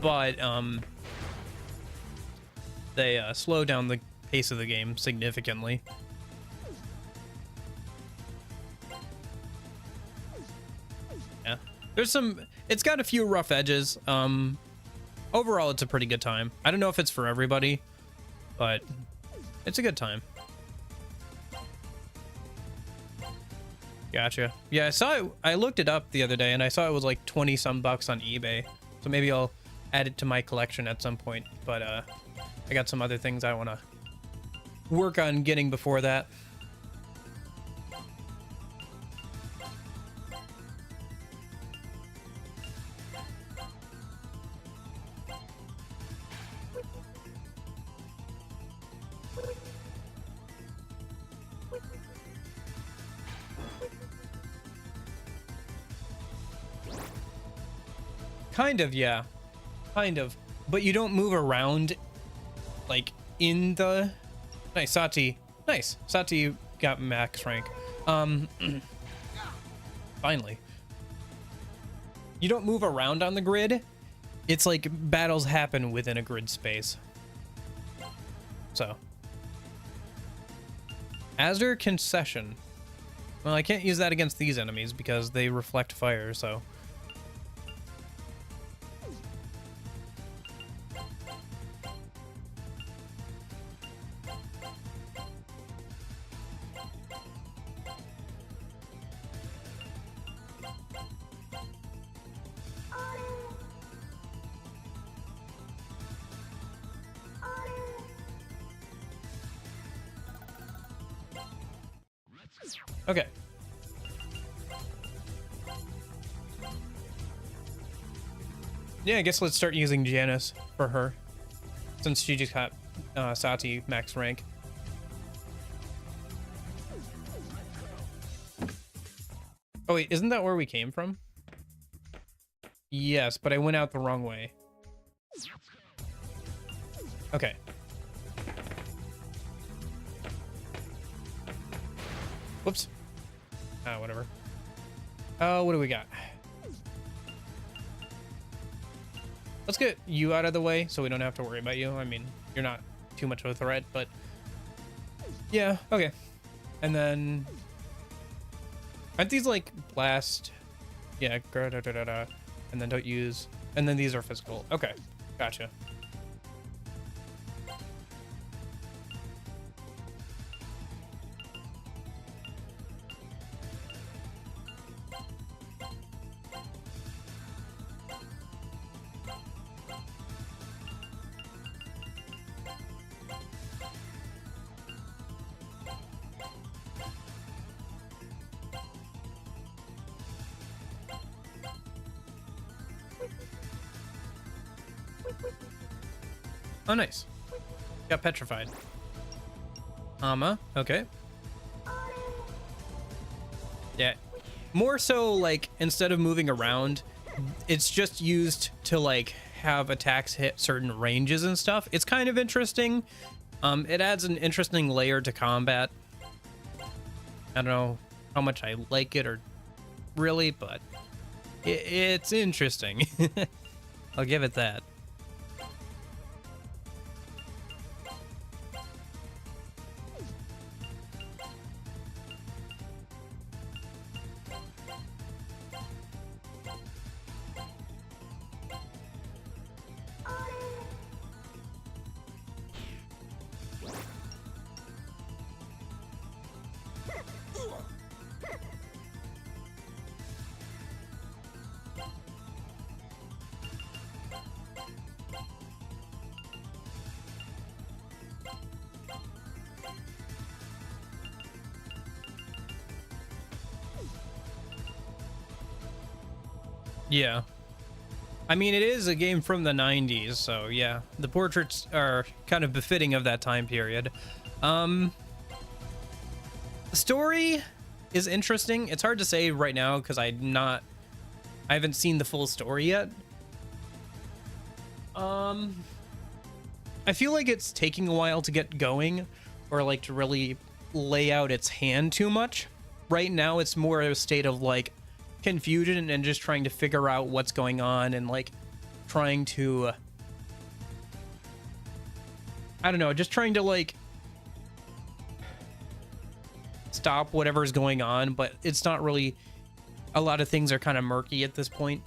but they slow down the pace of the game significantly. Yeah, there's some, it's got a few rough edges. Overall, it's a pretty good time. I don't know if it's for everybody, but it's a good time. Gotcha. Yeah, I saw it. I looked it up the other day, and I saw it was like 20 some bucks on eBay. So maybe I'll add it to my collection at some point. But I got some other things I want to work on getting before that. Kind of, yeah. Kind of. But you don't move around, like, in the... Nice, Sati. Nice. Sati got max rank. Finally. You don't move around on the grid. It's like battles happen within a grid space. So. Azure Concession. Well, I can't use that against these enemies because they reflect fire, so... Okay. Yeah, I guess let's start using Janice for her, since she just got Sati max rank. Oh wait, isn't that where we came from? Yes, but I went out the wrong way. Okay. Whoops. Ah, whatever. Oh, what do we got? Let's get you out of the way so we don't have to worry about you. I mean, you're not too much of a threat, but yeah, okay. And then aren't these like blast? Yeah, and then don't use, and then these are physical. Okay, gotcha. Oh, nice. Got petrified. Okay. Yeah. More so, like, instead of moving around, it's just used to, like, have attacks hit certain ranges and stuff. It's kind of interesting. It adds an interesting layer to combat. I don't know how much I like it or really, but it's interesting. I'll give it that. Yeah. I mean, it is a game from the 90s, so yeah. The portraits are kind of befitting of that time period. The story is interesting. It's hard to say right now because I haven't seen the full story yet. I feel like it's taking a while to get going or like to really lay out its hand too much. Right now, it's more of a state of like confusion and just trying to figure out what's going on and like trying to I don't know, just trying to like stop whatever's going on, but it's not really, a lot of things are kind of murky at this point,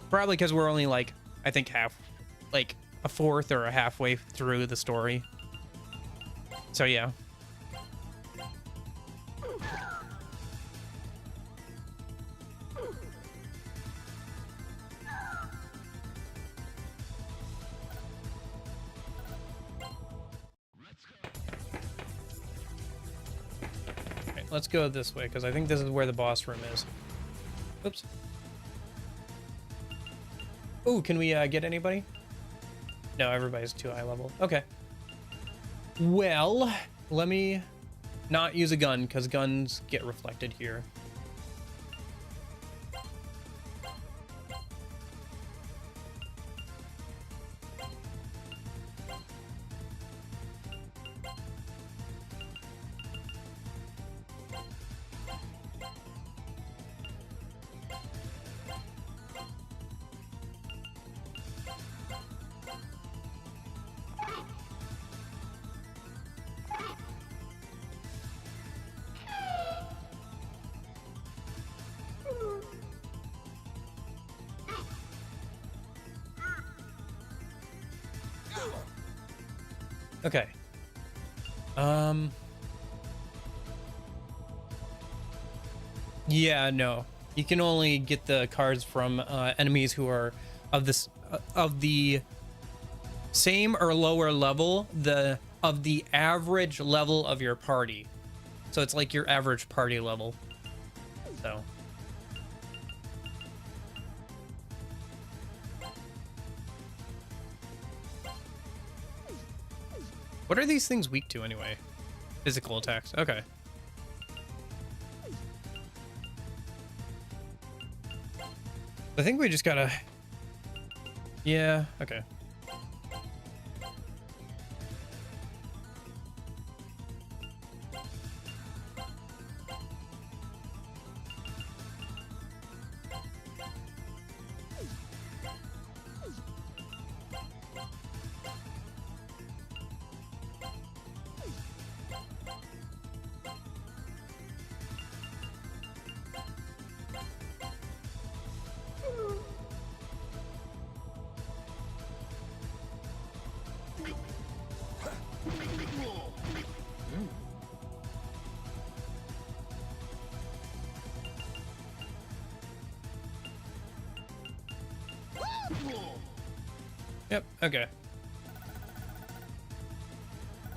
probably because we're only like I think like a fourth or a halfway through the story, so yeah. Let's go this way, because I think this is where the boss room is. Oops. Ooh, can we get anybody? No, everybody's too high level. Okay. Well, let me not use a gun, because guns get reflected here. Okay. Yeah, no. You can only get the cards from enemies who are of the same or lower level of the average level of your party. So it's like your average party level. So What are these things weak to anyway? Physical attacks. Okay. I think we just gotta... Yeah, okay. Yep, okay.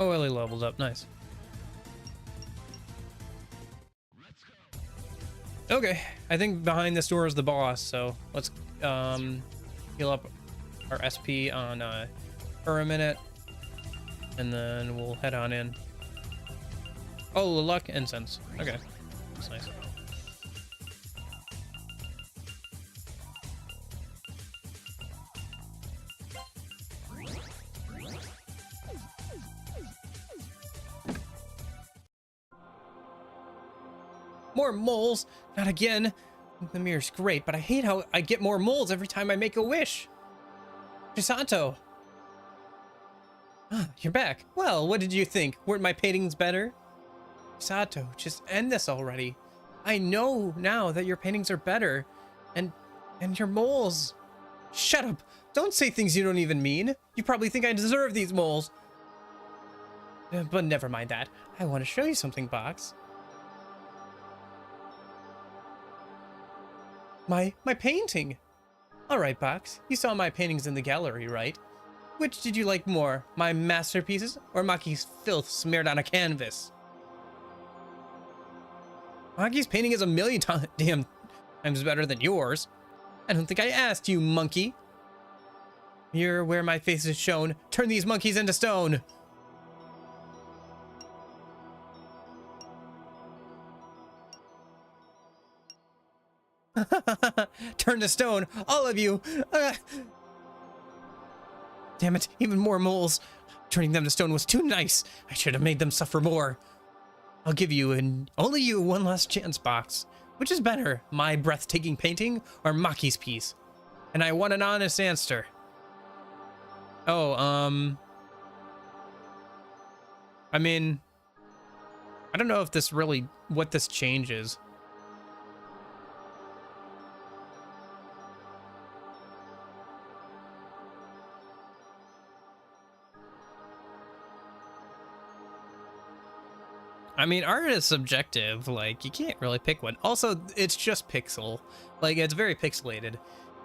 Oh, Ellie leveled up. Nice. Okay, I think behind this door is the boss, so let's heal up our SP on her a minute, and then we'll head on in. Oh, luck incense. Okay, that's nice. More moles? Not again. The mirror's great, but I hate how I get more moles every time I make a wish. Chisato. Ah, you're back. Well, what did you think? Weren't my paintings better? Chisato, just end this already. I know now that your paintings are better. And your moles. Shut up. Don't say things you don't even mean. You probably think I deserve these moles. But never mind that. I want to show you something, Box. My painting. All right, Box. You saw my paintings in the gallery, right? Which did you like more, my masterpieces or Maki's filth smeared on a canvas? Maki's painting is a million damn times better than yours. I don't think I asked you, monkey. Here, where my face is shown, turn these monkeys into stone. Turn to stone, all of you. Damn it, even more moles. Turning them to stone was too nice. I should have made them suffer more. I'll give you, and only you, one last chance, Box. Which is better, my breathtaking painting or Maki's piece? And I want an honest answer. Oh, I mean, I don't know if this really, what this changes. I mean, art is subjective. Like, you can't really pick one. Also, it's just pixel. Like, it's very pixelated.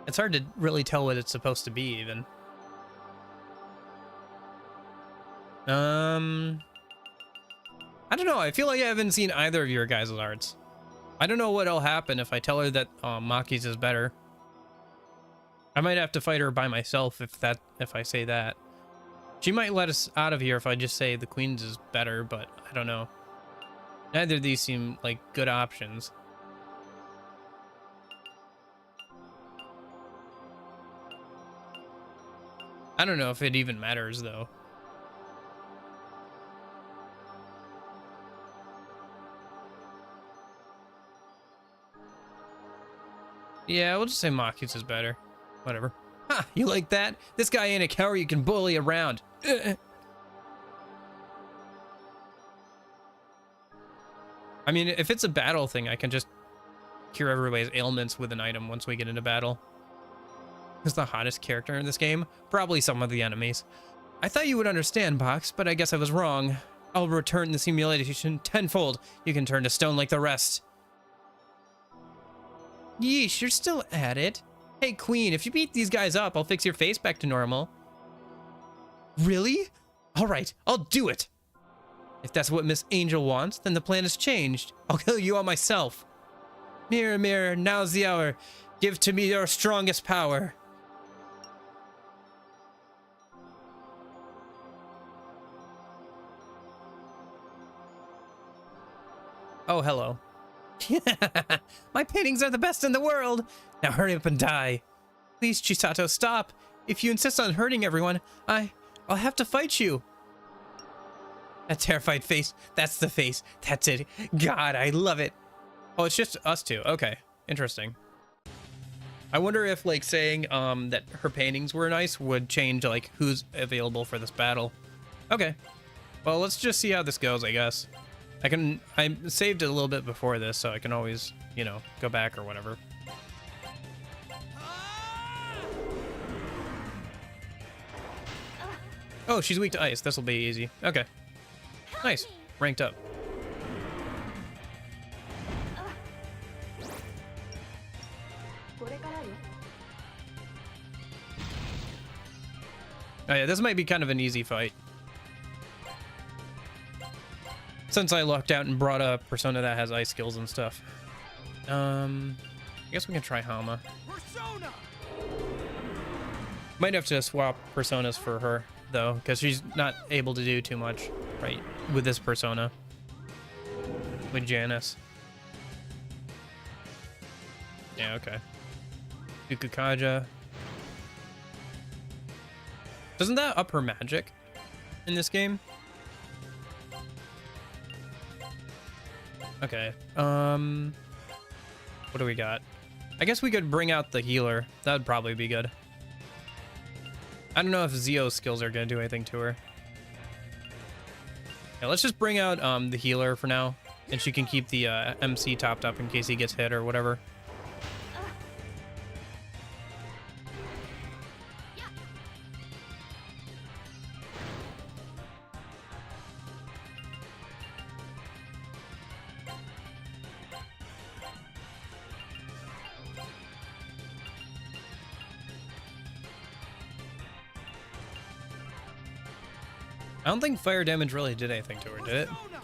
It's hard to really tell what it's supposed to be, even. I don't know. I feel like I haven't seen either of your guys' arts. I don't know what'll happen if I tell her that Maki's is better. I might have to fight her by myself if I say that. She might let us out of here if I just say the Queen's is better, but I don't know. Neither of these seem like good options. I don't know if it even matters, though. Yeah, we'll just say Maki's is better. Whatever. Ha! You like that? This guy ain't a coward you can bully around. I mean, if it's a battle thing, I can just cure everybody's ailments with an item once we get into battle. Who's the hottest character in this game? Probably some of the enemies. I thought you would understand, Box, but I guess I was wrong. I'll return the simulation tenfold. You can turn to stone like the rest. Yeesh, you're still at it. Hey, Queen, if you beat these guys up, I'll fix your face back to normal. Really? All right, I'll do it. If that's what Miss Angel wants, then the plan has changed. I'll kill you all myself. Mirror, mirror, now's the hour. Give to me your strongest power. Oh, hello. My paintings are the best in the world. Now hurry up and die. Please, Chisato, stop. If you insist on hurting everyone, I'll have to fight you. That terrified face. That's the face. That's it. God, I love it. Oh, it's just us two. Okay. Interesting. I wonder if, like, saying that her paintings were nice would change, like, who's available for this battle. Okay. Well, let's just see how this goes, I guess. I saved it a little bit before this, so I can always, you know, go back or whatever. Oh, she's weak to ice. This will be easy. Okay. Nice. Ranked up. Oh yeah, this might be kind of an easy fight. Since I lucked out and brought a persona that has ice skills and stuff. I guess we can try Hama. Persona! Might have to swap personas for her, though, because she's not able to do too much, right, with this persona. With Janice. Yeah, okay. Ukukaja. Doesn't that up her magic in this game? Okay. What do we got? I guess we could bring out the healer. That would probably be good. I don't know if Zio's skills are gonna do anything to her. Yeah, let's just bring out the healer for now, and she can keep the MC topped up in case he gets hit or whatever. I don't think fire damage really did anything to her, did it? Persona!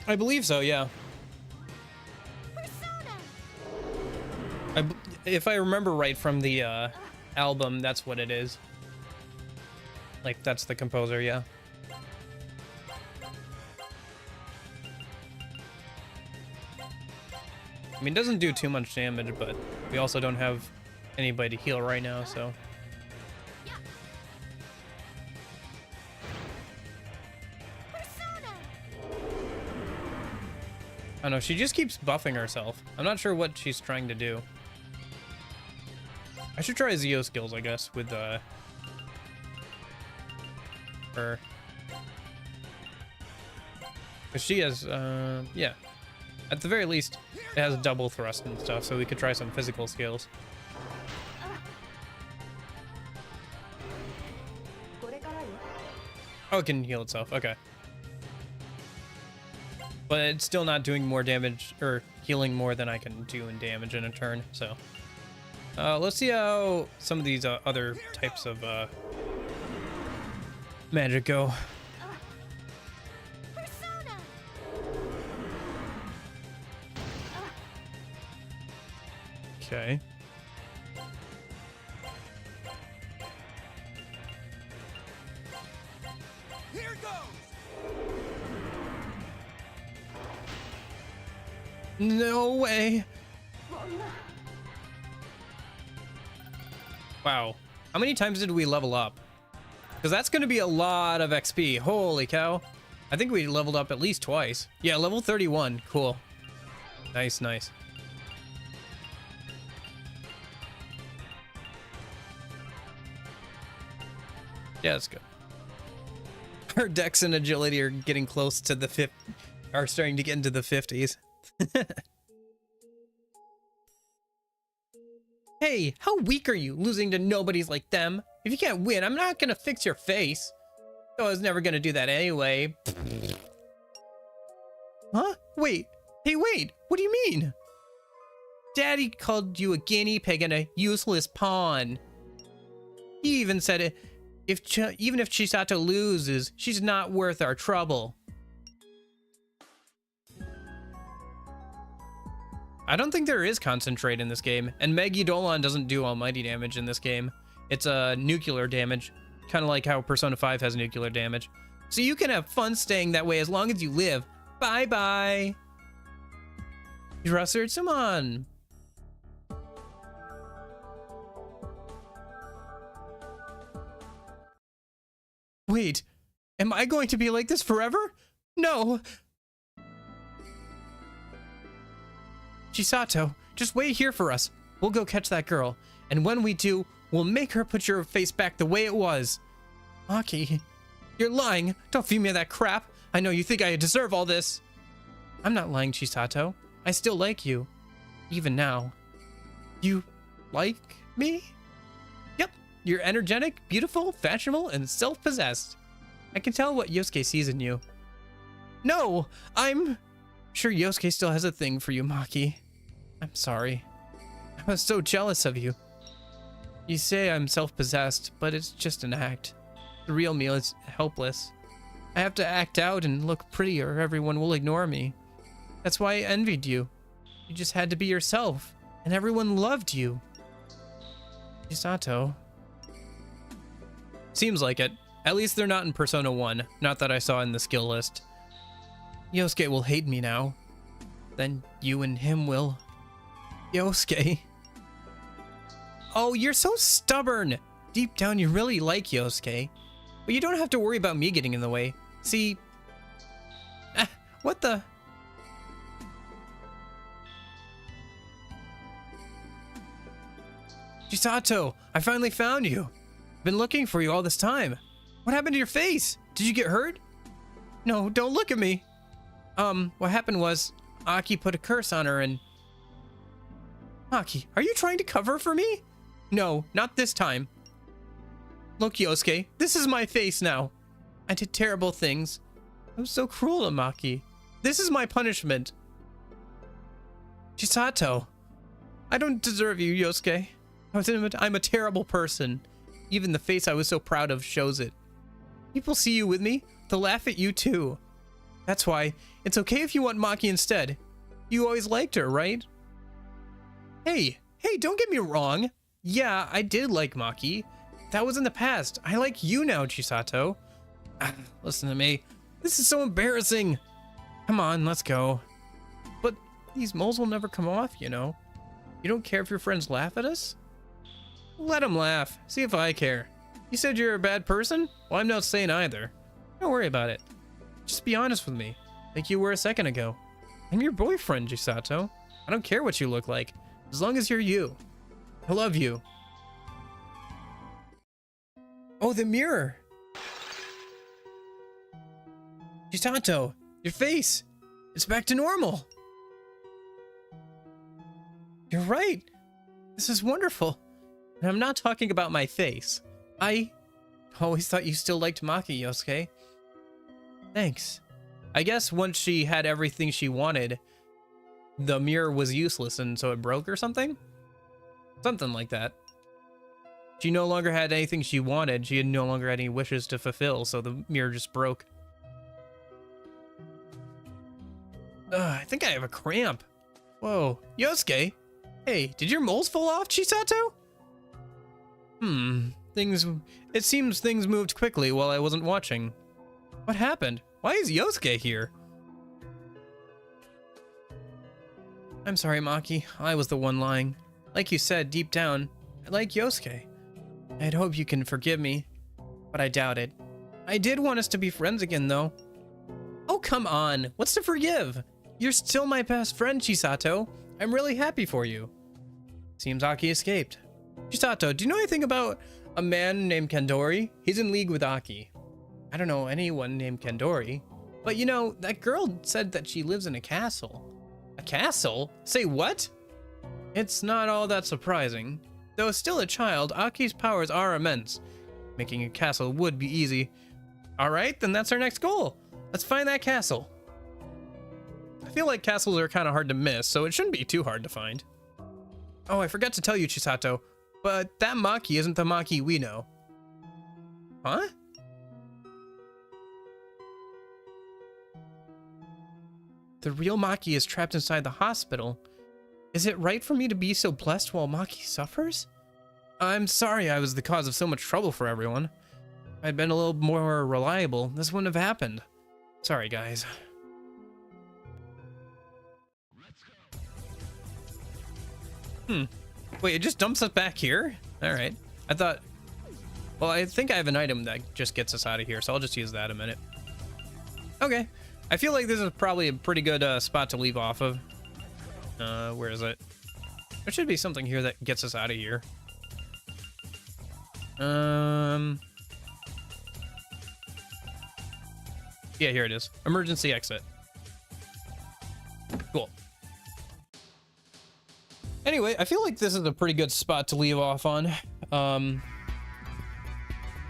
I believe so, yeah. Persona! If I remember right from the album, that's what it is. Like, that's the composer, yeah. I mean, it doesn't do too much damage, but we also don't have anybody to heal right now, so. Persona! I don't know, she just keeps buffing herself. I'm not sure what she's trying to do. I should try Zio skills, I guess, with her. Because she has, yeah. At the very least, it has double thrust and stuff, so we could try some physical skills. Oh, it can heal itself. Okay. But it's still not doing more damage, or healing more than I can do in damage in a turn, so. Let's see how some of these other types of magic go. Persona! Okay. Here goes! No way. Wow. How many times did we level up? Because that's going to be a lot of XP. Holy cow. I think we leveled up at least twice. Yeah, level 31. Cool. Nice, nice. Yeah, that's good. Our dex and agility are getting close to the are starting to get into the 50s. Hey, how weak are you, losing to nobodies like them? If you can't win, I'm not gonna fix your face. So I was never gonna do that anyway. Huh? Wait. Hey, wait. What do you mean? Daddy called you a guinea pig and a useless pawn. He even said it. Even if Chisato loses, she's not worth our trouble. I don't think there is concentrate in this game, and Meg Eidolon doesn't do almighty damage in this game. It's nuclear damage. Kind of like how Persona 5 has nuclear damage. So you can have fun staying that way as long as you live. Bye-bye. Summon. Wait, am I going to be like this forever? No. Chisato, just wait here for us. We'll go catch that girl. And when we do, we'll make her put your face back the way it was. Maki, you're lying. Don't feed me that crap. I know you think I deserve all this. I'm not lying, Chisato. I still like you. Even now. You like me? Yep. You're energetic, beautiful, fashionable, and self-possessed. I can tell what Yosuke sees in you. No, I'm sure Yosuke still has a thing for you, Maki. I'm sorry. I was so jealous of you. You say I'm self-possessed, but it's just an act. The real me is helpless. I have to act out and look pretty or everyone will ignore me. That's why I envied you. You just had to be yourself, and everyone loved you. Chisato. Seems like it. At least they're not in Persona 1. Not that I saw in the skill list. Yosuke will hate me now. Then you and him will. Yosuke. Oh, you're so stubborn. Deep down, you really like Yosuke. But you don't have to worry about me getting in the way. See... what the... Chisato, I finally found you. I've been looking for you all this time. What happened to your face? Did you get hurt? No, don't look at me. What happened was, Aki put a curse on her and... Aki, are you trying to cover for me? No, not this time. Look, Yosuke, this is my face now. I did terrible things. I was so cruel to Maki. This is my punishment. Chisato, I don't deserve you, Yosuke. I'm a terrible person. Even the face I was so proud of shows it. People see you with me, they'll laugh at you too. That's why it's okay if you want Maki instead. You always liked her, right? Hey, don't get me wrong. Yeah, I did like Maki. That was in the past. I like you now, Chisato. Listen to me. This is so embarrassing. Come on, let's go. But these moles will never come off, you know. You don't care if your friends laugh at us? Let them laugh. See if I care. You said you're a bad person? Well, I'm not saying either. Don't worry about it. Just be honest with me, like you were a second ago. I'm your boyfriend, Chisato. I don't care what you look like, as long as you're you. I love you. Oh, the mirror. Chisato, your face. It's back to normal. You're right. This is wonderful. And I'm not talking about my face. I always thought you still liked Maki, Yosuke. Thanks. I guess once she had everything she wanted, the mirror was useless and so it broke or something? Something like that. She no longer had anything she wanted. She had no longer had any wishes to fulfill, so the mirror just broke. I think I have a cramp. Whoa. Yosuke? Hey, did your moles fall off, Chisato? It seems things moved quickly while I wasn't watching. What happened? Why is Yosuke here? I'm sorry, Maki. I was the one lying. Like you said, deep down, I like Yosuke. I'd hope you can forgive me, but I doubt it. I did want us to be friends again, though. Oh, come on. What's to forgive? You're still my best friend, Chisato. I'm really happy for you. Seems Aki escaped. Chisato, do you know anything about a man named Kandori? He's in league with Aki. I don't know anyone named Kandori. But you know, that girl said that she lives in a castle. A castle? Say what? It's not all that surprising. Though still a child, Aki's powers are immense. Making a castle would be easy. Alright, then that's our next goal. Let's find that castle. I feel like castles are kind of hard to miss, so it shouldn't be too hard to find. Oh, I forgot to tell you, Chisato, but that Maki isn't the Maki we know. Huh? The real Maki is trapped inside the hospital. Is it right for me to be so blessed while Maki suffers? I'm sorry I was the cause of so much trouble for everyone. I'd been a little more reliable, this wouldn't have happened. Sorry, guys. Wait, it just dumps us back here? All right. I thought... Well, I think I have an item that just gets us out of here, so I'll just use that a minute. Okay. I feel like this is probably a pretty good spot to leave off of. Where is it? There should be something here that gets us out of here. Yeah, here it is. Emergency exit. Cool. Anyway, I feel like this is a pretty good spot to leave off on.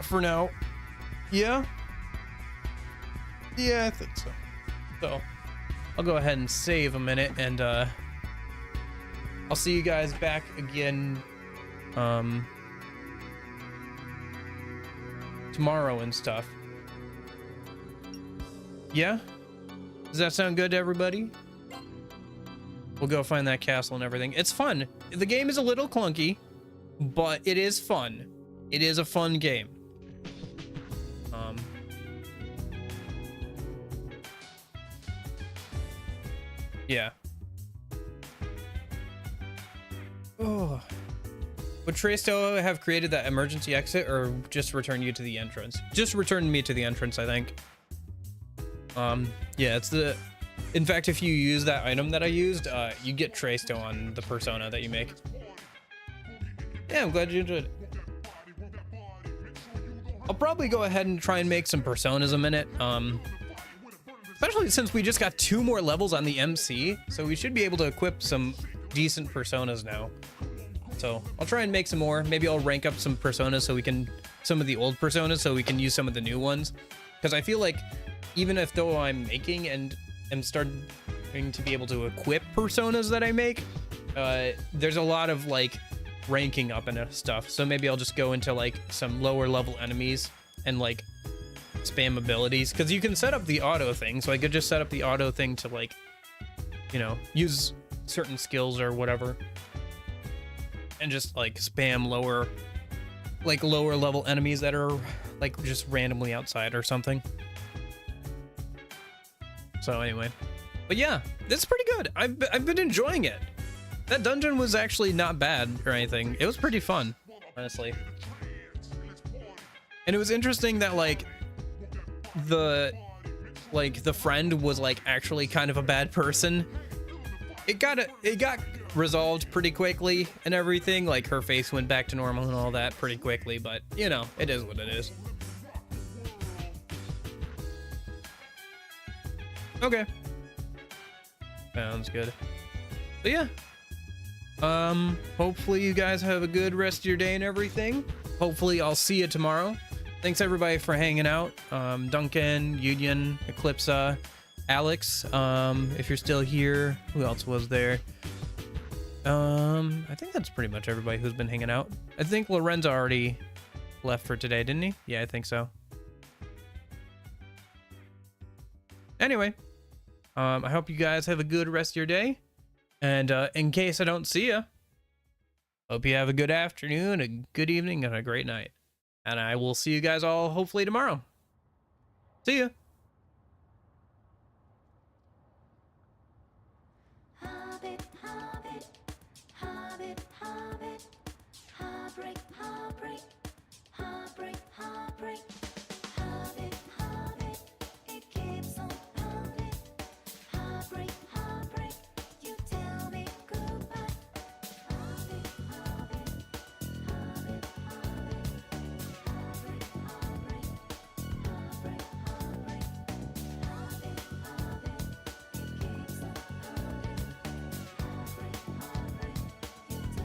For now. Yeah? Yeah, I think so. So, I'll go ahead and save a minute, and I'll see you guys back again tomorrow and stuff. Yeah? Does that sound good to everybody? We'll go find that castle and everything. It's fun. The game is a little clunky, but it is fun. It is a fun game. Yeah. Oh. Would Traisto have created that emergency exit or just return you to the entrance? Just return me to the entrance, I think. Yeah, it's the... In fact, if you use that item that I used, you get Traisto on the persona that you make. Yeah, I'm glad you enjoyed it. I'll probably go ahead and try and make some personas a minute. Especially since we just got 2 more levels on the MC, so we should be able to equip some decent personas now. So I'll try and make some more. Maybe I'll rank up some personas so we can... Some of the old personas so we can use some of the new ones. Because I feel like even if though I'm making and am starting to be able to equip personas that I make, there's a lot of like ranking up and stuff. So maybe I'll just go into like some lower level enemies and like spam abilities, because you can set up the auto thing. So I could just set up the auto thing to like, you know, use certain skills or whatever and just like spam lower level enemies that are like just randomly outside or something. So anyway, but yeah, that's pretty good. I've been enjoying it. That dungeon was actually not bad or anything. It was pretty fun, honestly. And it was interesting that like the friend was like actually kind of a bad person. It got resolved pretty quickly and everything. Like her face went back to normal and all that pretty quickly, but you know, it is what it is. Okay. Sounds good. But yeah. Hopefully you guys have a good rest of your day and everything. Hopefully I'll see you tomorrow. Thanks everybody for hanging out. Duncan, Union, Eclipsa, Alex, if you're still here. Who else was there? I think that's pretty much everybody who's been hanging out. I think Lorenzo already left for today, didn't he? Yeah, I think so. Anyway, I hope you guys have a good rest of your day. And in case I don't see you, hope you have a good afternoon, a good evening, and a great night. And I will see you guys all hopefully tomorrow. See ya. Hobbit, hobbit, hobbit, hobbit, heartbreak, heartbreak.